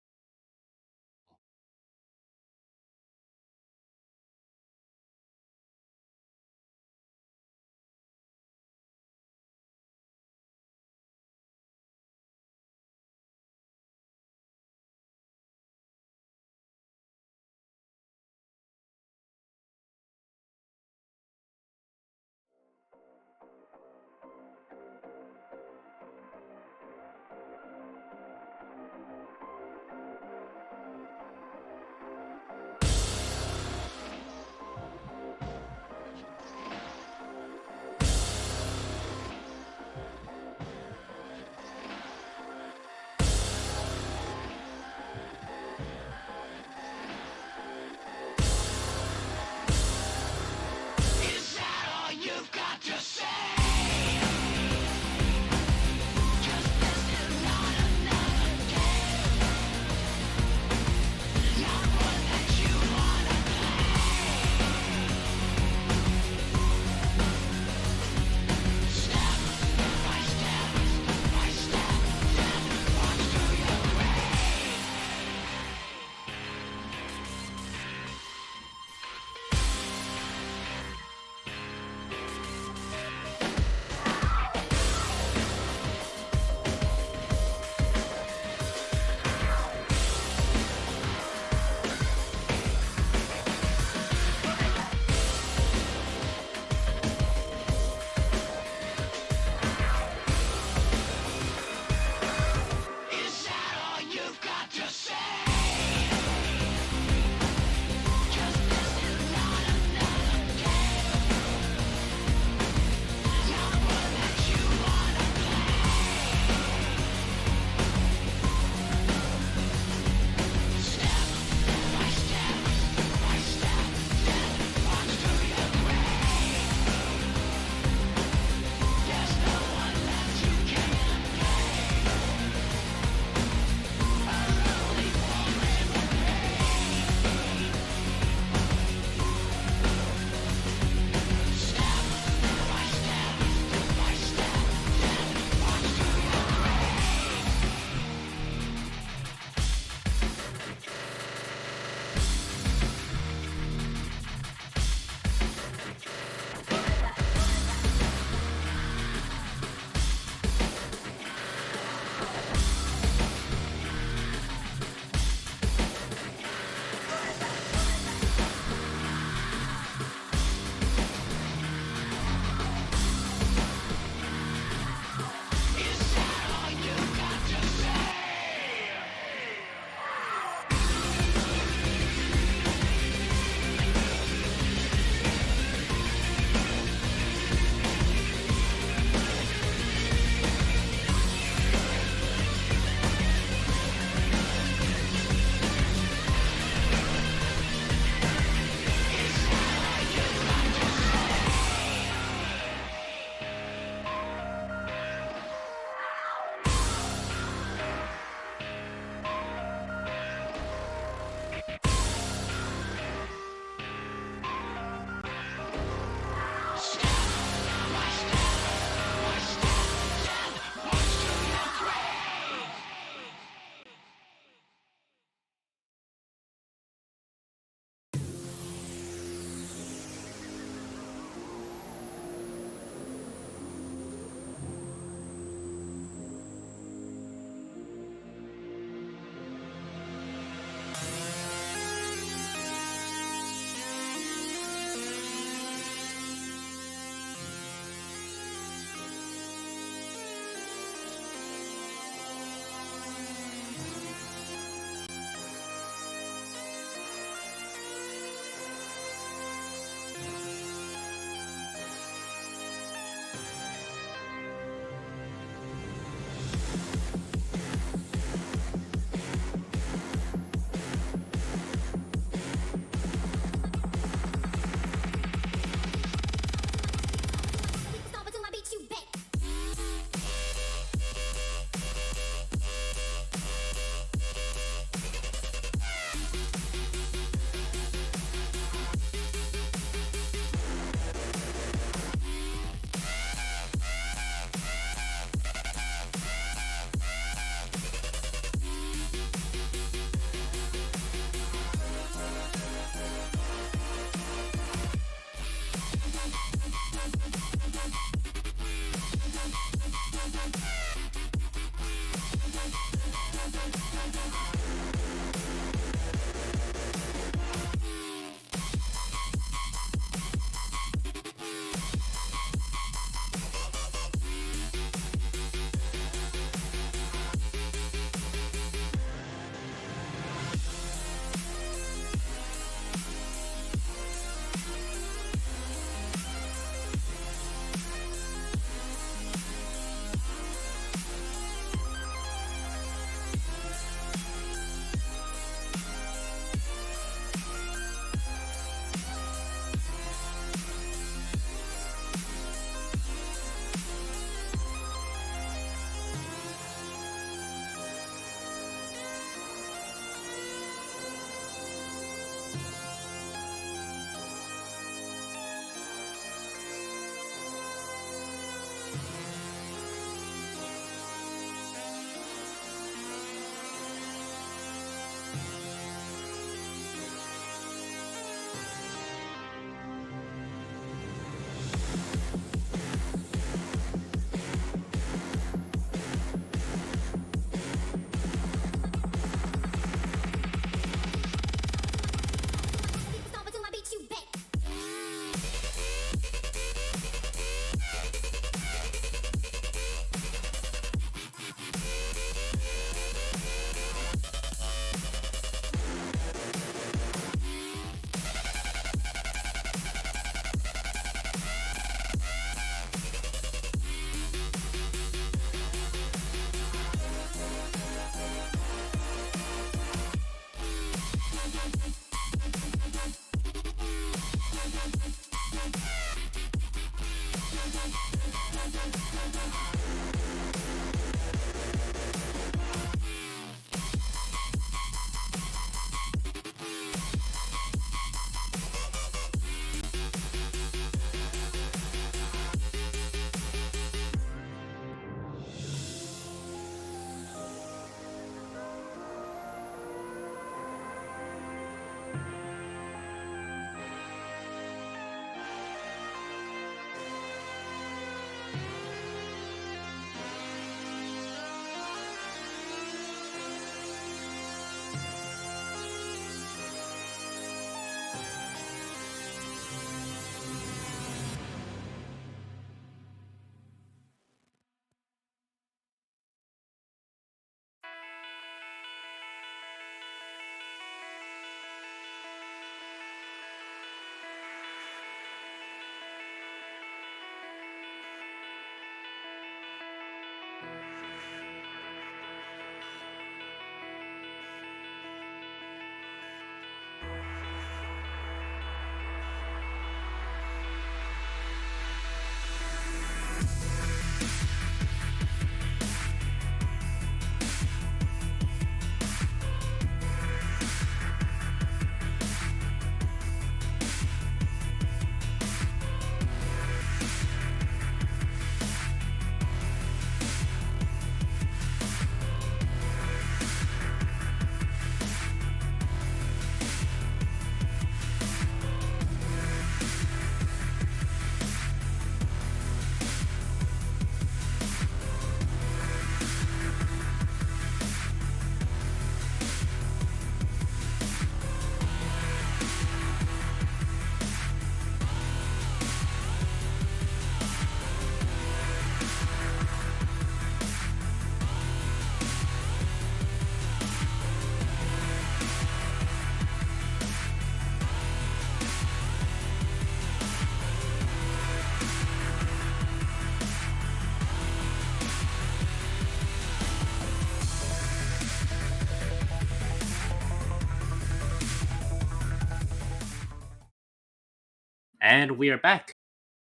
And we are back.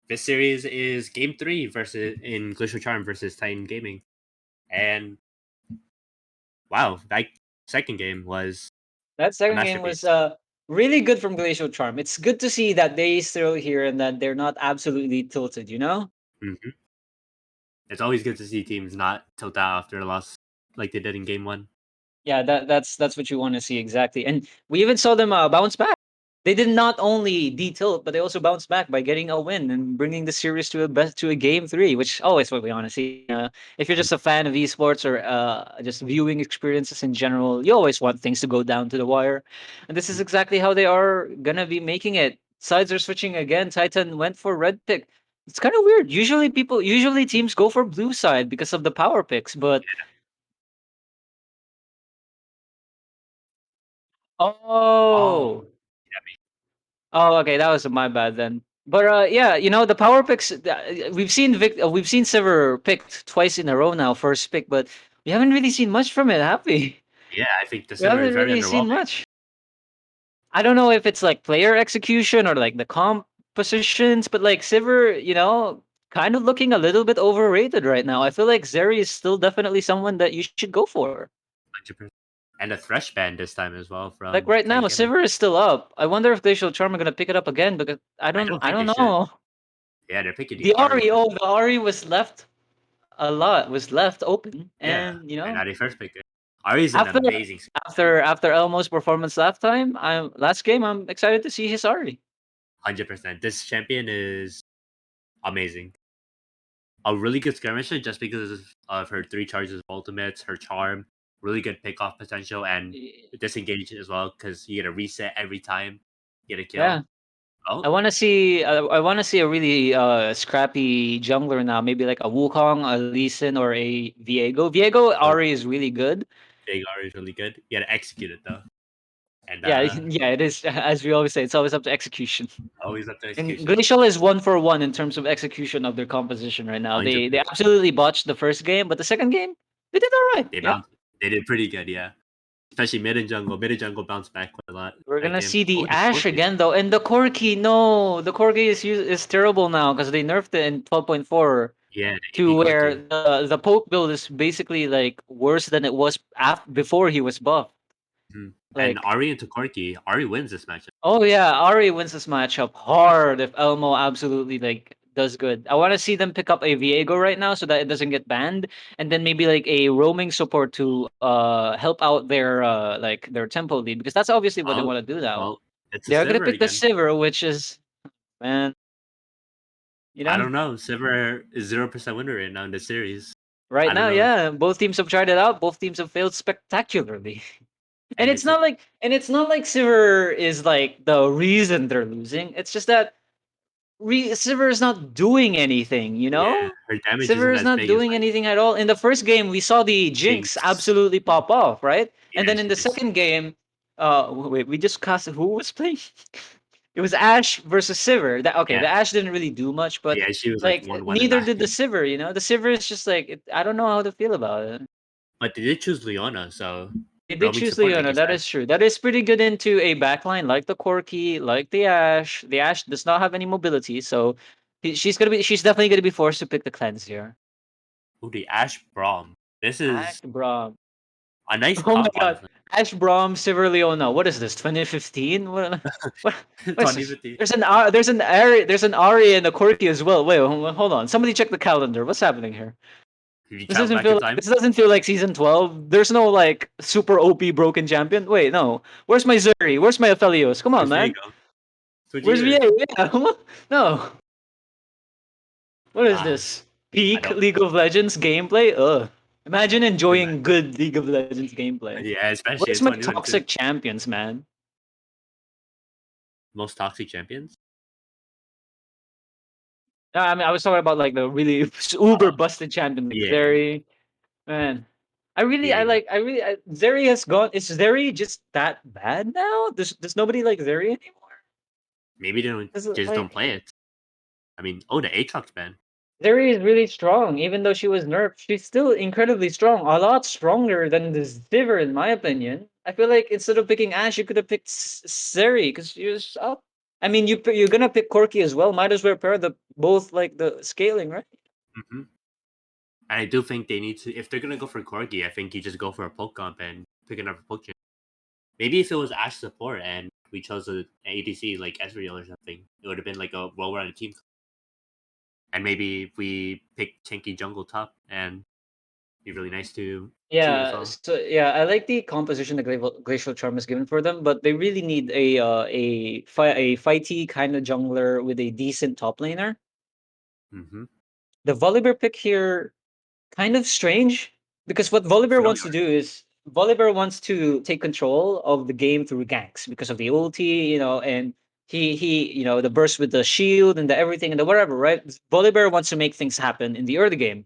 This series is Game 3 versus in Glacial Charm versus Titan Gaming. And wow, that second game was That a second game was masterpiece. really good from Glacial Charm. It's good to see that they still here and that they're not absolutely tilted, you know? hmm It's always good to see teams not tilt out after a loss like they did in Game 1. Yeah, that's what you want to see exactly. And we even saw them bounce back. They did not only detilt, but they also bounced back by getting a win and bringing the series to a best to a game three, which always what we want to see. If you're just a fan of esports or just viewing experiences in general, you always want things to go down to the wire, and this is exactly how they are gonna be making it. Sides are switching again. Titan went for red pick. It's kind of weird. Usually teams go for blue side because of the power picks, but Oh, oh. Oh, okay, that was my bad then. But yeah, the power picks. We've seen Sever picked twice in a row now, first pick, but we haven't really seen much from it, have we? yeah, I think the We server is haven't very really seen underwhelming. much. I don't know if it's like player execution or like the compositions, but like Sever, kind of looking a little bit overrated right now. I feel like Zeri is still definitely someone that you should go for. 100%. And a Thresh ban this time as well Like from right Titan now, Gaming. Sever is still up. I wonder if Glacial Charm are gonna pick it up again because I don't I think they don't should. know. Yeah, they're picking the The Ari Ari, first. the Ari was left open, Yeah, and and now they first pick it. Ari is an after amazing, after Elmo's performance last game, I'm excited to see his Ari. 100%. This champion is amazing. A really good skirmisher just because of her 3 charges of ultimates, her charm, really good pick-off potential, and disengage as well because you get a reset every time you get a Yeah, kill. Oh, I want to see a really scrappy jungler now, maybe like a Wukong, a Lee Sin, or a Viego. Viego oh, Ari is really good. big Ari is really good. You gotta execute it though. And Yeah, yeah, it is. As we always say, it's always up to execution. always up to And execution. Glacial is 1 for 1 in terms of execution of their composition right now. They 100%. absolutely botched the first game, but the second game they did all right. They Yeah. bounced. They did pretty good, yeah. especially mid and jungle. Mid and jungle bounce back quite a lot. We're That gonna game. see the Oh, the Ash Corki. again though, and the Corki. No, the Corki is terrible now because they nerfed it in 12.4 Yeah, the to AD where Corki. the poke build is basically like worse than it was before he was buffed. Mhm. And Like, Ari into Corki. Ari wins this matchup. oh yeah, Ari wins this matchup hard if Elmo absolutely like does good. I want to see them pick up a Viego right now so that it doesn't get banned, and then maybe like a roaming support to help out their like their tempo lead because that's obviously what they Oh, want to do now. well, it's a They're gonna Sivir pick the again. Sivir, which is man, you I know. don't know. Sivir is 0% winner rate now in the series. Right I don't now, know. yeah, both teams have tried it out. Both teams have failed spectacularly. And And it's it's a not like Sivir is like the reason they're losing. It's just that Sivir is not doing anything, you yeah, know? her damage Sivir isn't is as not big as doing like anything at all. In the first game, we saw the Jinx Jinx. absolutely pop off, right? And Yeah, then in she the just second game, wait, we just cast who was playing? It was Ash versus Sivir. That okay, yeah. the Ash didn't really do much, but Yeah, she was like like 1-1 in neither that did the game. Sivir, you know? The Sivir is just like I don't know how to feel about it. But they did choose Leona, so They did roaming choose support, like Leona. you That said. is true. That is pretty good into a backline like the Corki, like the Ash. The Ash does not have any mobility, so she's definitely gonna be forced to pick the cleanse here. Ooh, the Ash Braum. This Ash is Braum. a nice Oh my comp, god. honestly. Ash Braum, Sivir Leona. What is this? 2015? What what is this? 2050. There's an Ari and a Corki as well. Wait, hold on. Somebody check the calendar. What's happening here? If you travel back in time, This doesn't feel like season 12. There's no like super OP broken champion. Wait, no. Where's my Zuri? Where's my Aphelios? Come on, where's man. Viego? Switch Where's year. VA? Yeah. No. What is Ah, this? I Peak don't. League of Legends gameplay? Ugh. Imagine Ima- enjoying good League of Legends gameplay. Yeah, especially Where's in my 2022. toxic champions, man? Most toxic champions. No, I mean, I was talking about like the really uber Uh, busted champion, like yeah, Zeri. Man, Viego. Zeri has gone. Is Zeri just that bad now? Does nobody like Zeri anymore? Maybe they don't Does it just don't like play it. I mean, oh, the Aatrox ban. Zeri is really strong, even though she was nerfed. She's still incredibly strong, a lot stronger than the Sivir, in my opinion. I feel like instead of picking Ash, you could have picked Zeri because she was up. I mean, you're gonna pick Corki as well. Might as well pair the both like the scaling, right? Hmm. And I do think they need to, if they're gonna go for Corgi, I think you just go for a poke comp and pick another poke champ. Maybe if it was Ash support and we chose an ADC like Ezreal or something, it would have been like a well-rounded team. And maybe if we pick tanky jungle top and be really nice to see as Yeah, well. so yeah, I like the composition the Glacial Charm is given for them, but they really need a fighty kind of jungler with a decent top laner. Mm-hmm. The Volibear pick here kind of strange because what Volibear wants to Familiar. do is Volibear wants to take control of the game through ganks because of the ulti, you know, and he the burst with the shield and the everything and the whatever, right? Volibear wants to make things happen in the early game.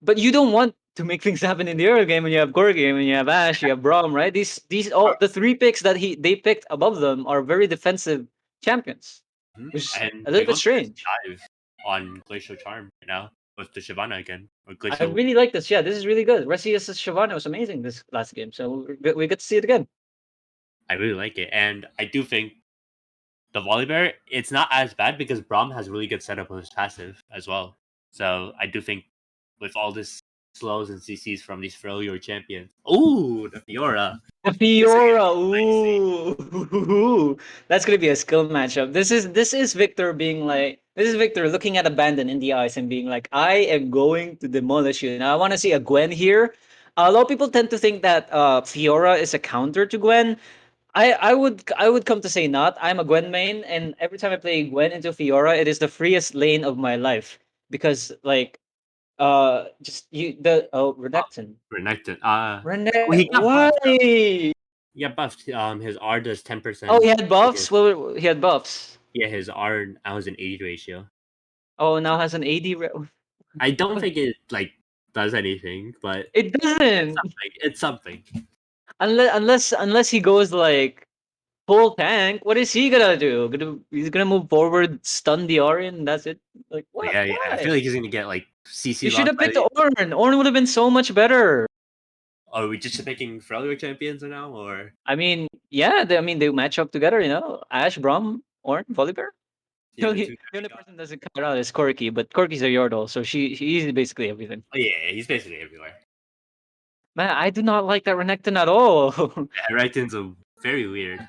But you don't want to make things happen in the early game when you have Corgi, when you have Ash, you have Braum, right? These all the three picks that they picked above them are very defensive champions, Mhm. which is And a they're little bit going for this strange. dive on Glacial Charm right now with the Shyvana again. Or I Glacial. really like this. Yeah, this is really good. Resia's Shyvana was amazing this last game, so we get to see it again. I really like it. And I do think the Volibear, it's not as bad because Braum has really good setup with his passive as well. So I do think with all this slows and CCs from these earlier champions. Ooh, the Fiora. The This is Fiora, spicy. ooh, that's gonna be a skill matchup. This is Victor being like, this is Victor looking at Abandon in the eyes and being like, I am going to demolish you. Now I want to see a Gwen here. A lot of people tend to think that Fiora is a counter to Gwen. I would come to say not. I'm a Gwen main, and every time I play Gwen into Fiora, it is the freest lane of my life because like just you the Oh, Renekton. Renekton. Oh, Renek, he got buffed. why? He got buffed. His R does Oh, he 10%. had Like buffs? He had buffs. yeah, his R now has an 80 ratio. Oh, now has an AD. I don't think it like does anything, but It it's doesn't. something. It's something. Unless he goes like full tank. What is he gonna do? He's gonna move forward, stun the Orion. That's it. Like But what? yeah, yeah. I Why? feel like he's gonna get like You CC should locked have by picked the. Ornn. Ornn would have been so much better. Are we just picking Freljord champions now, or I mean, yeah, they match up together. Ash, Braum, Ornn, Volibear. yeah, the two The that we only got? person that doesn't count out is Corki, but Corki's a Yordle, so he's basically everything. Oh yeah, he's basically everywhere. Man, I do not like that Renekton at all. Yeah, Renekton's a very weird.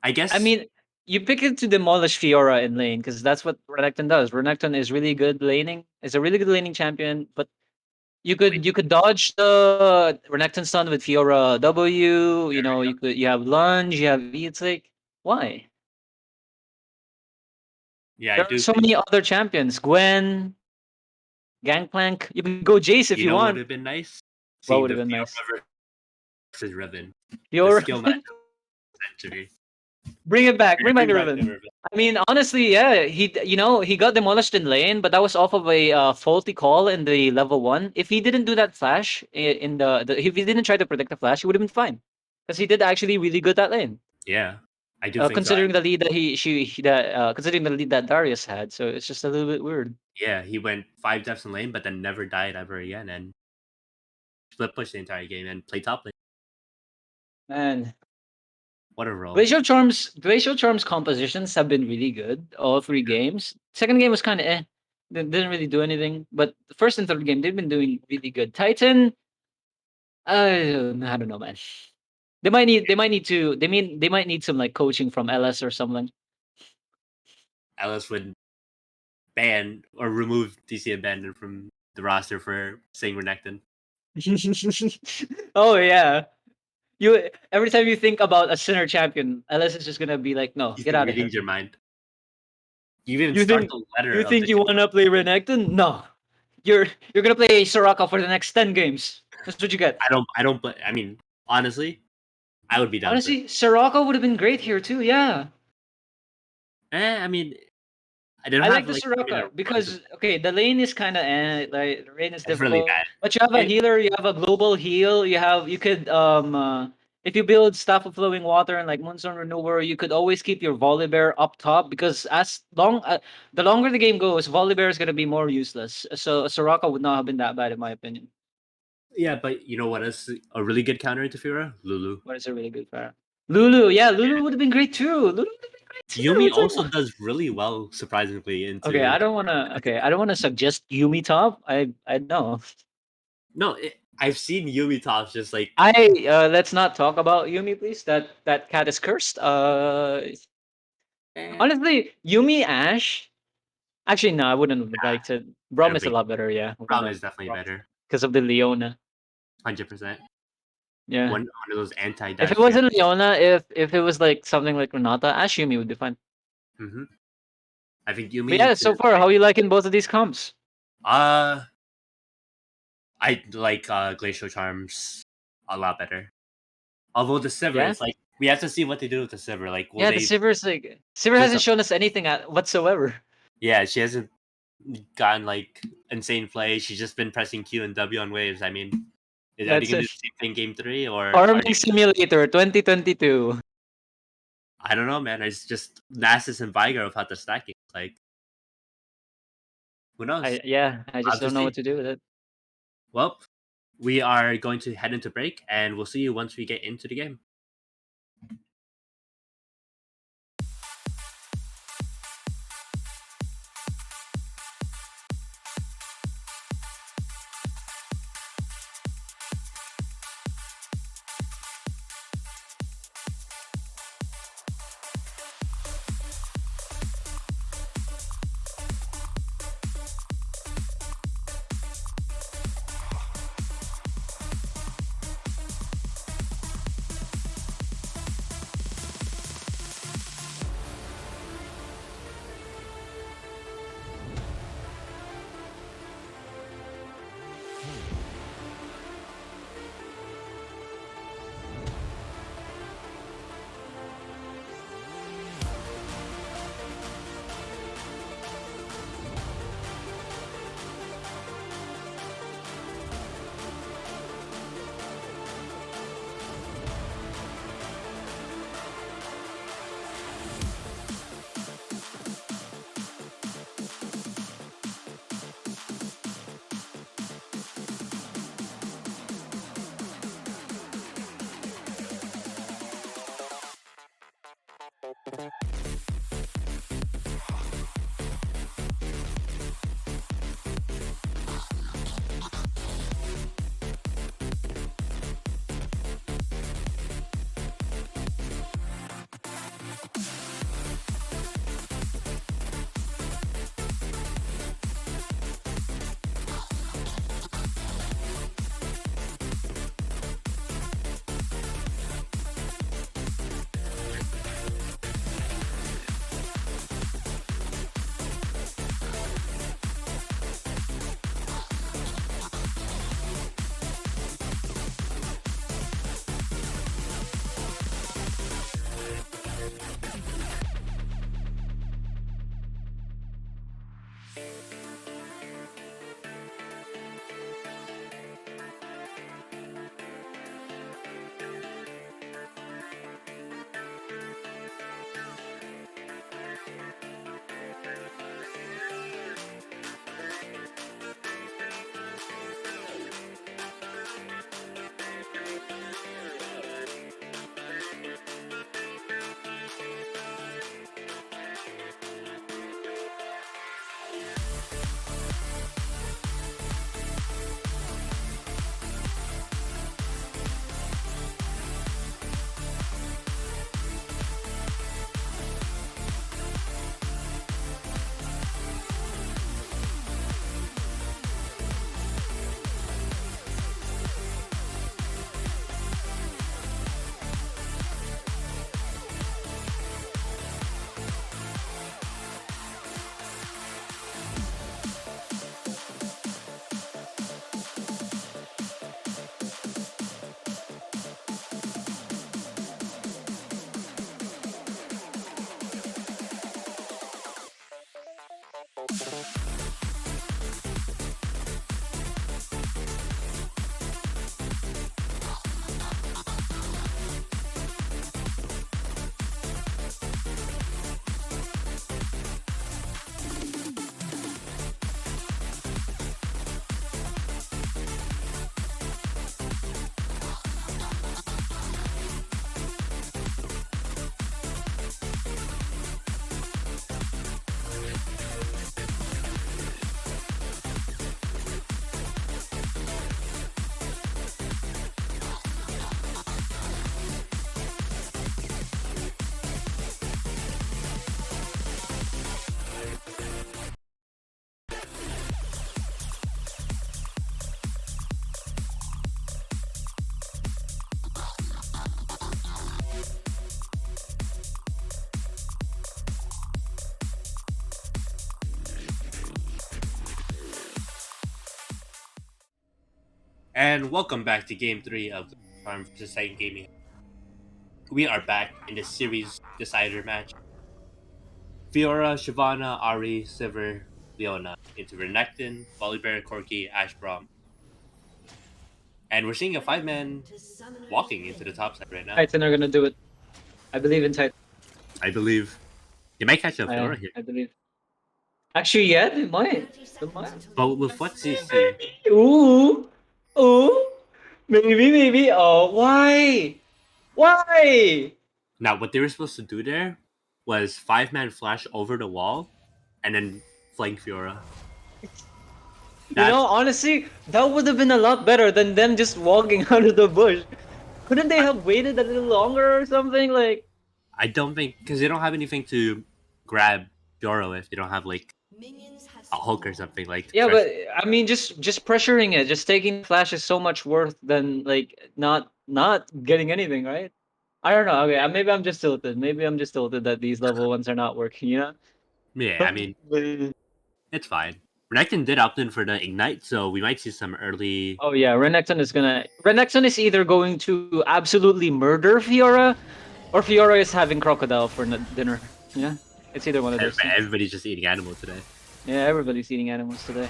I I guess mean, you pick it to demolish Fiora in lane because that's what Renekton does. Renekton is really good laning. Is a really good laning champion, but you could dodge the Renekton stun with Fiora W. You have lunge, you have E. It's like why? yeah, I There are do so think many other champions. Gwen, Gangplank. You can go Jace if you you know what would want. have been nice What seeing would the have been nice? Fiora versus Riven. The Fiora, skill match of the century. bring it back. Bring back the Bring back the Riven. Riven. I mean, honestly, yeah, he got demolished in lane, but that was off of a faulty call in the level 1. If he didn't do that flash in if he didn't try to protect the flash, he would have been fine. Because he did actually really good that lane. Yeah, I do think so. Considering the lead that considering the lead that Darius had, so it's just a little bit weird. Yeah, he went 5 deaths in lane, but then never died ever again, and split push the entire game and played top lane. Man, What a role! Glacial Charm's compositions have been really good all 3 games. Second game was kind of didn't really do anything, but the first and third game they've been doing really good. Titan, I don't know, man. They might need some like coaching from LS or something. Ellis would ban or remove DC Abandon from the roster for saying Renekton. Oh yeah. You every time you think about a sinner champion, LS is just gonna be like, no, He's get been out of reading here. your mind. You even You start think the letter you of think the you wanna play Renekton? No. You're gonna play Soraka for the next 10 games. That's what you get. I mean, honestly, I would be down for it. Honestly, Soraka would have been great here too, yeah. I mean, I didn't I have like the like I mean, a Soraka bunch of because okay, the lane is kind of like the lane is it's really difficult, bad. but you have a And healer, you have a global heal, you could if you build Staff of Flowing Water and like Moonstone Renewer, you could always keep your Volibear up top because the longer the game goes, Volibear is gonna be more useless. So Soraka would not have been that bad in my opinion. yeah, but you know what is a really good counter interferer? Lulu. But it's a really good player. Lulu, yeah, Lulu would have been great too. Lulu would have been great too. Yumi It's like also does really well, surprisingly, okay, into I don't wanna suggest Yumi top. I know. no. I've seen Yumi tops just like Let's not talk about Yumi, please. That cat is cursed. eh, Honestly, Yumi Ash. Actually, no, I wouldn't have liked it. I Brom don't is a think lot better, yeah. Prom is definitely better, Because of the Leona. 100%. Yeah. One of those anti If dash it champions. wasn't Leona, if it was like something like Renata, Ash Yumi would be fine. Hmm. I think But Yumi yeah, is so far, how you liking both of these comps? uh I like Glacial Charms a lot better. Although the Sivir, Yeah? it's like we have to see what they do with the Sivir. Like, will Yeah, the they Sivir's like Sivir just hasn't shown us anything whatsoever. yeah, she hasn't gotten like insane play. She's just been pressing Q and W on waves. I mean, are they That's gonna do it. the same thing game 3 or are Farming they? Simulator 2022. I don't know, man. It's just Nasus and Viger of how the stacking. Like, who knows? I I'll just have to don't know what see. to do with it. Well, we are going to head into break, and we'll see you once we get into the game. And welcome back to Game 3 of the Farm vs. Titan Gaming. We are back in the series decider match. Fiora, Shyvana, Ari, Sivir, Leona into Renekton, Volibear, Corki, Ashbrom. And we're seeing a 5-man walking into the top side right now. Titan are gonna do it. I believe in Titan. I believe they might catch a Fiora here. I believe. Actually, yeah, they might. They might. But with what CC, Ooh, ooh, maybe. Oh, why? Why? now what they were supposed to do there was 5-man flash over the wall and then flank Fiora. You know, honestly, that would have been a lot better than them just walking out of the bush. Couldn't they have waited a little longer or something? Like, I don't think, because they don't have anything to grab Fiora if they don't have like a hook or something like. yeah, but I mean, just pressuring it, just taking flash is so much worth than like not getting anything, right? I don't know. Okay, maybe I'm just tilted. Maybe I'm just tilted that these level ones are not working. You know? Yeah, I mean, it's fine. Renekton did opt in for the ignite, so we might see some early. Oh yeah, Renekton is either going to absolutely murder Fiora, or Fiora is having crocodile for dinner. Yeah, it's either one of those. Everybody's just eating animal today. Yeah, everybody's eating animals today.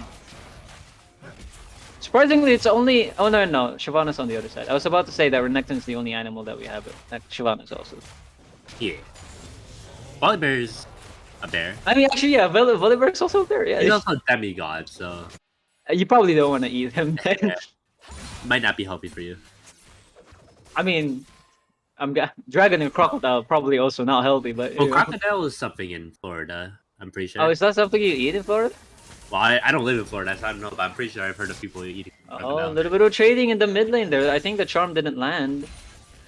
Surprisingly, it's only. Oh no, Shyvana's on the other side. I was about to say that Renekton is the only animal that we have, but Shyvana's also. Yeah. Volibear is a bear. I mean, actually, yeah, Volibear's also there. Yeah, He's also a demigod, so you probably don't want to eat him. Then. yeah. Might not be healthy for you. I mean, Dragon and Crocodile probably also not healthy, but Well, you know. crocodile is something in Florida. I'm pretty sure. Oh, is that something you eat in Florida? Well, I don't live in Florida, so I don't know, but I'm pretty sure I've heard of people eating Oh, a crocodile. little bit of trading in the mid lane there. I think the charm didn't land.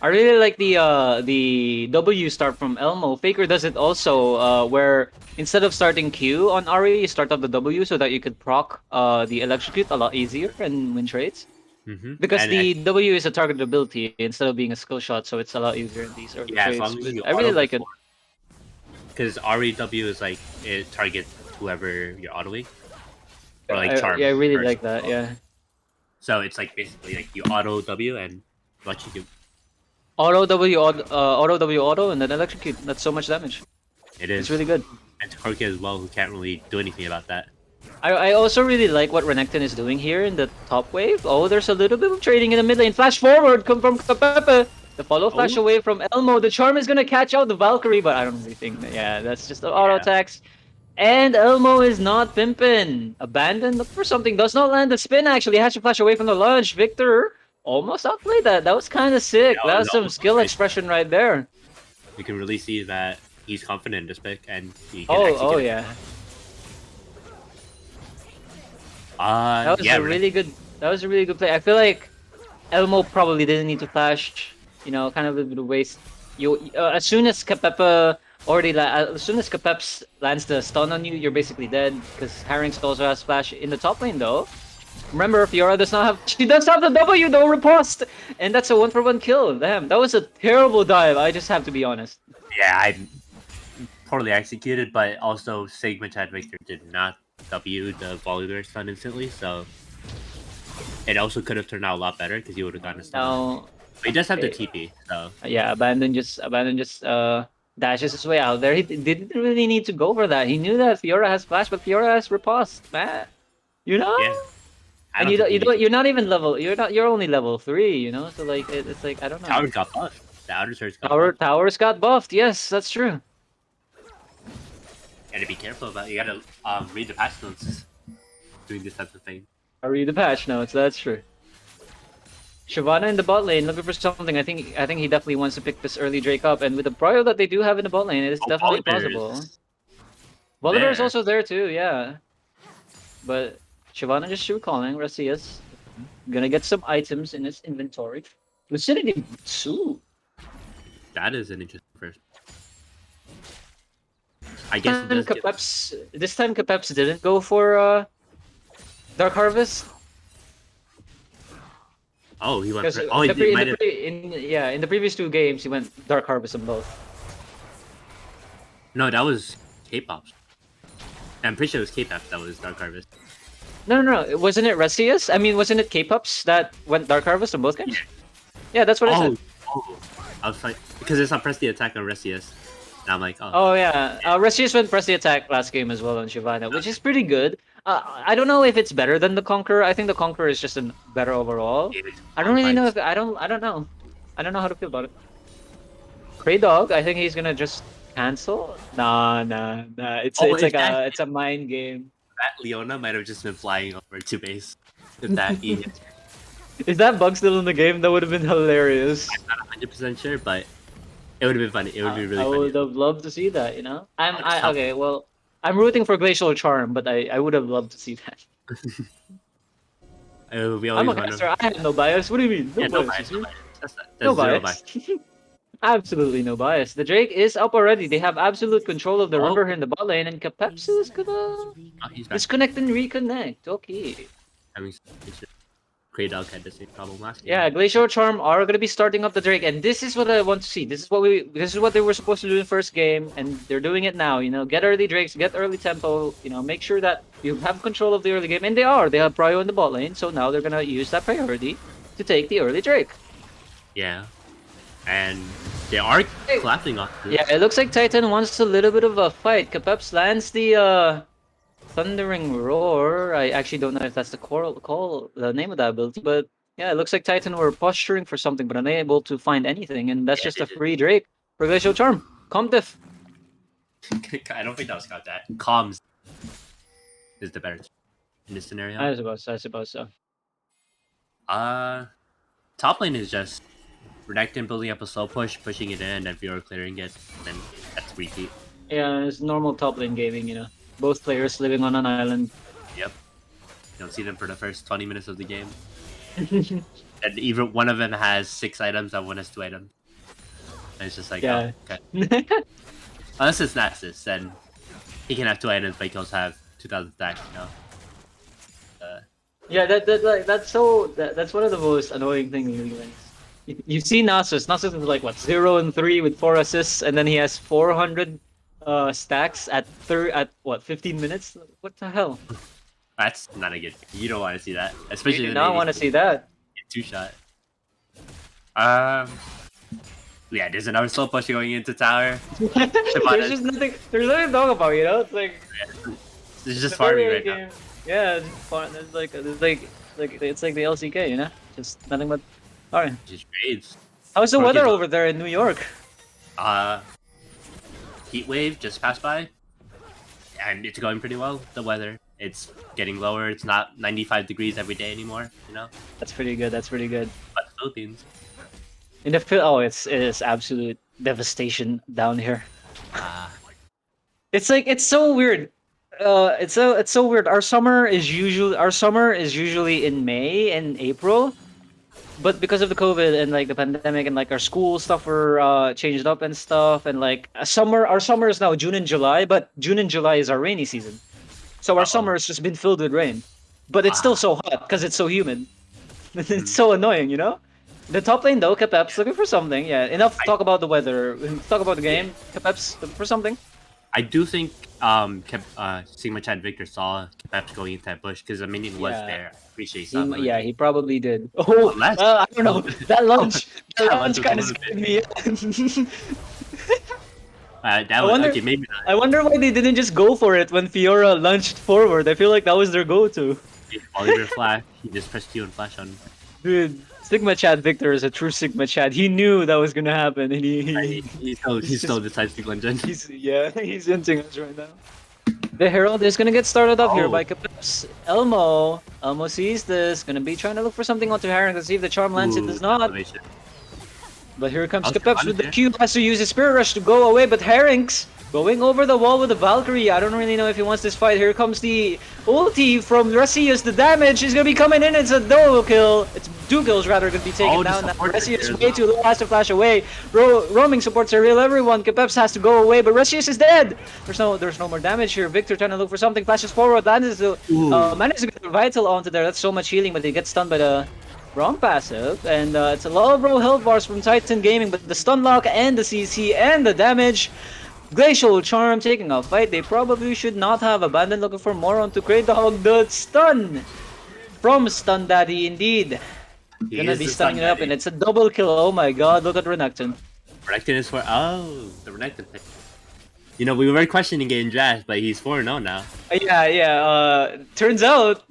I really like the W start from Elmo. Faker does it also, where instead of starting Q on Ari, you start up the W so that you could proc the electrocute a lot easier and win trades. Because And the W is a targeted ability instead of being a skill shot, so it's a lot easier in these early yeah, as trades. long as you I really auto like it. because REW is like it targets whoever you're autoing, or like charm. Yeah, I really first. like that. Yeah, So it's like basically like you auto W and what you do. auto W auto, and then electrocute. That's so much damage. It is. It's really good. And to Korki as well, who can't really do anything about that. I also really like what Renekton is doing here in the top wave. Oh, there's a little bit of trading in the mid lane. Flash forward, come from Kapepe. The follow flash away from Elmo. The charm is gonna catch out the Valkyrie, but I don't really think that. Yeah, that's just the auto attacks. And Elmo is not pimpin'. Abandoned. Look for something. Does not land the spin actually. Has to flash away from the launch. Victor almost outplayed that. That was kind of sick. Yeah, That was some almost skill great. expression right there. You can really see that he's confident in this pick and he can Oh, execute oh it. yeah. That was yeah, a really good. That was a really good play. I feel like Elmo probably didn't need to flash. You know, kind of a bit of waste. As soon as Kapepa as soon as Kapeps lands the stun on you, you're basically dead because Harrington also has flash in the top lane though. Remember, Fiora does not have. She does have the W though, riposte, and that's a 1-for-1 kill. Damn, that was a terrible dive. I just have to be honest. Yeah, I poorly executed, but also Sigma Chad Victor did not W the Volibear stun instantly, so it also could have turned out a lot better because you would have gotten a stun. Now, But he does have the okay. TP, so Yeah, Abandon just dashes his way out there. He didn't really need to go for that. He knew that Fiora has flash, but Fiora has riposte, man. You know? yeah. I And don't think he needs you're not even level. You're only level 3. You know, so like it's like I don't know. Towers got buffed. The outer surge got buffed. Towers got buffed. Yes, that's true. You gotta be careful about it. You gotta read the patch notes doing this type of thing. I read the patch notes. That's true. Shyvana in the bot lane looking for something. I think he definitely wants to pick this early Drake up, and with the prio that they do have in the bot lane, it is definitely plausible. Volibear is also there too, yeah. But Shyvana just calling Rasias. Gonna get some items in his inventory. Lucidity 2. That is an interesting first. I guess it does give- This time Kapeps didn't go for Dark Harvest. Oh, he went. Because For, oh, he might have. in the previous 2 games he went Dark Harvest on both. No, that was K-pop. I'm pretty sure it was K-pop that was Dark Harvest. No. Wasn't it Resius? I mean, wasn't it K-Pups that went Dark Harvest on both games? Yeah, that's what I said. Oh, I was like, because it's not press the attack on Resius. And I'm like, oh. Oh yeah, Resius went press the attack last game as well on Shyvana, which is pretty good. I don't know if it's better than the Conqueror. I think the Conqueror is just better overall. I don't really know if I don't know. I don't know how to feel about it. Prey Dog, I think he's gonna just cancel. Nah. It's it's a mind game. That Leona might have just been flying over to base. If that E. Is that bug still in the game? That would have been hilarious. I'm not 100% sure, but it would have been funny. It would be really I funny. would have loved to see that. You know, okay. Well, I'm rooting for Glacial Charm, but I would have loved to see that. We I'm always a wonder. caster. I have no bias. What do you mean? Yeah, no bias. bias. No bias. That's No zero bias. Absolutely no bias. The Drake is up already. They have absolute control of the river here in the bot lane, and Kapeps is gonna Oh, he's back. disconnect and reconnect. Okay. I mean, Grey Dog had the same problem last game. Yeah, Glacial Charm are gonna be starting up the Drake, and this is what I want to see. This is what they were supposed to do in the first game, and they're doing it now. You know, get early Drakes, get early tempo. You know, make sure that you have control of the early game, and they are. They have prio in the bot lane, so now they're gonna use that priority to take the early Drake. Yeah. And they are clapping off. Yeah, it looks like Titan wants a little bit of a fight. Kapeps lands the Thundering Roar. I actually don't know if that's the name of that ability, but yeah, it looks like Titan were posturing for something, but unable to find anything, and that's just a free Drake for Glacial Charm. Comdiff. I don't think that was got that. Comms is the better in this scenario. I suppose so. Top lane is just Renekton building up a slow push, pushing it in, and Fiora clearing it, and then that's repeat. Yeah, it's normal top lane gaming, you know. Both players living on an island. Yep. You don't see them for the first 20 minutes of the game. And even one of them has 6 items, and one has 2 items. And it's just like, Yeah. oh, okay. Unless it's Naxxus, then he can have 2 items, but he can also have 2,000 stacks, you know? Yeah, that's one of the most annoying things in League of Legends. You see Nasus. Nasus is like what 0-3 with 4 assists, and then he has 400 stacks at 15 minutes. What the hell? That's not a good. You don't want to see that, especially. You do not want to see that. 2-shot. Yeah, there's another slow push going into tower. There's just nothing. There's nothing to talk about, you know. It's like It's just the farming very right now. game. Yeah, it's fun. It's like it's like the LCK, you know. Just nothing but. Alright. Just trades. How's the Or weather give- over there in New York? Heat wave just passed by, and it's going pretty well. The weather, it's getting lower. It's not 95 degrees every day anymore. You know, That's pretty good. That's pretty good. but the Philippines. In the it is absolute devastation down here. It's like it's so weird. It's so weird. Our summer is usually in May and April, but because of the COVID and like the pandemic and like our school stuff were changed up and stuff, and like our summer is now June and July, but June and July is our rainy season, so our summer has just been filled with rain, but it's still so hot because it's so humid. It's so annoying, you know. The top lane though, Capep's looking for something. Yeah, enough talk about the weather. Talk about the game. Capep's looking for something. I do think Sigma Chad Victor saw Peps going into that bush because the minion was Yeah. there. Appreciate that. Yeah, he probably did. Oh, Unless- I don't know. That lunch, That lunch was kind a of little scared me. That I was wonder- okay. Maybe not. I wonder why they didn't just go for it when Fiora launched forward. I feel like that was their go-to. Oliver Flash. He just pressed Q and flash on. Dude, Sigma Chad Victor is a true Sigma Chad. He knew that was gonna happen, and He still decides to Glenjen. he's hinting us right now. The Herald is gonna get started up here Oh. by Capeps. Elmo sees this, gonna be trying to look for something onto Herring to see if the charm lands. It does not. Elevation. But here comes Okay, Capeps with the there. Q, has to use his Spirit Rush to go away, but Herring's going over the wall with the Valkyrie. I don't really know if he wants this fight. Here comes the ulti from Resius. The damage is gonna be coming in. It's a double kill. It's 2 kills rather, gonna be taken the down. Now support Resius is way too low, has to flash away. Roaming supports are real, everyone. Capeps has to go away, but Resius is dead. There's no more damage here. Victor trying to look for something, flashes forward, manages to get the Vital onto there. That's so much healing, but he gets stunned by the wrong passive, and it's a lot of row health bars from Titan Gaming, but the stun lock and the CC and the damage. Glacial Charm taking a fight. They probably should not have abandoned, looking for more on to create the hog. The stun from Stun Daddy, indeed. He Gonna is be the stunning Sun it up, Daddy. and it's a double kill. Oh my god, look at Renekton. Renekton is for the Renekton pick. You know, we were questioning getting draft, but he's 4-0 now. Yeah. Turns out,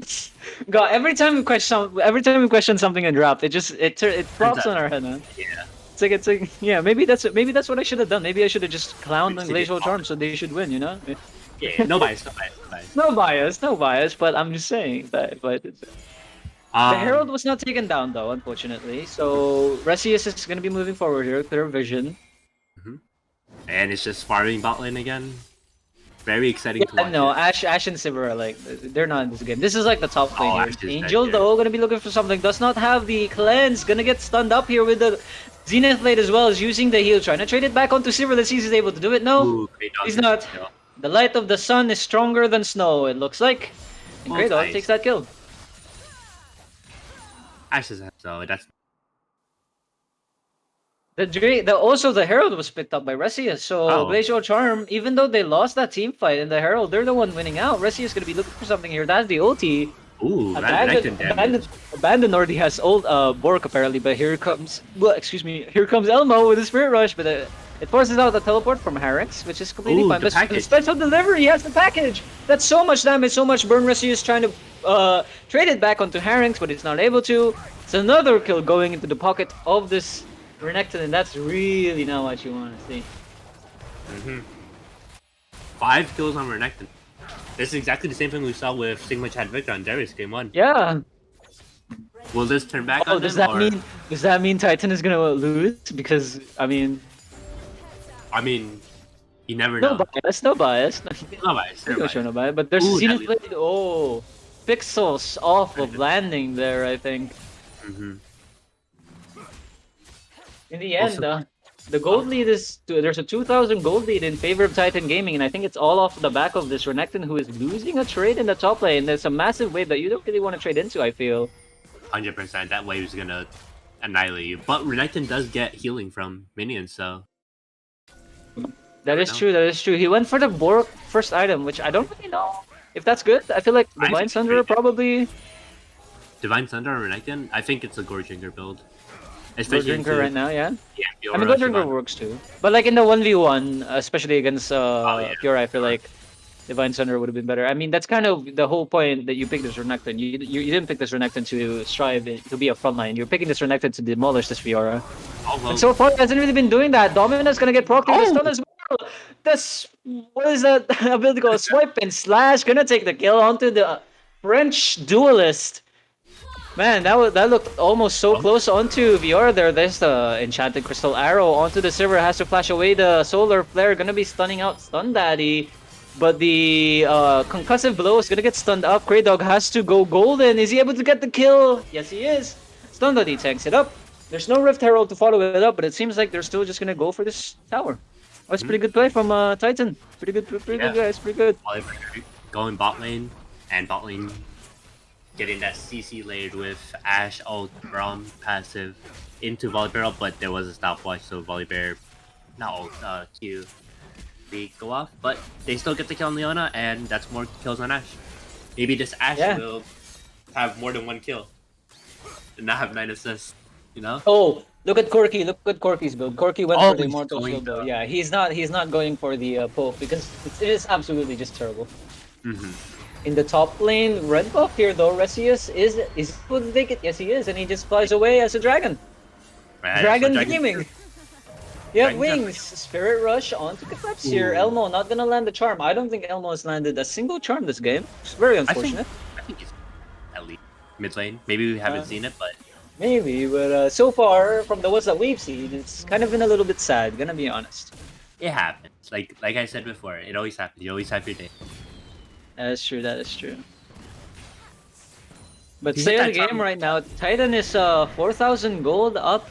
God, every time we question something in draft, it flops on our head, man. Yeah. It's like yeah, maybe that's what I should have done. Maybe I should have just clowned on Maybe Glacial it's Charm so they should win, you know? Yeah, no bias, no bias. No bias, but I'm just saying that. But the Herald was not taken down though, unfortunately. So Resius is gonna be moving forward here, clear vision. And it's just farming bot lane again. Very exciting to Yeah, watch. no, it. Ash and Sivir are like they're not in this game. This is like the top lane Ash is here. dead, Angel yeah. though gonna be looking for something. Does not have the cleanse. Gonna get stunned up here with the Zenith Blade as well as using the heal. Trying to trade it back onto Sivir. Let's see if he's able to do it. No, Ooh, great dog. he's not. No. The light of the sun is stronger than snow. It looks like. And Oh, Great Dog nice. takes that kill. Ash is so that's Also the Herald was picked up by Resius. So Oh. Glacial Charm, even though they lost that team fight in the Herald, they're the one winning out. Resius is gonna be looking for something here. That's the ulti. ooh, that Renekton damage. Abandon already has old Bork apparently, but here comes here comes Elmo with his Spirit Rush, but it forces out the teleport from Harix, which is completely Ooh, fine. the But package. special delivery, he has the package. That's so much damage, so much burn. Resius trying to trade it back onto Harix, but it's not able to. It's another kill going into the pocket of this Renekton, and that's really not what you want to see. 5 kills on Renekton. This is exactly the same thing we saw with Sigma Chad Victor on Darius game 1. Yeah. Will this turn back Oh, on does them? that mean Titan is gonna lose? Because I mean, I mean, you never no know. bias, no bias. No bias. No sure, no bias. But there's Ooh, that Xenoblade. Oh, pixels off of landing there. I think Mm-hmm. in the end, Also, the gold lead is there's a 2,000 gold lead in favor of Titan Gaming, and I think it's all off the back of this Renekton who is losing a trade in the top lane. There's a massive wave that you don't really want to trade into. I feel. 100%. That wave's gonna annihilate you. But Renekton does get healing from minions, so That is true. That is true. He went for the Bork first item, which I don't really know if that's good. I feel like I Divine think it's Thunder pretty good. probably Divine Thunder or Renekton. I think it's a Gorginker build, Go especially Drinker into right now. Yeah. yeah. I mean, Fiora, Go Drinker Shyvana. works too. But like in the 1v1, especially against yeah. Fiora, I feel like Divine Thunder would have been better. I mean, that's kind of the whole point that you picked this Renekton. You didn't pick this Renekton to strive to be a frontline. You're picking this Renekton to demolish this Fiora. Oh well. And so far, he hasn't really been doing that. Domina's gonna get procced with the stun as well. That's what is that ability called? Swipe and slash. Gonna take the kill onto the French duelist. Man, that looked almost so close onto Fiora there. There's the enchanted crystal arrow onto the Sivir. Has to flash away the solar flare. Gonna be stunning out Stun Daddy. But the concussive blow is gonna get stunned up. Grey Dog has to go golden. Is he able to get the kill? Yes, he is. Stun Daddy tanks it up. There's no Rift Herald to follow it up, but it seems like they're still just gonna go for this tower. That's pretty good play from Titan. Pretty good guys. Pretty good. Oliver going bot lane and bot lane getting that CC layered with Ashe ult Braum passive into Volibear, but there was a stopwatch, so Volibear not ult Q they go off, but they still get the kill on Leona, and that's more kills on Ashe. Maybe this Ashe Yeah. will have more than one kill and not have 9 assists. You know? Oh, look at Corki. Look at Corki's build. Corki went for the he's Immortal going Shield though. the- Yeah, he's not going for the poke because it is absolutely just terrible. In the top lane, red buff here though, Resius is able to take it. Yes, he is, and he just flies away as a dragon. Right, Dragon so gaming. You have Dragon wings. Spirit Rush onto Capeps here. Elmo not gonna land the charm. I don't think Elmo has landed a single charm this game. It's very unfortunate. I think he's at least mid lane. Maybe we haven't seen it, but Maybe, but so far from the ones that we've seen, it's kind of been a little bit sad. Gonna be honest. it happens. Like I said before, it always happens. You always have your day. That is true. That is true. But You stay hit in the that game charm. right now. Titan is 4,000 gold up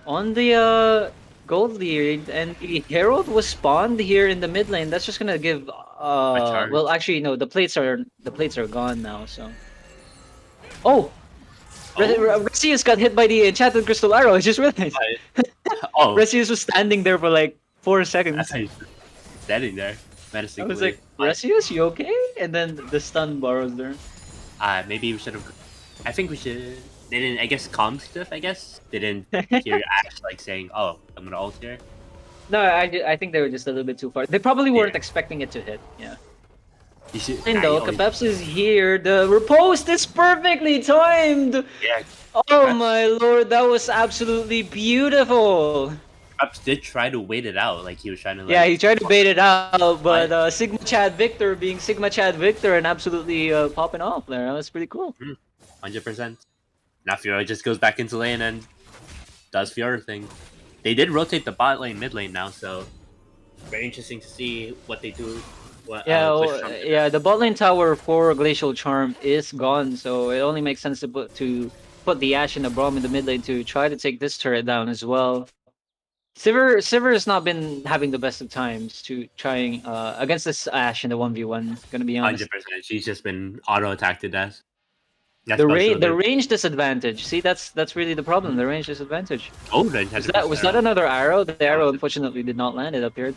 on the gold lead, and the Herald was spawned here in the mid lane. That's just gonna give charge. well, actually no, the plates are gone now. So oh. Resius got hit by the enchanted crystal arrow. I just realized. Oh, Resius was standing there for like 4 seconds. that's how he's standing there. I Menacingly. was like, Resius, you okay? And then the stun borrows there. Maybe we should have. I think we should. They didn't. I guess calm stuff. I guess they didn't hear Ash like saying, "Oh, I'm gonna ult here." No, I think they were just a little bit too far. They probably weren't Yeah. expecting it to hit. Yeah. You should. And you though, always- Capeps is here. The riposte is perfectly timed. Yeah, Oh my lord, that was absolutely beautiful. Ups did try to wait it out. Like he was trying to. Like, Yeah, he tried to bait it out, but Sigma Chad Victor being Sigma Chad Victor and absolutely popping off there. That was pretty cool. 100%. Now Fiora just goes back into lane and does Fiora thing. They did rotate the bot lane, mid lane now, so very interesting to see what they do. What, Yeah, Glacial Charm did. yeah. The bot lane tower for Glacial Charm is gone, so it only makes sense to put the Ashe and the Braum in the mid lane to try to take this turret down as well. Sivir has not been having the best of times to trying against this Ashe in the 1v1. Gonna be honest. 100%. She's just been auto attacked to death. That's The possible. range disadvantage. See, that's really the problem. The range disadvantage. Oh, then Was that another arrow? The arrow unfortunately did not land. It appeared.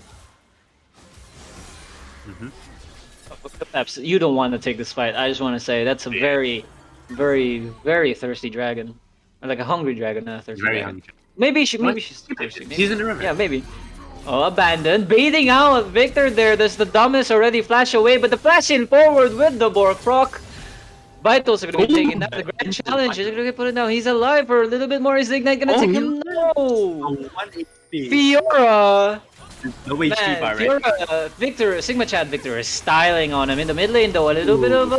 You don't want to take this fight. I just want to say that's a very, very, very thirsty dragon, like a hungry dragon, not a thirsty very dragon. hungry. Maybe she's What? thirsty. Maybe. She's in the river. Yeah, maybe. Oh, abandoned. Baiting out Victor there. There's the Dominus already flash away, but the flash in forward with the Bork proc. Vitals are going to be taking that. The grand challenge is going to get put down. He's alive for a little bit more. Is Ignite going to take him? No! 1 HP. Fiora! No way, Man, Chiba, right? Fiora, Victor, Sigma Chad Victor is styling on him in the mid lane though. A little bit of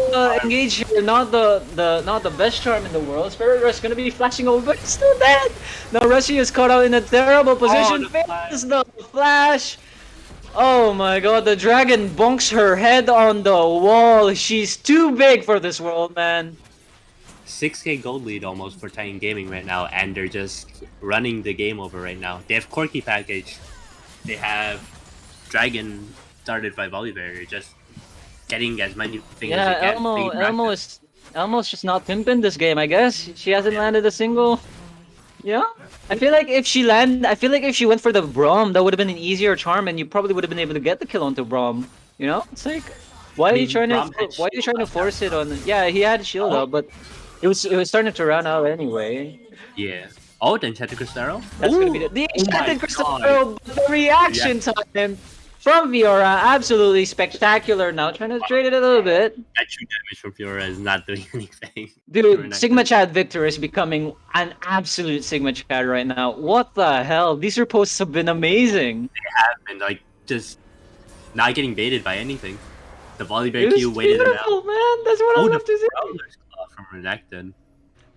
engage here, not the best charm in the world. Spirit Rush gonna be flashing over, but he's still dead. Now Rushy is caught out in a terrible position. the Fails the flash. Oh my god, the dragon bonks her head on the wall. She's too big for this world, man. 6K gold lead almost for Titan Gaming right now, and they're just running the game over right now. They have Corky package. They have Dragon started by Volibear. They're just getting as many things as Yeah, they can. Elmo's just not pimping this game, I guess. She hasn't landed a single. Yeah. I feel like if she went for the Braum, that would have been an easier charm, and you probably would have been able to get the kill onto Braum. You know, it's like, why are you trying to force it on? Yeah, he had shield up, but it was starting to run out anyway. Yeah. Oh, the Enchanted Crystero? That's gonna be the Enchanted Crystal Pearl, but the reaction time from Fiora, absolutely spectacular. Now trying to trade it a little bit. That true damage from Fiora is not doing anything. Dude, Sigma Chad Victor is becoming an absolute Sigma Chad right now. What the hell? These reposts have been amazing. And like just not getting baited by anything. The Volibear It was Q waited it out. beautiful, man. That's what I Oh, love to see. Prowler's Claw from Renekton.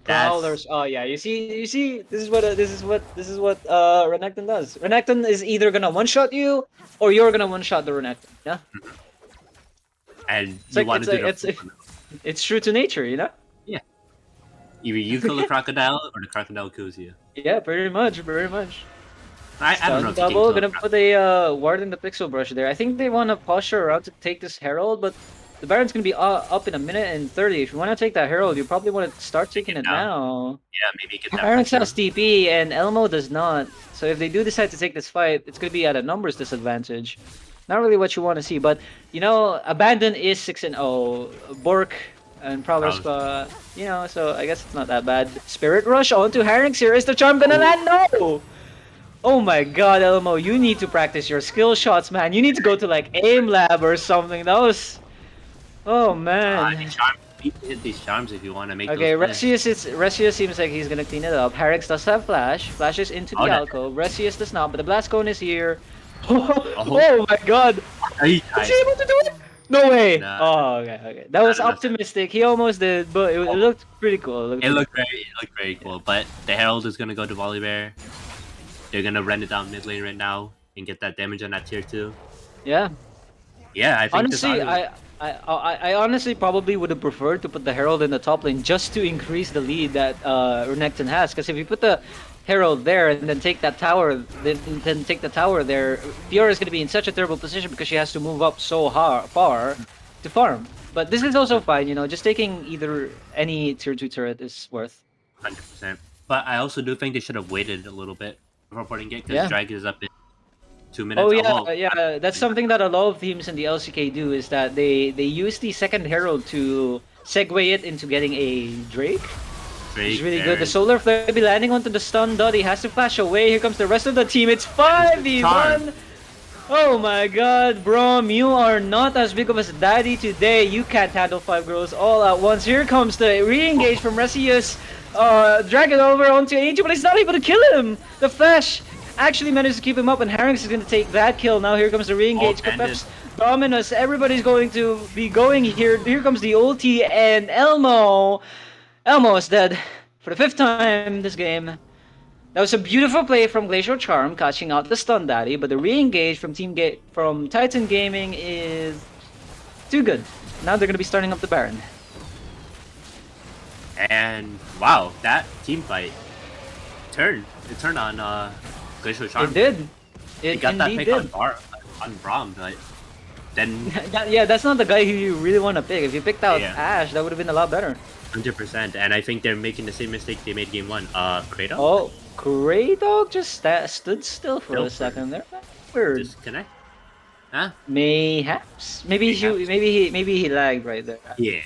Prowlers. Oh yeah, you see. This is what Renekton does. Renekton is either gonna one shot you, or you're gonna one shot the Renekton. Yeah. And It's you like, want to do it's true to nature, you know. Yeah. Either you kill the crocodile or the crocodile kills you. Yeah, very much. I don't know if you can Double, kill gonna the put a ward in the pixel brush there. I think they want to push her around to take this herald, but the Baron's gonna be up in a minute and 30. If you want to take that herald, you probably want to start taking it now. Yeah, maybe get that Baron's pressure. has TP and Elmo does not. So if they do decide to take this fight, it's gonna be at a numbers disadvantage. Not really what you want to see, but you know, Abandon is 6-0. Bork and Prowler's you know, so I guess it's not that bad. Spirit Rush onto Harynx here. Is the charm gonna land? No! Oh my god, Elmo, you need to practice your skill shots, man. You need to go to like aim lab or something. That was... Oh man. You can hit these charms if you want to make Okay, those plays. Resius seems like he's gonna clean it up. Harynx does have flash. Flashes into the alcove. Resius does not, but the blast cone is here. Oh my god! He Was he able to do it? No way! Nah. Oh, okay. That was optimistic. He almost did, but it looked pretty cool. It looked very cool, but the Herald is gonna go to Volibear. They're gonna run it down mid lane right now and get that damage on that tier 2. Yeah. Yeah, I think Honestly, I honestly probably would have preferred to put the Herald in the top lane just to increase the lead that Renekton has. Because if you put the Herald there and then take that tower, then take the tower there, Fiora is going to be in such a terrible position because she has to move up so far to farm. But this is also fine, you know. Just taking any tier 2 turret is worth. 100%. But I also do think they should have waited a little bit before putting it because Yeah. Drag is up in 2 minutes. Oh yeah, well, yeah. That's something that a lot of teams in the LCK do is that they use the second Herald to segue it into getting a Drake. It's really good. The Solar Flare will be landing onto the stun dot. He has to flash away. Here comes the rest of the team. It's 5v1. Oh my god, Braum, you are not as big of a daddy today. You can't handle 5 girls all at once. Here comes the re-engage from Resius. Drag it over onto Angel, but he's not able to kill him. The flash actually managed to keep him up, and Harynx is going to take that kill. Now here comes the re-engage. Capep's Dominus. Everybody's going to be going here. Here comes the ulti, and Elmo is dead for the 5th time this game. That was a beautiful play from Glacial Charm, catching out the stun daddy, but the re-engage from Titan Gaming is too good. Now they're going to be starting up the Baron. And wow, that team fight turned. It turned on Glacial Charm. It did. It got that pick on Braum, but then yeah, that's not the guy who you really want to pick. If you picked out Yeah. Ashe, that would have been a lot better. 100%. And I think they're making the same mistake they made game 1. Kratos? Oh, Kratos just stood still for a second there. Weird. Disconnect? Huh? Mayhaps. Maybe he lagged right there. Yeah.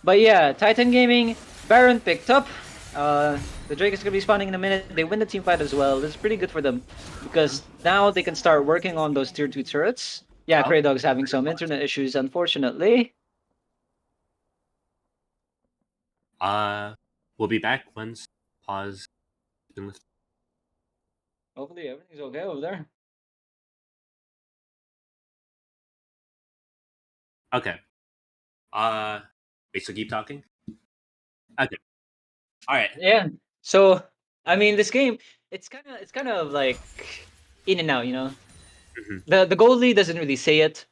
But yeah, Titan Gaming, Baron picked up. The Drake is gonna be spawning in a minute. They win the team fight as well. This is pretty good for them because now they can start working on those tier 2 turrets. Yeah, Kratos having some internet issues, unfortunately. We'll be back once pause has been lifted. Hopefully everything's okay over there. Okay. Wait. So keep talking. Okay. All right. Yeah. So I mean, this game, it's kind of like in and out. Mhm. The goal lead doesn't really say it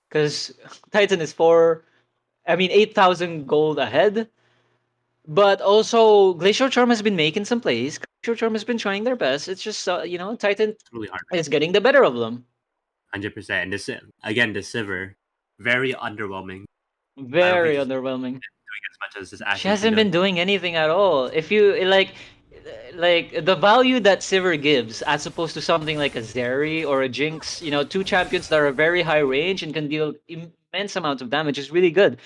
because Titan is 8,000 gold ahead. But also, Glacial Charm has been making some plays. Glacial Charm has been trying their best. It's just Titan It's really hard. is getting the better of them. 100%. And this again, the Sivir, very underwhelming. I don't think Very she's underwhelming. doing as much as this She Ashley can hasn't do. been doing anything at all. If you like the value that Sivir gives, as opposed to something like a Zeri or a Jinx, two champions that are very high range and can deal immense amounts of damage, is really good.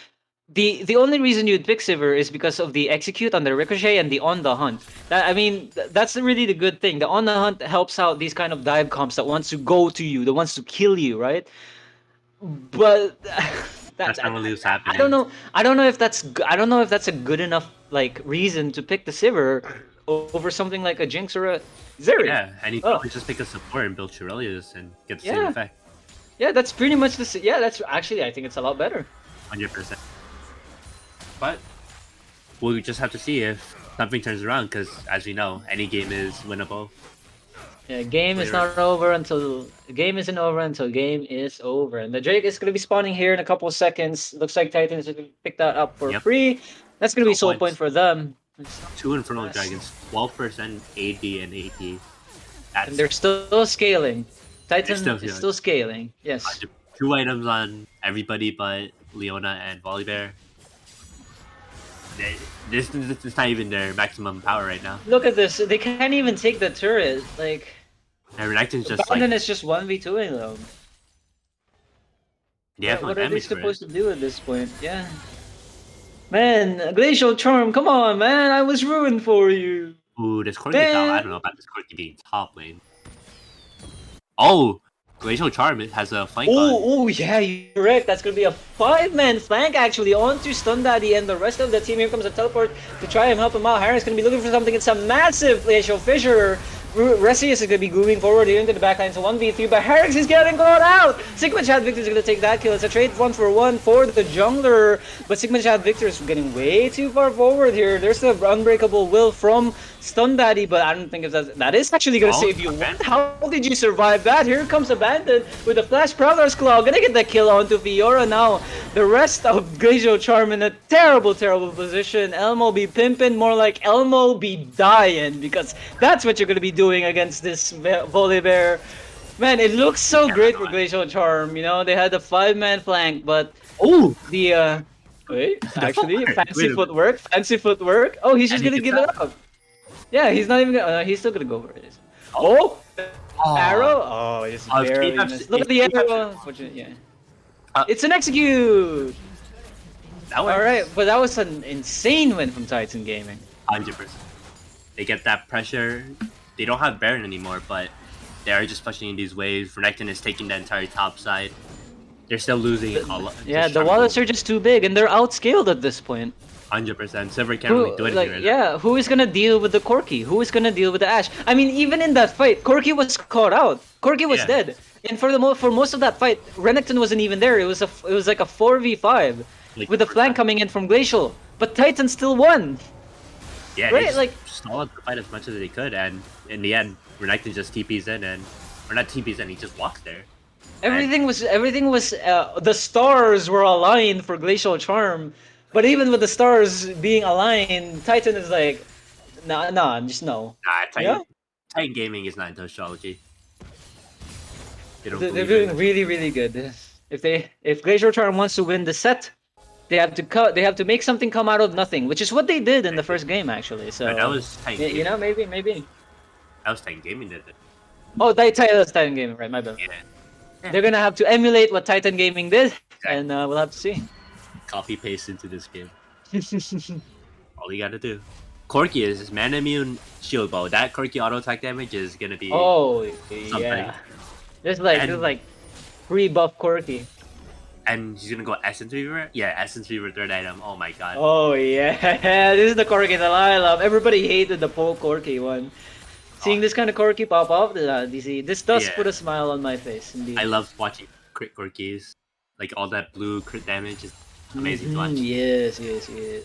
The only reason you'd pick Sivir is because of the execute on the ricochet and the on the hunt. That's really the good thing. The on the hunt helps out these kind of dive comps that wants to go to you, that wants to kill you, right? But That's not really what's I don't happening. know. I don't know if that's a good enough like reason to pick the Sivir over something like a Jinx or a Zeri. Yeah, and you can Oh, always just pick a support and build Shirelius and get the same yeah, effect. yeah. That's pretty much yeah. That's actually, I think it's a lot better. 100%. But we'll just have to see if something turns around because, as we know, any game is winnable. Yeah, game is Later. not over until game isn't over until game is over. And the Drake is gonna be spawning here in a couple of seconds. Looks like Titans are gonna pick that up for Yep. free. That's gonna be So soul point points. for them. It's not Two Infernal fast. Dragons, 12% AD and AT. And That's they're still scaling. they're Titan still is feeling. still scaling. Yes. Two items on everybody but Leona and Volibear. They, this is not even their maximum power right now. Look at this. They can't even take the turret. Like And Renekton's just like Abandon is just 1v2ing them. they have no What are they damage for it. supposed to do at this point? Yeah. Man, Glacial Charm, come on, man. I was ruined for you. Ooh, this Corki top. I Man. don't know about this Corki being top lane. Oh, Glacial Charm has a flank on. Oh, yeah, you're correct. That's gonna be a five-man flank actually onto Stun Daddy and the rest of the team. Here comes a teleport to try and help him out. Harren's gonna be looking for something. It's a massive Glacial Fissure. Resi is gonna be moving forward here into the backline. So 1v3, but Harris is getting caught out. Sigma Chad Victor is gonna take that kill. It's a trade 1-for-1 for the jungler, but Sigma Chad Victor is getting way too far forward here. There's the unbreakable will from Stun Daddy, but I don't think if that is actually gonna Oh, save you. Abandon. How did you survive that? Here comes Abandon with a Flash Prowler's Claw. Gonna get the kill onto Fiora now. The rest of Glacial Charm in a terrible, terrible position. Elmo be pimping, more like Elmo be dying, because that's what you're gonna be doing against this Volibear. Man, it looks so great for Glacial Charm. They had a five-man flank, but Oh, the wait, the actually, footwork. fancy Wait a minute. footwork, fancy footwork. Oh, he's just And he gonna gets give it up. up. Yeah, he's not even gonna. He's still gonna go for it. Oh. Oh, Oh, arrow. Oh, it's if barely K-Pep's- missed. Look if at the K-Pep's- arrow. Unfortunately, yeah. Uh, It's an execute. that works. All right, but that was an insane win from Titan Gaming. 100%. They get that pressure. They don't have Baron anymore, but they are just pushing in these waves. Renekton is taking the entire top side. They're still losing a lot. Yeah, the wallets are just too big, and they're outscaled at this point. 100%. Silver can't really do anything right now. Yeah, who is gonna deal with the Corki? Who is gonna deal with the Ash? I mean, even in that fight, Corki was caught out. Corki was Yeah. dead, and for most of that fight, Renekton wasn't even there. It was like a 4v5 Like, with the flank coming in from Glacial, but Titan still won. Yeah, Right, they just like- stalled the fight as much as they could, and in the end, Renekton just TPs in, or not TPs in, he just walks there. Everything was the stars were aligned for Glacial Charm, but even with the stars being aligned, Titan is like, nah, just no. Nah, Yeah? Titan Gaming is not into astrology. They don't They're believe doing in it. really, really good. If Glacial Charm wants to win the set, they have to They have to make something come out of nothing, which is what they did in the first game actually. So But that was Titan Gaming. maybe. That was Titan Gaming that did it. Oh, that's Titan Gaming, right? My bad. Yeah. They're gonna have to emulate what Titan Gaming did, and we'll have to see. Copy paste into this game. All you gotta do. Corki is mana immune shield bow. That Corki auto attack damage is gonna be Oh something. yeah, there's like free buff Corki. And he's gonna go Essence Reaver? Yeah, Essence Reaver third item. Oh my god. Oh yeah, this is the Corki that I love. Everybody hated the Pole Corki one. Seeing this kind of Corki pop off, this does Yeah. put a smile on my face. Indeed. I love watching crit Corkis. Like all that blue crit damage is amazing to watch. Yes, yes, yes.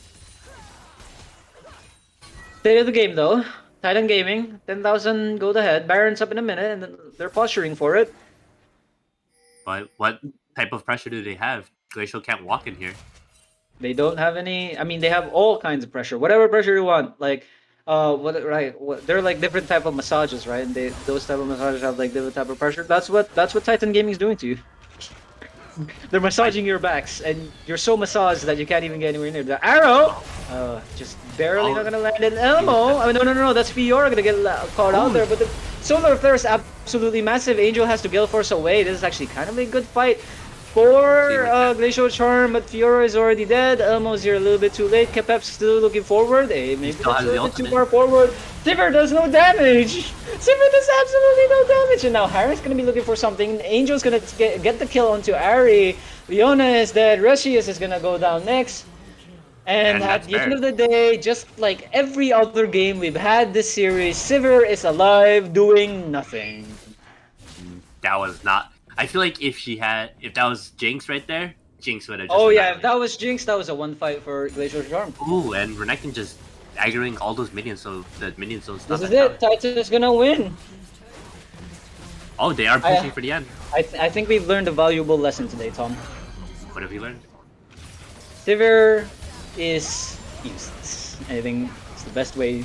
State of the game though. Titan Gaming, 10,000 gold ahead. Baron's up in a minute, and then they're posturing for it. But what type of pressure do they have? Glacial can't walk in here. They don't have any. I mean, they have all kinds of pressure, whatever pressure you want. Like, they're like different type of massages, right? And those type of massages have like different type of pressure. That's what Titan Gaming is doing to you. They're massaging your backs, and you're so massaged that you can't even get anywhere near the arrow. Just barely not gonna land an elbow. I mean, no, that's Fiora gonna get caught out there. But the solar flare is absolutely massive. Angel has to Gale Force away. This is actually kind of a good fight for Glacial Charm, but Fiora is already dead. Elmo's here a little bit too late. Kepep's still looking forward. Hey, maybe that's a little bit too far forward. Sivir does no damage. Sivir does absolutely no damage. And now Harry's gonna be looking for something. Angel's gonna get the kill onto Ari. Leona is dead. Reshius is gonna go down next. And at the end of the day, just like every other game we've had this series, Sivir is alive doing nothing. That was not. I feel like if that was Jinx right there, Jinx would have. Oh yeah, if that was Jinx, that was a one fight for Glacial Charm. Ooh, and Renekton just aggroing all those minions, so the minions don't stop. This is it. Titan is gonna win. Oh, they are pushing for the end. I think we've learned a valuable lesson today, Tom. What have you learned? Sivir is useless. I think it's the best way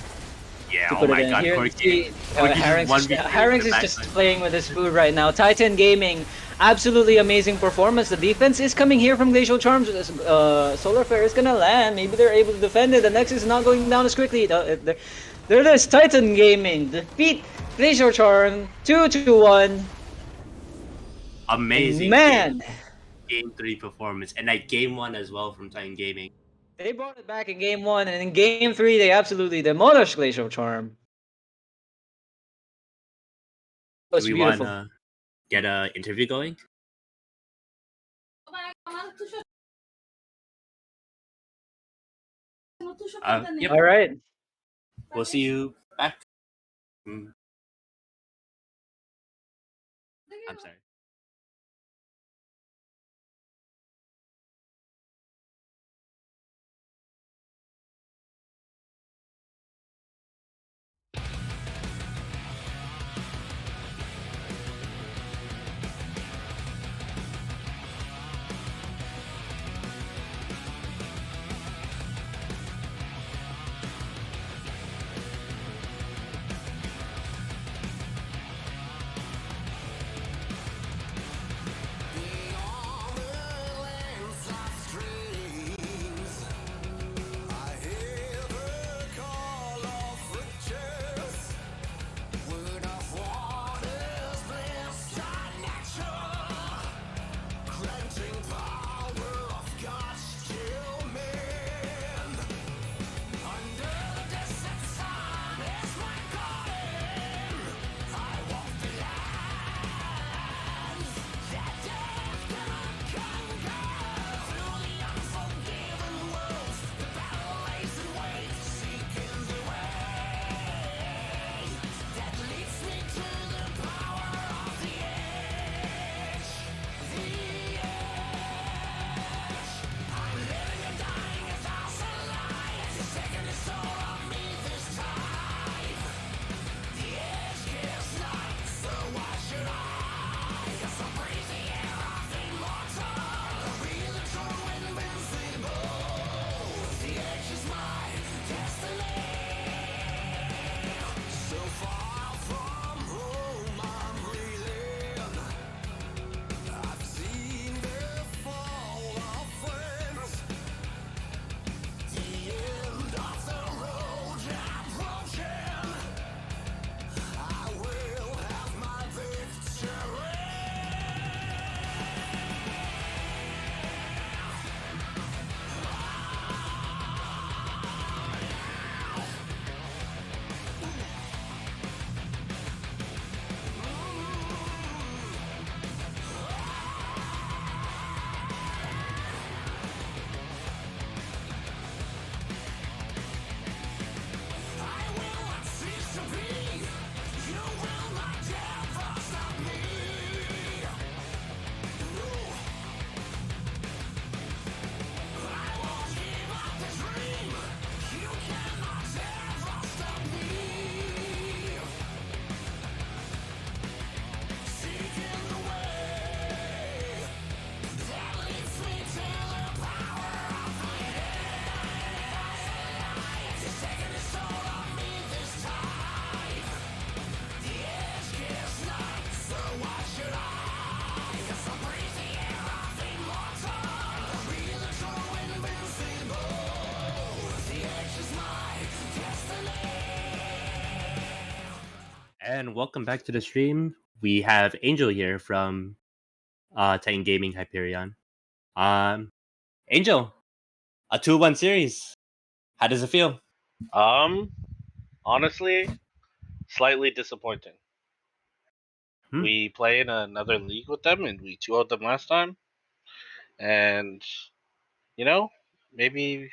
Yeah, to oh put my it in. god, Here, Corki. Harings is just playing with his food right now. Titan Gaming, absolutely amazing performance. The defense is coming here from Glacial Charms. Solar Flare is gonna land. Maybe they're able to defend it. The Nexus is not going down as quickly. There it is. Titan Gaming defeat Glacial Charm 2-1. Amazing. Man. Game 3 performance, and like Game 1 as well from Titan Gaming. They brought it back in Game 1, and in Game 3, they absolutely demolished Glacial Charm. It was Do we beautiful. want to get an interview going? Yep. All right. We'll see you back. I'm sorry. and welcome back to the stream. We have Angel here from Titan Gaming Hyperion. Um, Angel, a 2-1 series. How does it feel? Um, Honestly, slightly disappointing. Hmm. We play in another league with them, and we 2-0'd them last time. And you know, maybe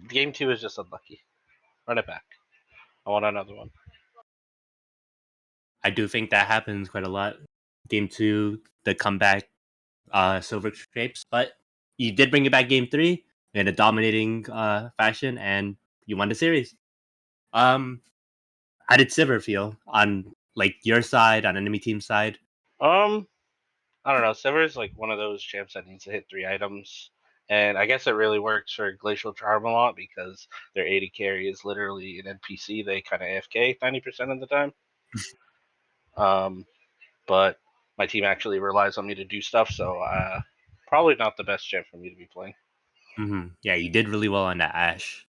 game 2 is just unlucky. Run it back. I want another one. I do think that happens quite a lot. Game 2, the comeback, silver scrapes, but you did bring it back game 3 in a dominating fashion, and you won the series. How did Silver feel on like your side, on enemy team side? Um, I don't know. Sever's like one of those champs that needs to hit 3 items. And I guess it really works for Glacial Charm a lot because their AD carry is literally an NPC. They kind of AFK 90% of the time. Um, but my team actually relies on me to do stuff, so probably not the best champ for me to be playing. Yeah, you did really well on that Ash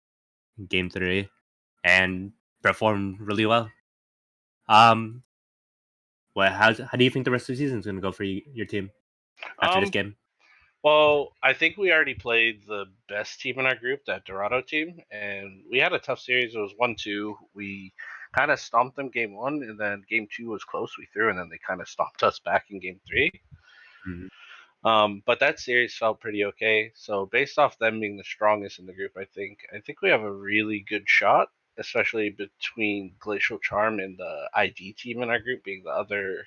in game 3 and performed really well. How do you think the rest of the season is going to go for your team after this Um, game? well, I think we already played the best team in our group, that Dorado team, and we had a tough series. It was 1-2. We kind of stomped them game 1, and then game 2 was close. We threw, and then they kind of stomped us back in game 3. Mhm. But that series felt pretty okay. So based off them being the strongest in the group, I think we have a really good shot, especially between Glacial Charm and the ID team in our group being the other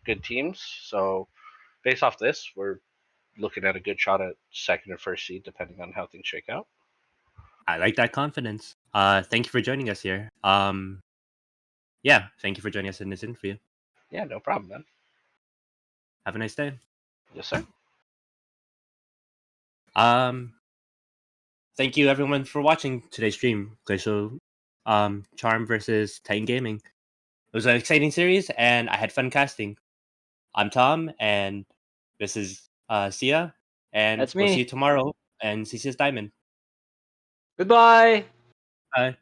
good teams. So based off this, we're looking at a good shot at second or first seed, depending on how things shake out. I like that confidence. Thank you for joining us here. Yeah, thank you for joining us in this interview. Yeah, no problem, man. Have a nice day. Yes, sir. Um, Thank you everyone for watching today's stream. Glacial Charm versus Titan Gaming. It was an exciting series, and I had fun casting. I'm Tom, and this is Sia, and That's we'll see me. you tomorrow and CCS Diamond. Goodbye. Bye.